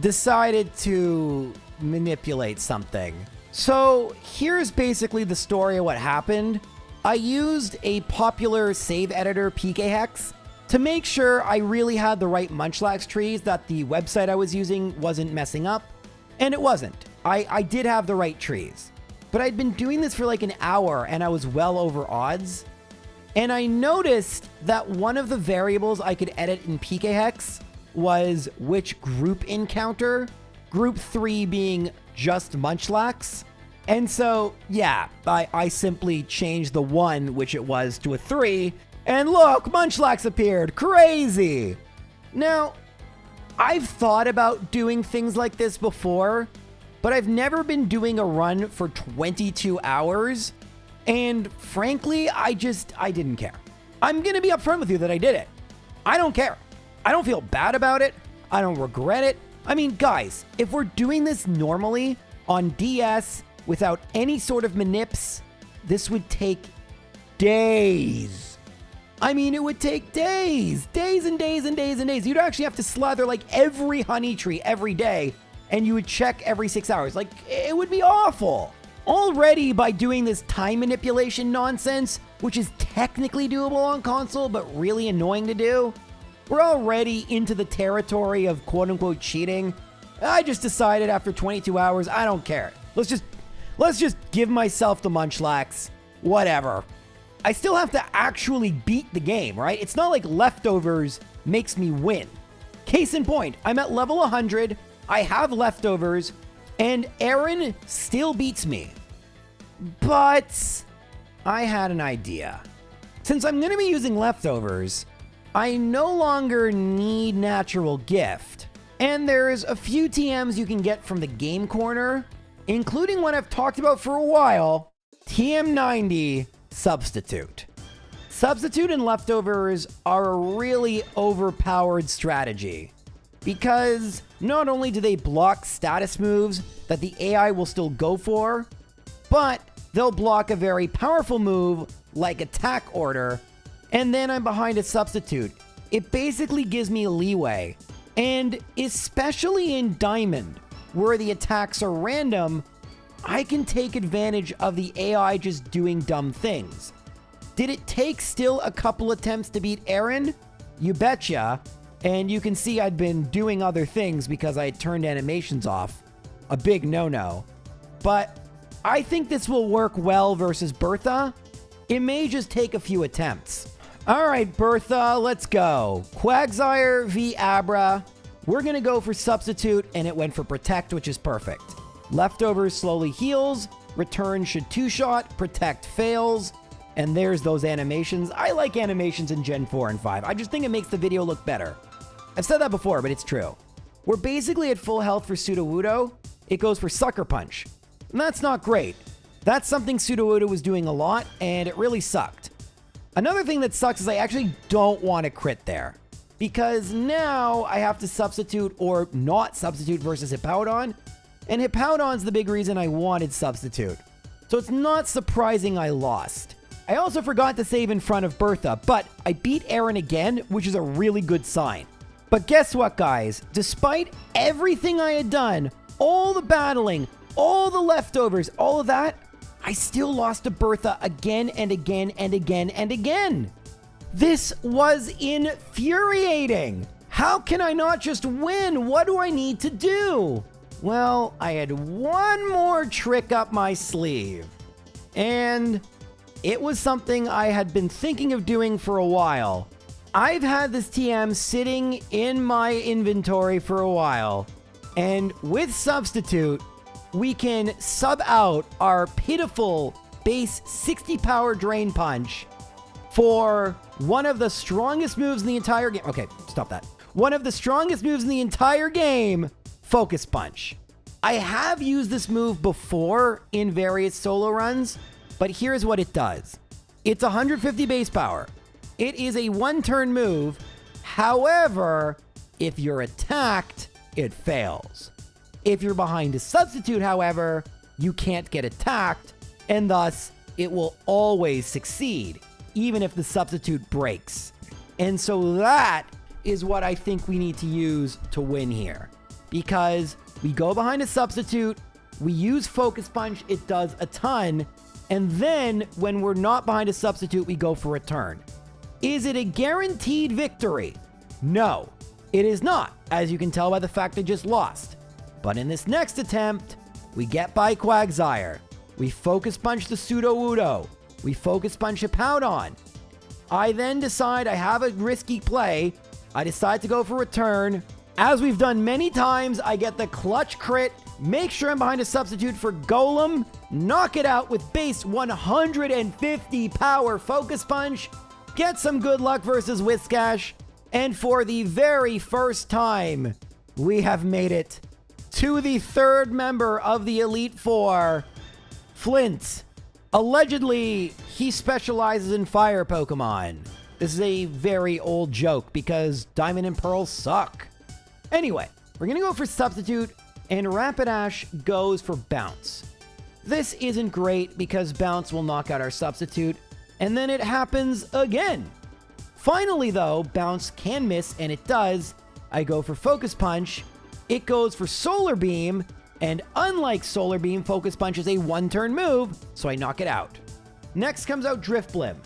decided to manipulate something. So here's basically the story of what happened. I used a popular save editor, PKHex, to make sure I really had the right Munchlax trees, that the website I was using wasn't messing up. And it wasn't. I did have the right trees. But I'd been doing this for like an hour and I was well over odds. And I noticed that one of the variables I could edit in PKHex was which group encounter, group 3 being just Munchlax. And so, yeah, I simply changed the 1, which it was, to a 3, and look, Munchlax appeared. Crazy! Now, I've thought about doing things like this before, but I've never been doing a run for 22 hours. And frankly, I didn't care. I'm going to be upfront with you that I did it. I don't care. I don't feel bad about it. I don't regret it. I mean, guys, if we're doing this normally on DS without any sort of manips, this would take days. I mean, it would take days and days and days and days. You'd actually have to slather like every honey tree every day, and you would check every 6 hours. Like, it would be awful. Already, by doing this time manipulation nonsense, which is technically doable on console, but really annoying to do, we're already into the territory of quote-unquote cheating. I just decided after 22 hours, I don't care. Let's just give myself the Munchlax. Whatever. I still have to actually beat the game, right? It's not like leftovers makes me win. Case in point, I'm at level 100, I have leftovers, and Aaron still beats me. But I had an idea. Since I'm going to be using leftovers, I no longer need Natural Gift. And there's a few TMs you can get from the Game Corner, including one I've talked about for a while, TM90 Substitute. Substitute and leftovers are a really overpowered strategy, because not only do they block status moves that the AI will still go for, but they'll block a very powerful move like Attack Order, and then I'm behind a Substitute. It basically gives me leeway, and especially in Diamond, where the attacks are random, I can take advantage of the AI just doing dumb things. Did it take still a couple attempts to beat Aaron? You betcha. And you can see I'd been doing other things because I had turned animations off. A big no-no. But I think this will work well versus Bertha. It may just take a few attempts. Alright, Bertha, let's go. Quagsire v Abra. We're gonna go for Substitute, and it went for Protect, which is perfect. Leftovers slowly heals, Return should two-shot, protect fails, and there's those animations. I like animations in Gen 4 and 5. I just think it makes the video look better. I've said that before, but it's true. We're basically at full health for Sudowoodo. It goes for Sucker Punch. And that's not great. That's something Sudowoodo was doing a lot, and it really sucked. Another thing that sucks is I actually don't want to crit there, because now I have to substitute or not substitute versus Hippowdon, and Hippowdon's the big reason I wanted substitute. So it's not surprising I lost. I also forgot to save in front of Bertha, but I beat Aaron again, which is a really good sign. But guess what, guys? Despite everything I had done, all the battling, all the leftovers, all of that, I still lost to Bertha again and again and again and again. This was infuriating. How can I not just win? What do I need to do? Well, I had one more trick up my sleeve. And it was something I had been thinking of doing for a while. I've had this TM sitting in my inventory for a while. And with Substitute, we can sub out our pitiful base 60 power Drain Punch for one of the strongest moves in the entire game. Okay, stop that. One of the strongest moves in the entire game, Focus Punch. I have used this move before in various solo runs, but here's what it does. It's 150 base power. It is a one-turn move. However, if you're attacked, it fails. If you're behind a substitute, however, you can't get attacked, and thus it will always succeed, even if the substitute breaks. And so that is what I think we need to use to win here. Because we go behind a substitute, we use Focus Punch, it does a ton, and then when we're not behind a substitute, we go for a turn. Is it a guaranteed victory? No, it is not, as you can tell by the fact I just lost. But in this next attempt, we get by Quagsire. We Focus Punch the Sudowoodo. We Focus Punch Hippowdon. I then decide I have a risky play. I decide to go for a turn. As we've done many times, I get the clutch crit, make sure I'm behind a substitute for Golem, knock it out with base 150 power Focus Punch, get some good luck versus Whiscash, and for the very first time, we have made it to the third member of the Elite Four, Flint. Allegedly, he specializes in fire Pokemon. This is a very old joke because Diamond and Pearl suck. Anyway, we're going to go for Substitute, and Rapidash goes for Bounce. This isn't great because Bounce will knock out our Substitute, and then it happens again. Finally, though, Bounce can miss, and it does. I go for Focus Punch. It goes for Solar Beam, and unlike Solar Beam, Focus Punch is a one-turn move, so I knock it out. Next comes out Drifblim.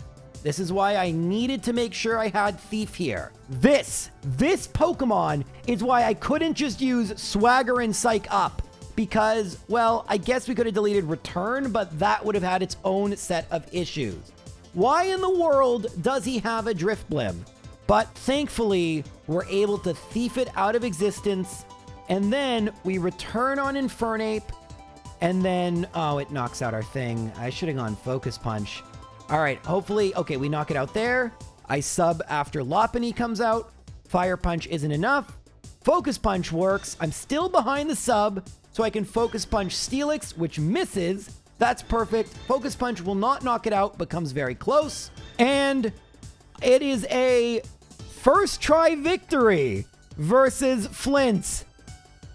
This is why I needed to make sure I had Thief here. This Pokemon is why I couldn't just use Swagger and Psych Up, because, well, I guess we could have deleted Return, but that would have had its own set of issues. Why in the world does he have a Drifblim? But thankfully, we're able to thief it out of existence, and then we return on Infernape, and then, oh, it knocks out our thing. I should have gone Focus Punch. All right, hopefully, okay, we knock it out there. I sub after Lopunny comes out. Fire Punch isn't enough. Focus Punch works. I'm still behind the sub, so I can Focus Punch Steelix, which misses. That's perfect. Focus Punch will not knock it out, but comes very close. And it is a first try victory versus Flint.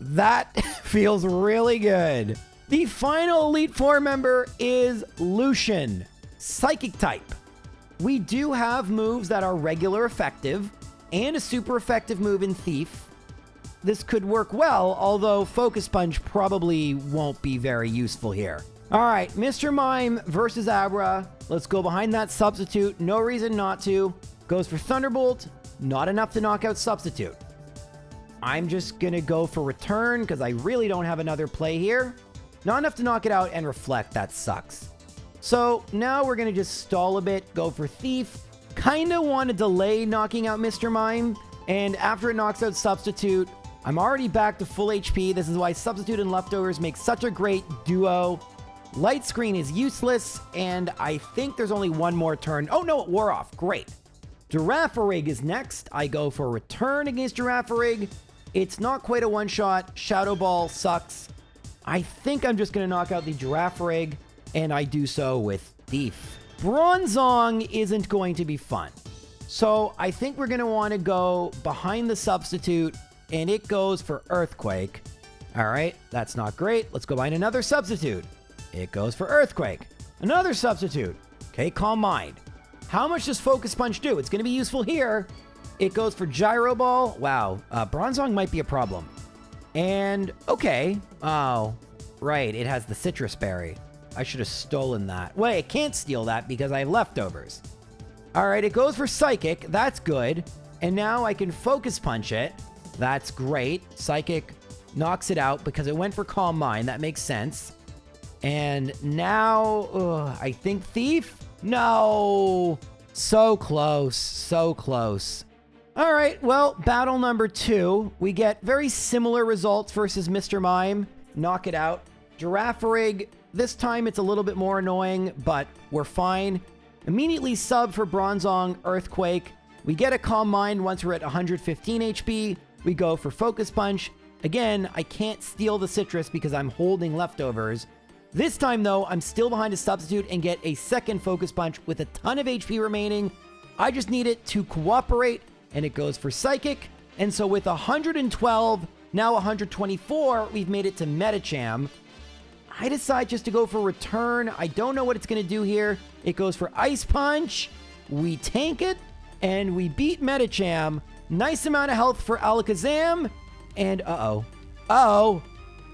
That feels really good. The final Elite Four member is Lucian, Psychic type. We do have moves that are regular effective and a super effective move in Thief. This could work well, although Focus Punch probably won't be very useful here. All right, Mr. Mime versus Abra. Let's go behind that Substitute. No reason not to. Goes for Thunderbolt. Not enough to knock out Substitute. I'm just going to go for Return because I really don't have another play here. Not enough to knock it out and Reflect. That sucks. So now we're going to just stall a bit, go for Thief. Kind of want to delay knocking out Mr. Mime. And after it knocks out Substitute, I'm already back to full HP. This is why Substitute and Leftovers make such a great duo. Light Screen is useless, and I think there's only one more turn. Oh no, it wore off. Great. Girafarig is next. I go for Return against Girafarig. It's not quite a one-shot. Shadow Ball sucks. I think I'm just going to knock out the Girafarig, and I do so with Thief. Bronzong isn't going to be fun. So I think we're going to want to go behind the substitute, and it goes for Earthquake. All right, that's not great. Let's go behind another substitute. It goes for Earthquake. Another substitute. Okay, Calm Mind. How much does Focus Punch do? It's going to be useful here. It goes for Gyro Ball. Wow, Bronzong might be a problem. And, okay. Oh, right, it has the Citrus Berry. I should have stolen that. Wait, I can't steal that because I have leftovers. All right, it goes for Psychic. That's good. And now I can Focus Punch it. That's great. Psychic knocks it out because it went for Calm Mind. That makes sense. And now, I think Thief? No! So close, so close. All right, well, battle number 2. We get very similar results versus Mr. Mime. Knock it out. Girafarig, this time it's a little bit more annoying, but we're fine. Immediately sub for Bronzong, Earthquake. We get a Calm Mind once we're at 115 HP. We go for Focus Punch. Again, I can't steal the Citrus because I'm holding leftovers. This time, though, I'm still behind a substitute and get a second Focus Punch with a ton of HP remaining. I just need it to cooperate, and it goes for Psychic. And so with 112, now 124, we've made it to Medicham. I decide just to go for Return. I don't know what it's going to do here. It goes for Ice Punch. We tank it, and we beat Medicham. Nice amount of health for Alakazam. And uh-oh.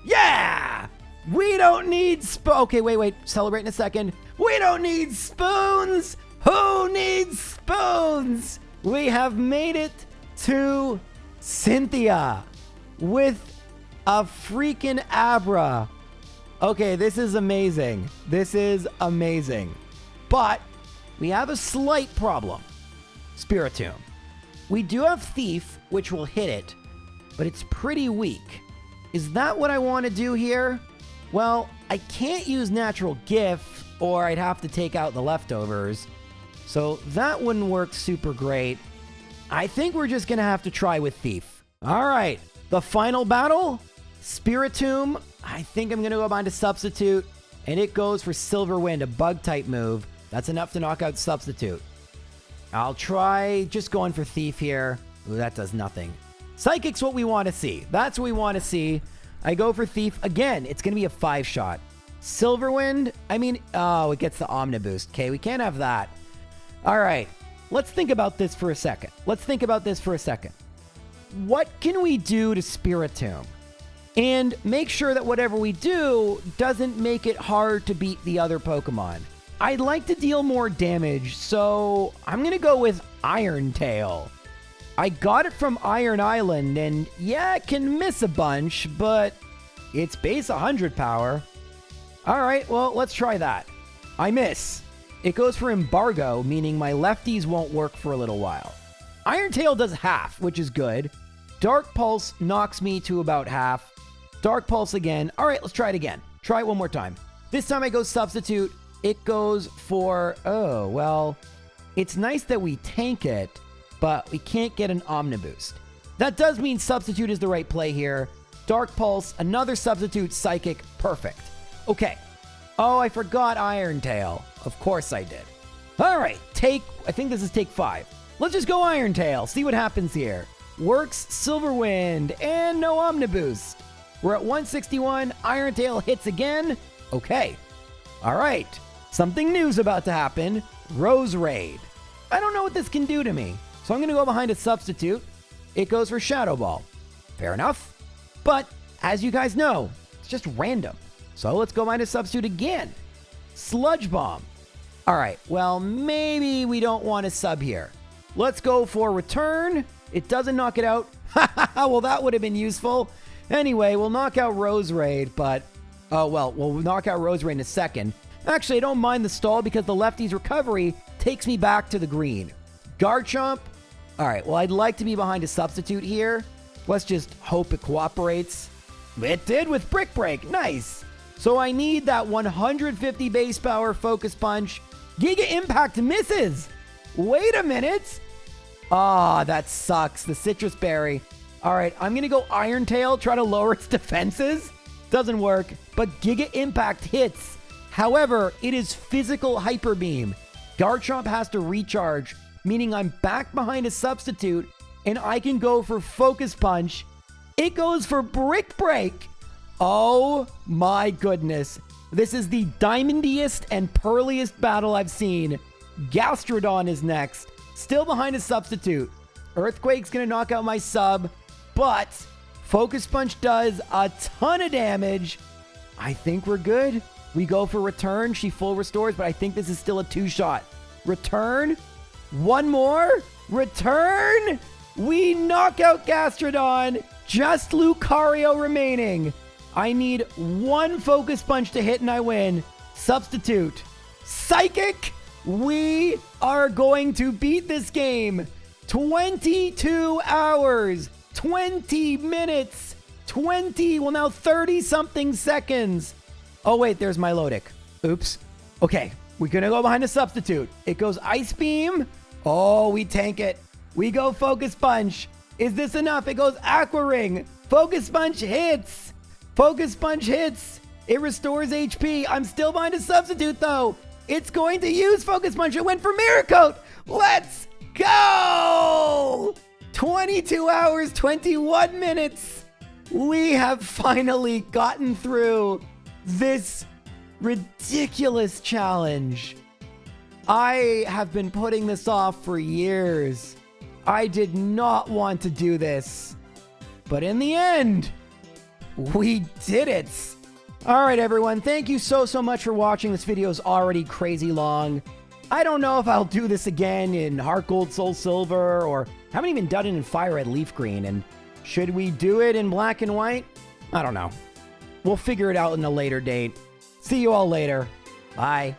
Yeah! We don't need okay, wait. Celebrate in a second. We don't need spoons! Who needs spoons? We have made it to Cynthia with a freaking Abra. Okay, this is amazing. This is amazing. But we have a slight problem. Spiritomb. We do have Thief, which will hit it, but it's pretty weak. Is that what I want to do here? Well, I can't use Natural Gift, or I'd have to take out the leftovers. So that wouldn't work super great. I think we're just going to have to try with Thief. All right, the final battle, Spiritomb. I think I'm going to go behind a substitute, and it goes for Silver Wind, a bug-type move. That's enough to knock out substitute. I'll try just going for Thief here. Ooh, that does nothing. Psychic's what we want to see. That's what we want to see. I go for Thief. Again, it's going to be a 5-shot. Silverwind, it gets the Omniboost. Okay, we can't have that. All right, let's think about this for a second. What can we do to Spiritomb? And make sure that whatever we do doesn't make it hard to beat the other Pokemon. I'd like to deal more damage, so I'm going to go with Iron Tail. I got it from Iron Island, and yeah, it can miss a bunch, but it's base 100 power. All right, well, let's try that. I miss. It goes for Embargo, meaning my lefties won't work for a little while. Iron Tail does half, which is good. Dark Pulse knocks me to about half. Dark Pulse again. All right, let's try it again. Try it one more time. This time I go Substitute. It goes for, oh, well, it's nice that we tank it, but we can't get an Omniboost. That does mean Substitute is the right play here. Dark Pulse, another Substitute, Psychic, perfect. Okay. Oh, I forgot Iron Tail. Of course I did. All right, I think this is take 5. Let's just go Iron Tail, see what happens here. Works, Silver Wind, and no Omniboost. We're at 161, Iron Tail hits again. Okay. All right. Something new's about to happen. Rose Raid. I don't know what this can do to me, so I'm going to go behind a substitute. It goes for Shadow Ball. Fair enough. But, as you guys know, it's just random. So let's go behind a substitute again. Sludge Bomb. All right, well, maybe we don't want to sub here. Let's go for Return. It doesn't knock it out. Well, that would have been useful. Anyway, we'll knock out Rose Raid, but... oh, well, we'll knock out Rose Raid in a second. Actually, I don't mind the stall because the lefty's recovery takes me back to the green. Garchomp. All right, well, I'd like to be behind a substitute here. Let's just hope it cooperates. It did with Brick Break. Nice. So I need that 150 base power focus punch. Giga Impact misses. Wait a minute. Ah, that sucks. The Citrus Berry. All right, I'm going to go Iron Tail, try to lower its defenses. Doesn't work, but Giga Impact hits. However, it is Physical Hyper Beam. Garchomp has to recharge, meaning I'm back behind a substitute, and I can go for Focus Punch. It goes for Brick Break. Oh my goodness. This is the diamondiest and pearliest battle I've seen. Gastrodon is next. Still behind a substitute. Earthquake's gonna knock out my sub, but Focus Punch does a ton of damage. I think we're good. We go for Return. She full restores, but I think this is still a 2-shot. Return. One more. Return. We knock out Gastrodon. Just Lucario remaining. I need one Focus Punch to hit and I win. Substitute. Psychic. We are going to beat this game. 22 hours. 20 minutes. 20, well now 30 something seconds. Oh wait, there's my Milotic. Oops. Okay, we're gonna go behind a substitute. It goes Ice Beam. Oh, we tank it. We go Focus Punch. Is this enough? It goes Aqua Ring. Focus Punch hits. Focus Punch hits. It restores HP. I'm still behind a substitute though. It's going to use Focus Punch. It went for Mirror Coat. Let's go. 22 hours, 21 minutes. We have finally gotten through this ridiculous challenge. I have been putting this off for years. I did not want to do this, but in the end, we did it. All right, everyone. Thank you so much for watching. This video is already crazy long. I don't know if I'll do this again in Heart Gold, Soul Silver, or haven't even done it in Fire Red, Leaf Green. And should we do it in Black and White? I don't know. We'll figure it out in a later date. See you all later. Bye.